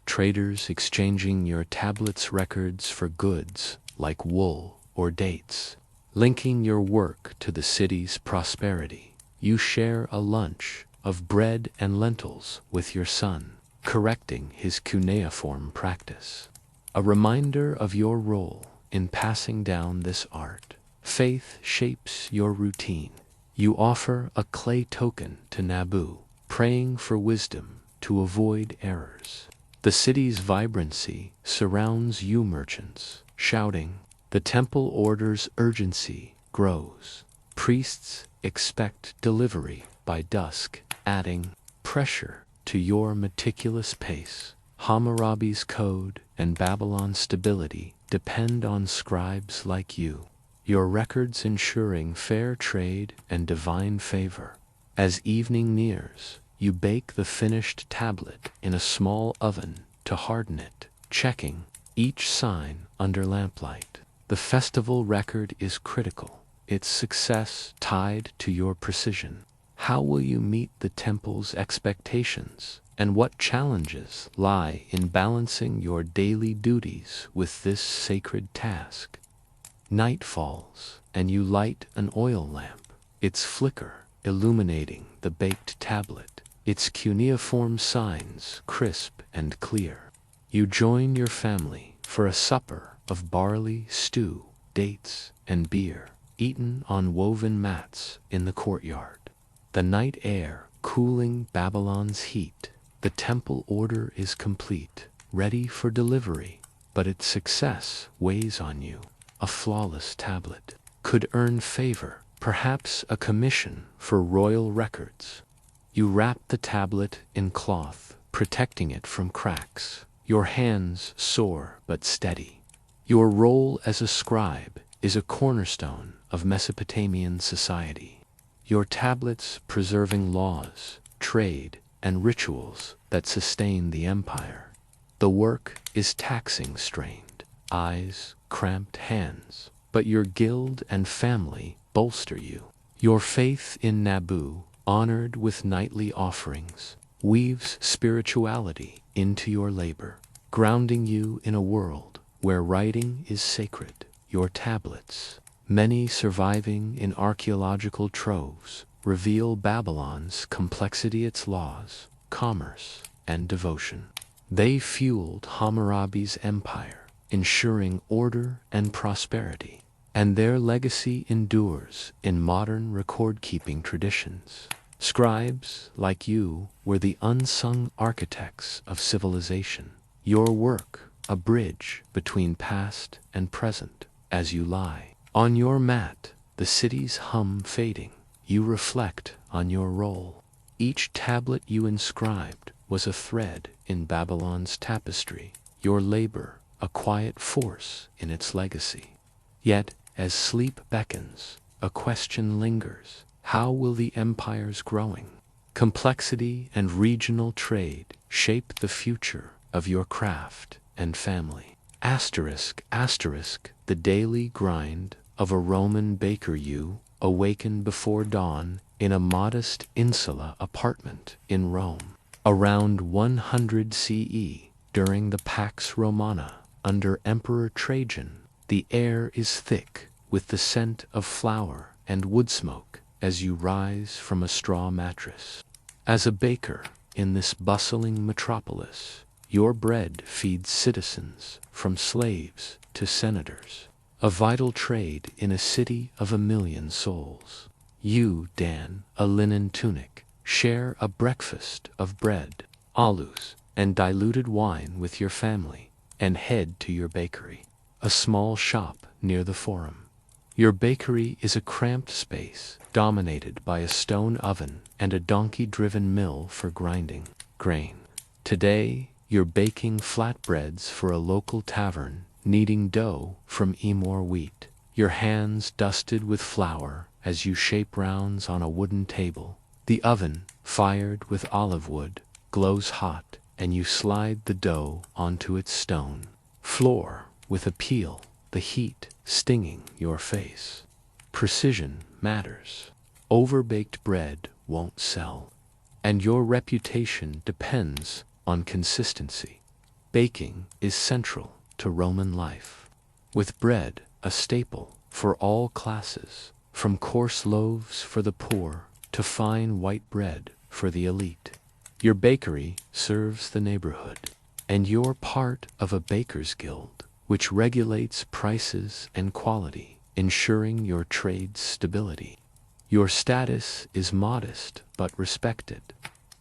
traders exchanging your tablet's records for goods like wool or dates, linking your work to the city's prosperity. You share a lunch of bread and lentils with your son, correcting his cuneiform practice. A reminder of your role in passing down this art. Faith shapes your routine. You offer a clay token to Nabu, praying for wisdom to avoid errors. The city's vibrancy surrounds you merchants, shouting. The temple order's urgency grows. Priests expect delivery by dusk, adding pressure to your meticulous pace. Hammurabi's code and Babylon's stability depend on scribes like you, your records ensuring fair trade and divine favor. As evening nears, you bake the finished tablet in a small oven to harden it, checking each sign under lamplight. The festival record is critical, its success tied to your precision. How will you meet the temple's expectations, and what challenges lie in balancing your daily duties with this sacred task? Night falls, and you light an oil lamp, its flicker illuminating the baked tablet, its cuneiform signs crisp and clear. You join your family for a supper of barley, stew, dates, and beer, eaten on woven mats in the courtyard. The night air cooling Babylon's heat. The temple order is complete, ready for delivery, but its success weighs on you. A flawless tablet could earn favor, perhaps a commission for royal records. You wrap the tablet in cloth, protecting it from cracks, your hands sore but steady. Your role as a scribe is a cornerstone of Mesopotamian society. Your tablets preserving laws, trade, and rituals that sustain the empire. The work is taxing strained eyes, cramped hands, but your guild and family bolster you. Your faith in Nabu, honored with nightly offerings, weaves spirituality into your labor, grounding you in a world where writing is sacred. Your tablets, many surviving in archaeological troves, reveal Babylon's complexity, its laws, commerce, and devotion. They fueled Hammurabi's empire, ensuring order and prosperity, and their legacy endures in modern record-keeping traditions. Scribes like you were the unsung architects of civilization. Your work, a bridge between past and present, as you lie on your mat, the city's hum fading. You reflect on your role. Each tablet you inscribed was a thread in Babylon's tapestry, your labor a quiet force in its legacy. Yet, as sleep beckons, a question lingers. How will the empire's growing complexity and regional trade shape the future of your craft and family? Asterisk, asterisk, the daily grind of a Roman baker. You awaken before dawn in a modest insula apartment in Rome. Around 100 CE, during the Pax Romana, under Emperor Trajan, the air is thick with the scent of flour and wood smoke as you rise from a straw mattress. As a baker in this bustling metropolis, your bread feeds citizens from slaves to senators, a vital trade in a city of 1,000,000 souls. You, Dan, a linen tunic, share a breakfast of bread, olives, and diluted wine with your family, and head to your bakery, a small shop near the Forum. Your bakery is a cramped space dominated by a stone oven and a donkey-driven mill for grinding grain. Today, you're baking flatbreads for a local tavern, kneading dough from Emor wheat, your hands dusted with flour as you shape rounds on a wooden table. The oven, fired with olive wood, glows hot, and you slide the dough onto its stone floor with a peel, the heat stinging your face. Precision matters. Overbaked bread won't sell, and your reputation depends on consistency. Baking is central to Roman life, with bread a staple for all classes, from coarse loaves for the poor to fine white bread for the elite. Your bakery serves the neighborhood, and you're part of a baker's guild, which regulates prices and quality, ensuring your trade's stability. Your status is modest but respected.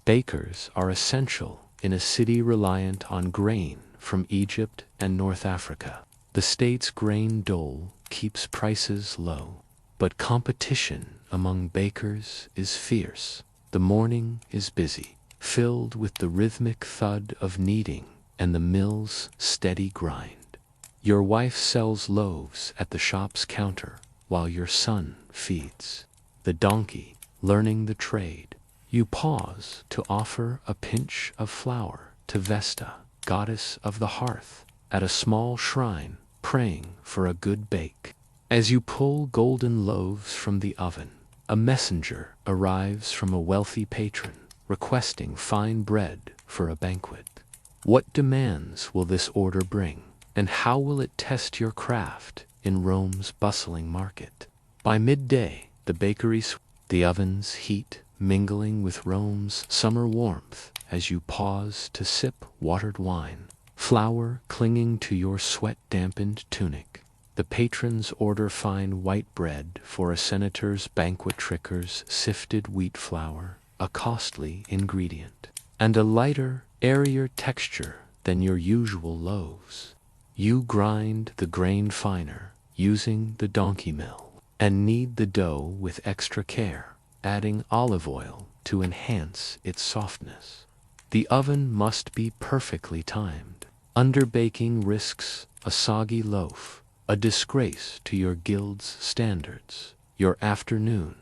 Bakers are essential in a city reliant on grain from Egypt and North Africa. The state's grain dole keeps prices low, but competition among bakers is fierce. The morning is busy, filled with the rhythmic thud of kneading and the mill's steady grind. Your wife sells loaves at the shop's counter while your son feeds the donkey, learning the trade. You pause to offer a pinch of flour to Vesta, goddess of the hearth, at a small shrine, praying for a good bake. As you pull golden loaves from the oven, a messenger arrives from a wealthy patron, requesting fine bread for a banquet. What demands will this order bring, and how will it test your craft in Rome's bustling market? By midday, the bakery's the oven's heat mingling with Rome's summer warmth as you pause to sip watered wine, flour clinging to your sweat-dampened tunic. The patrons order fine white bread for a senator's banquet, trickers sifted wheat flour, a costly ingredient, and a lighter, airier texture than your usual loaves. You grind the grain finer, using the donkey mill, and knead the dough with extra care, adding olive oil to enhance its softness. The oven must be perfectly timed. Underbaking risks a soggy loaf, a disgrace to your guild's standards. Your afternoon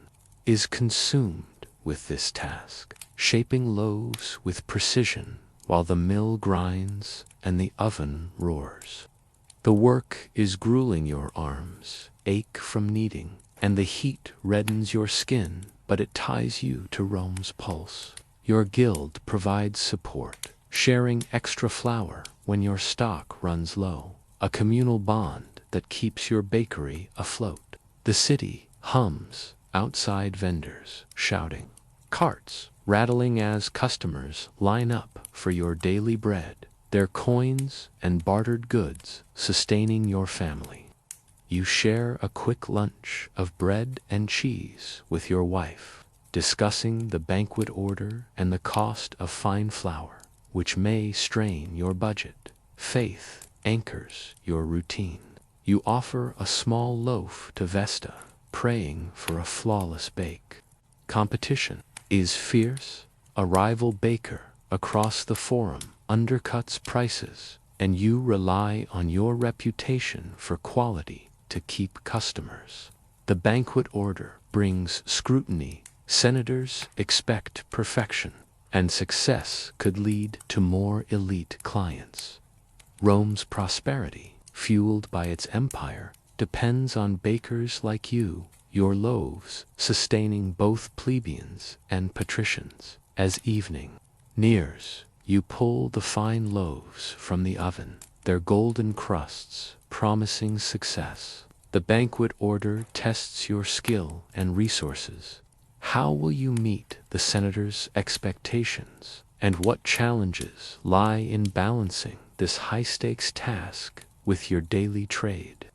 is consumed with this task, shaping loaves with precision while the mill grinds and the oven roars. The work is grueling. Your arms ache from kneading, and the heat reddens your skin, but it ties you to Rome's pulse. Your guild provides support, sharing extra flour when your stock runs low, a communal bond that keeps your bakery afloat. The city hums, outside vendors shouting, carts rattling as customers line up for your daily bread, their coins and bartered goods sustaining your family. You share a quick lunch of bread and cheese with your wife, discussing the banquet order and the cost of fine flour, which may strain your budget. Faith anchors your routine. You offer a small loaf to Vesta, praying for a flawless bake. Competition is fierce. A rival baker across the forum undercuts prices, and you rely on your reputation for quality to keep customers. The banquet order brings scrutiny. Senators expect perfection, and success could lead to more elite clients. Rome's prosperity, fueled by its empire, depends on bakers like you, your loaves sustaining both plebeians and patricians. As evening nears, you pull the fine loaves from the oven, their golden crusts promising success. The banquet order tests your skill and resources. How will you meet the senator's expectations, and what challenges lie in balancing this high-stakes task with your daily trade?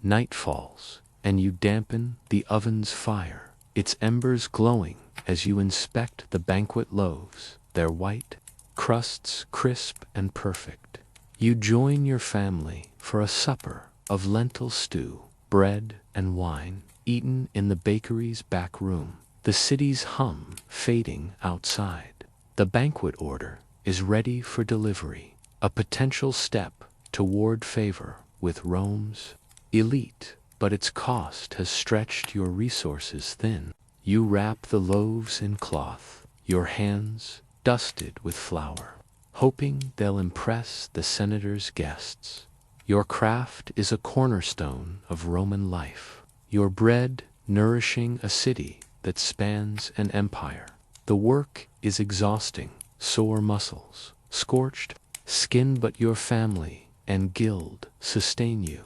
Night falls, and you dampen the oven's fire, its embers glowing as you inspect the banquet loaves, their white crusts crisp and perfect. You join your family for a supper of lentil stew, bread and wine, eaten in the bakery's back room, the city's hum fading outside. The banquet order is ready for delivery, a potential step toward favor with Rome's elite, but its cost has stretched your resources thin. You wrap the loaves in cloth, your hands dusted with flour, hoping they'll impress the senator's guests. Your craft is a cornerstone of Roman life, your bread nourishing a city that spans an empire. The work is exhausting, sore muscles, scorched skin, but your family and guild sustain you.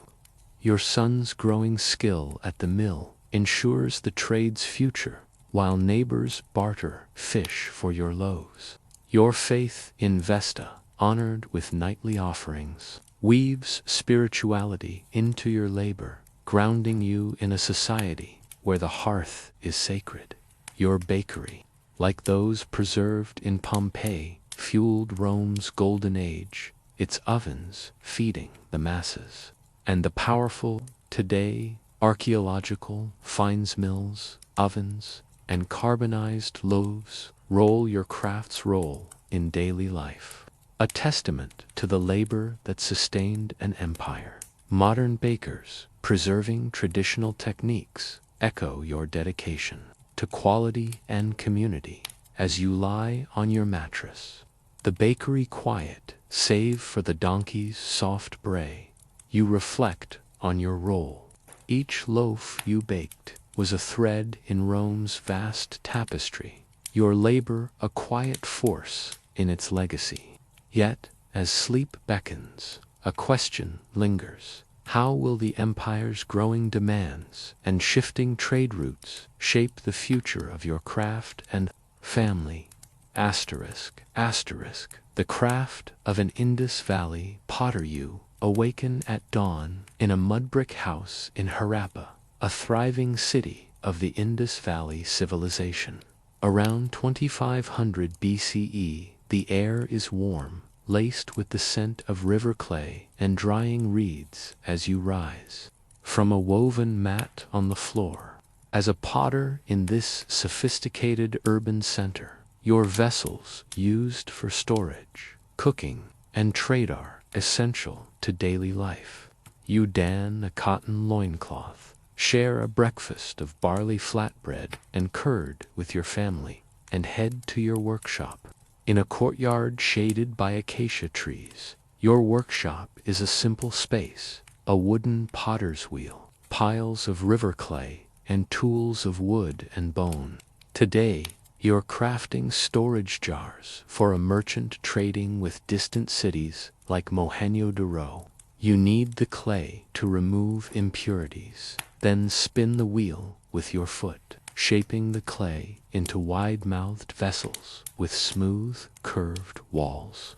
Your son's growing skill at the mill ensures the trade's future, while neighbors barter fish for your loaves. Your faith in Vesta, honored with nightly offerings, weaves spirituality into your labor, grounding you in a society where the hearth is sacred. Your bakery, like those preserved in Pompeii, fueled Rome's golden age, its ovens feeding the masses. And the powerful, today, archaeological fines mills, ovens, and carbonized loaves roll your craft's role in daily life, a testament to the labor that sustained an empire. Modern bakers, preserving traditional techniques, echo your dedication to quality and community. As you lie on your mattress, the bakery quiet, save for the donkey's soft bray, you reflect on your role. Each loaf you baked was a thread in Rome's vast tapestry, your labor a quiet force in its legacy. Yet, as sleep beckons, a question lingers. How will the empire's growing demands and shifting trade routes shape the future of your craft and family? Asterisk, asterisk, the craft of an Indus Valley potter. You awaken at dawn in a mud-brick house in Harappa, a thriving city of the Indus Valley Civilization. Around 2500 BCE, the air is warm, laced with the scent of river clay and drying reeds as you rise from a woven mat on the floor. As a potter in this sophisticated urban center, your vessels used for storage, cooking, and trade are essential to daily life. You don a cotton loincloth, share a breakfast of barley flatbread and curd with your family, and head to your workshop. In a courtyard shaded by acacia trees, your workshop is a simple space, a wooden potter's wheel, piles of river clay, and tools of wood and bone. Today, you're crafting storage jars for a merchant trading with distant cities like Mohenjo-Daro. You knead the clay to remove impurities, then spin the wheel with your foot, shaping the clay into wide-mouthed vessels with smooth, curved walls.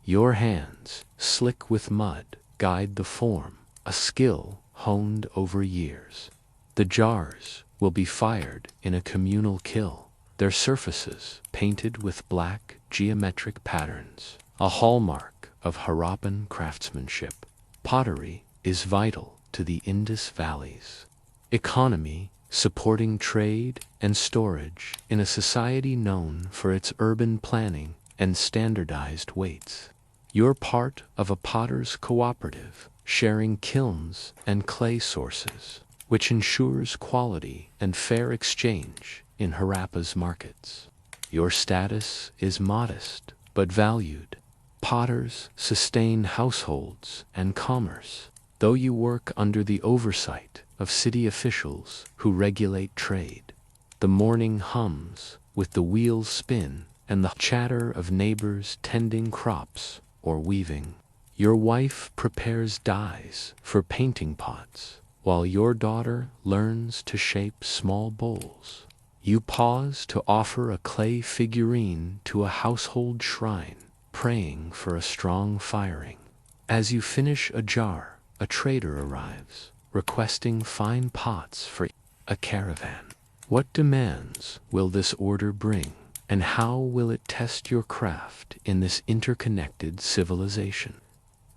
Your hands, slick with mud, guide the form, a skill honed over years. The jars will be fired in a communal kiln, their surfaces painted with black geometric patterns, a hallmark of Harappan craftsmanship. Pottery is vital to the Indus Valleys. Economy, supporting trade and storage in a society known for its urban planning and standardized weights. You're part of a potter's cooperative, sharing kilns and clay sources, which ensures quality and fair exchange in Harappa's markets. Your status is modest but valued. Potters sustain households and commerce, though you work under the oversight of city officials who regulate trade. The morning hums with the wheels spin and the chatter of neighbors tending crops or weaving. Your wife prepares dyes for painting pots, while your daughter learns to shape small bowls. You pause to offer a clay figurine to a household shrine, praying for a strong firing. As you finish a jar, a trader arrives, requesting fine pots for a caravan. What demands will this order bring, and how will it test your craft in this interconnected civilization?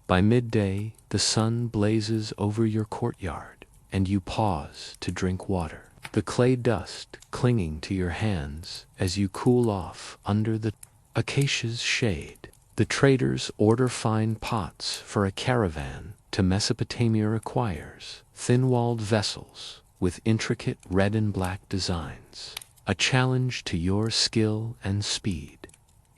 By midday, the sun blazes over your courtyard, and you pause to drink water, the clay dust clinging to your hands as you cool off under the acacia's shade. The traders order fine pots for a caravan to Mesopotamia requires thin-walled vessels with intricate red and black designs, a challenge to your skill and speed.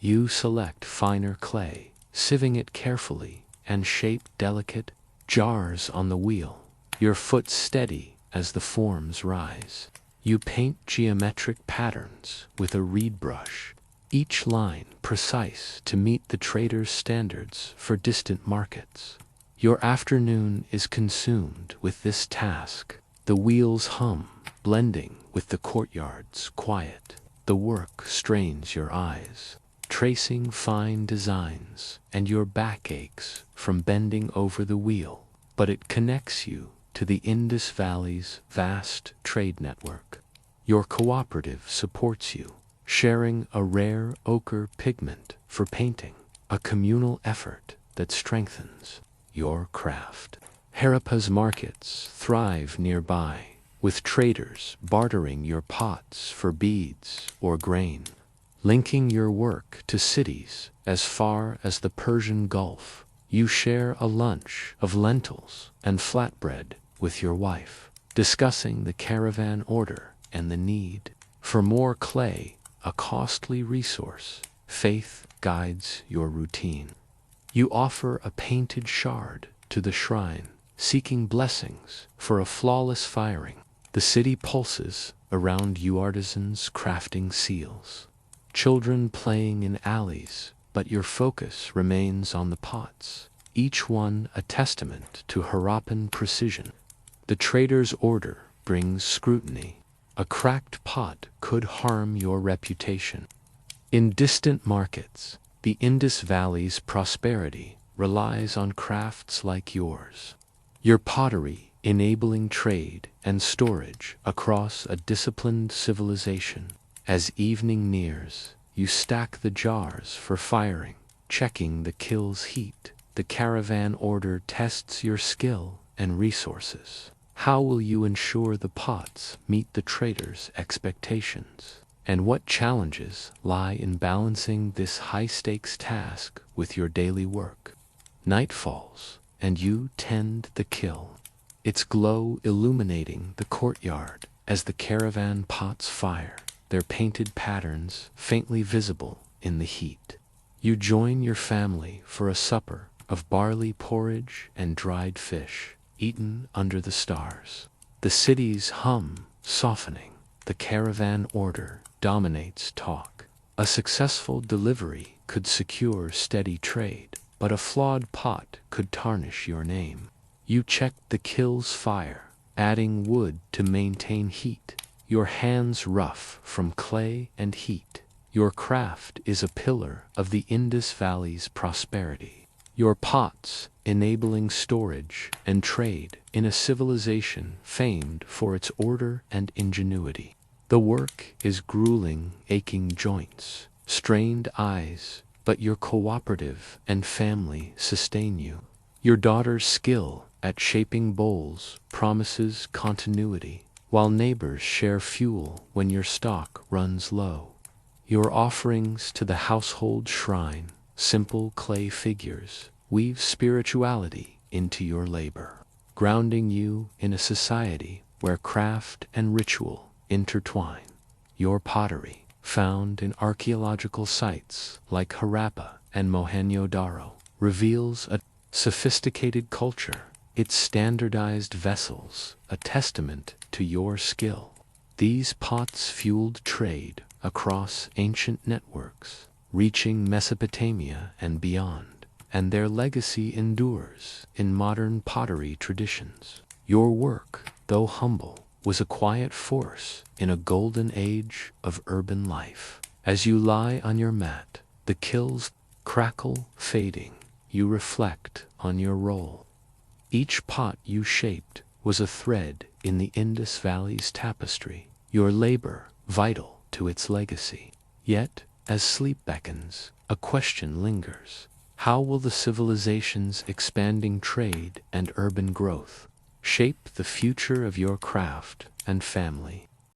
You select finer clay, sieving it carefully, and shape delicate jars on the wheel, your foot steady as the forms rise. You paint geometric patterns with a reed brush, each line precise to meet the trader's standards for distant markets. Your afternoon is consumed with this task. The wheels hum, blending with the courtyard's quiet. The work strains your eyes, tracing fine designs, and your back aches from bending over the wheel, but it connects you to the Indus Valley's vast trade network. Your cooperative supports you, sharing a rare ochre pigment for painting, a communal effort that strengthens your craft. Harappa's markets thrive nearby, with traders bartering your pots for beads or grain, linking your work to cities as far as the Persian Gulf. You share a lunch of lentils and flatbread with your wife, discussing the caravan order and the need for more clay, a costly resource. Faith guides your routine. You offer a painted shard to the shrine, seeking blessings for a flawless firing. The city pulses around you, artisans crafting seals, children playing in alleys, but your focus remains on the pots, each one a testament to Harappan precision. The trader's order brings scrutiny. A cracked pot could harm your reputation. In distant markets, the Indus Valley's prosperity relies on crafts like yours. Your pottery enabling trade and storage across a disciplined civilization. As evening nears, you stack the jars for firing, checking the kill's heat. The caravan order tests your skill and resources. How will you ensure the pots meet the trader's expectations? And what challenges lie in balancing this high-stakes task with your daily work? Night falls, and you tend the kiln, its glow illuminating the courtyard as the caravan pots fire, their painted patterns faintly visible in the heat. You join your family for a supper of barley porridge and dried fish, eaten under the stars. The city's hum softening. The caravan order dominates talk. A successful delivery could secure steady trade, but a flawed pot could tarnish your name. You check the kill's fire, adding wood to maintain heat, your hands rough from clay and heat. Your craft is a pillar of the Indus Valley's prosperity. Your pots enabling storage and trade in a civilization famed for its order and ingenuity. The work is grueling, aching joints, strained eyes, but your cooperative and family sustain you. Your daughter's skill at shaping bowls promises continuity, while neighbors share fuel when your stock runs low. Your offerings to the household shrine, simple clay figures, weave spirituality into your labor, grounding you in a society where craft and ritual intertwine. Your pottery, found in archaeological sites like Harappa and Mohenjo-Daro, reveals a sophisticated culture, its standardized vessels a testament to your skill. These pots fueled trade across ancient networks, reaching Mesopotamia and beyond, and their legacy endures in modern pottery traditions. Your work, though humble, was a quiet force in a golden age of urban life. As you lie on your mat, the kilns crackle fading, you reflect on your role. Each pot you shaped was a thread in the Indus Valley's tapestry, your labor vital to its legacy. Yet, as sleep beckons, a question lingers. How will the civilization's expanding trade and urban growth shape the future of your craft and family?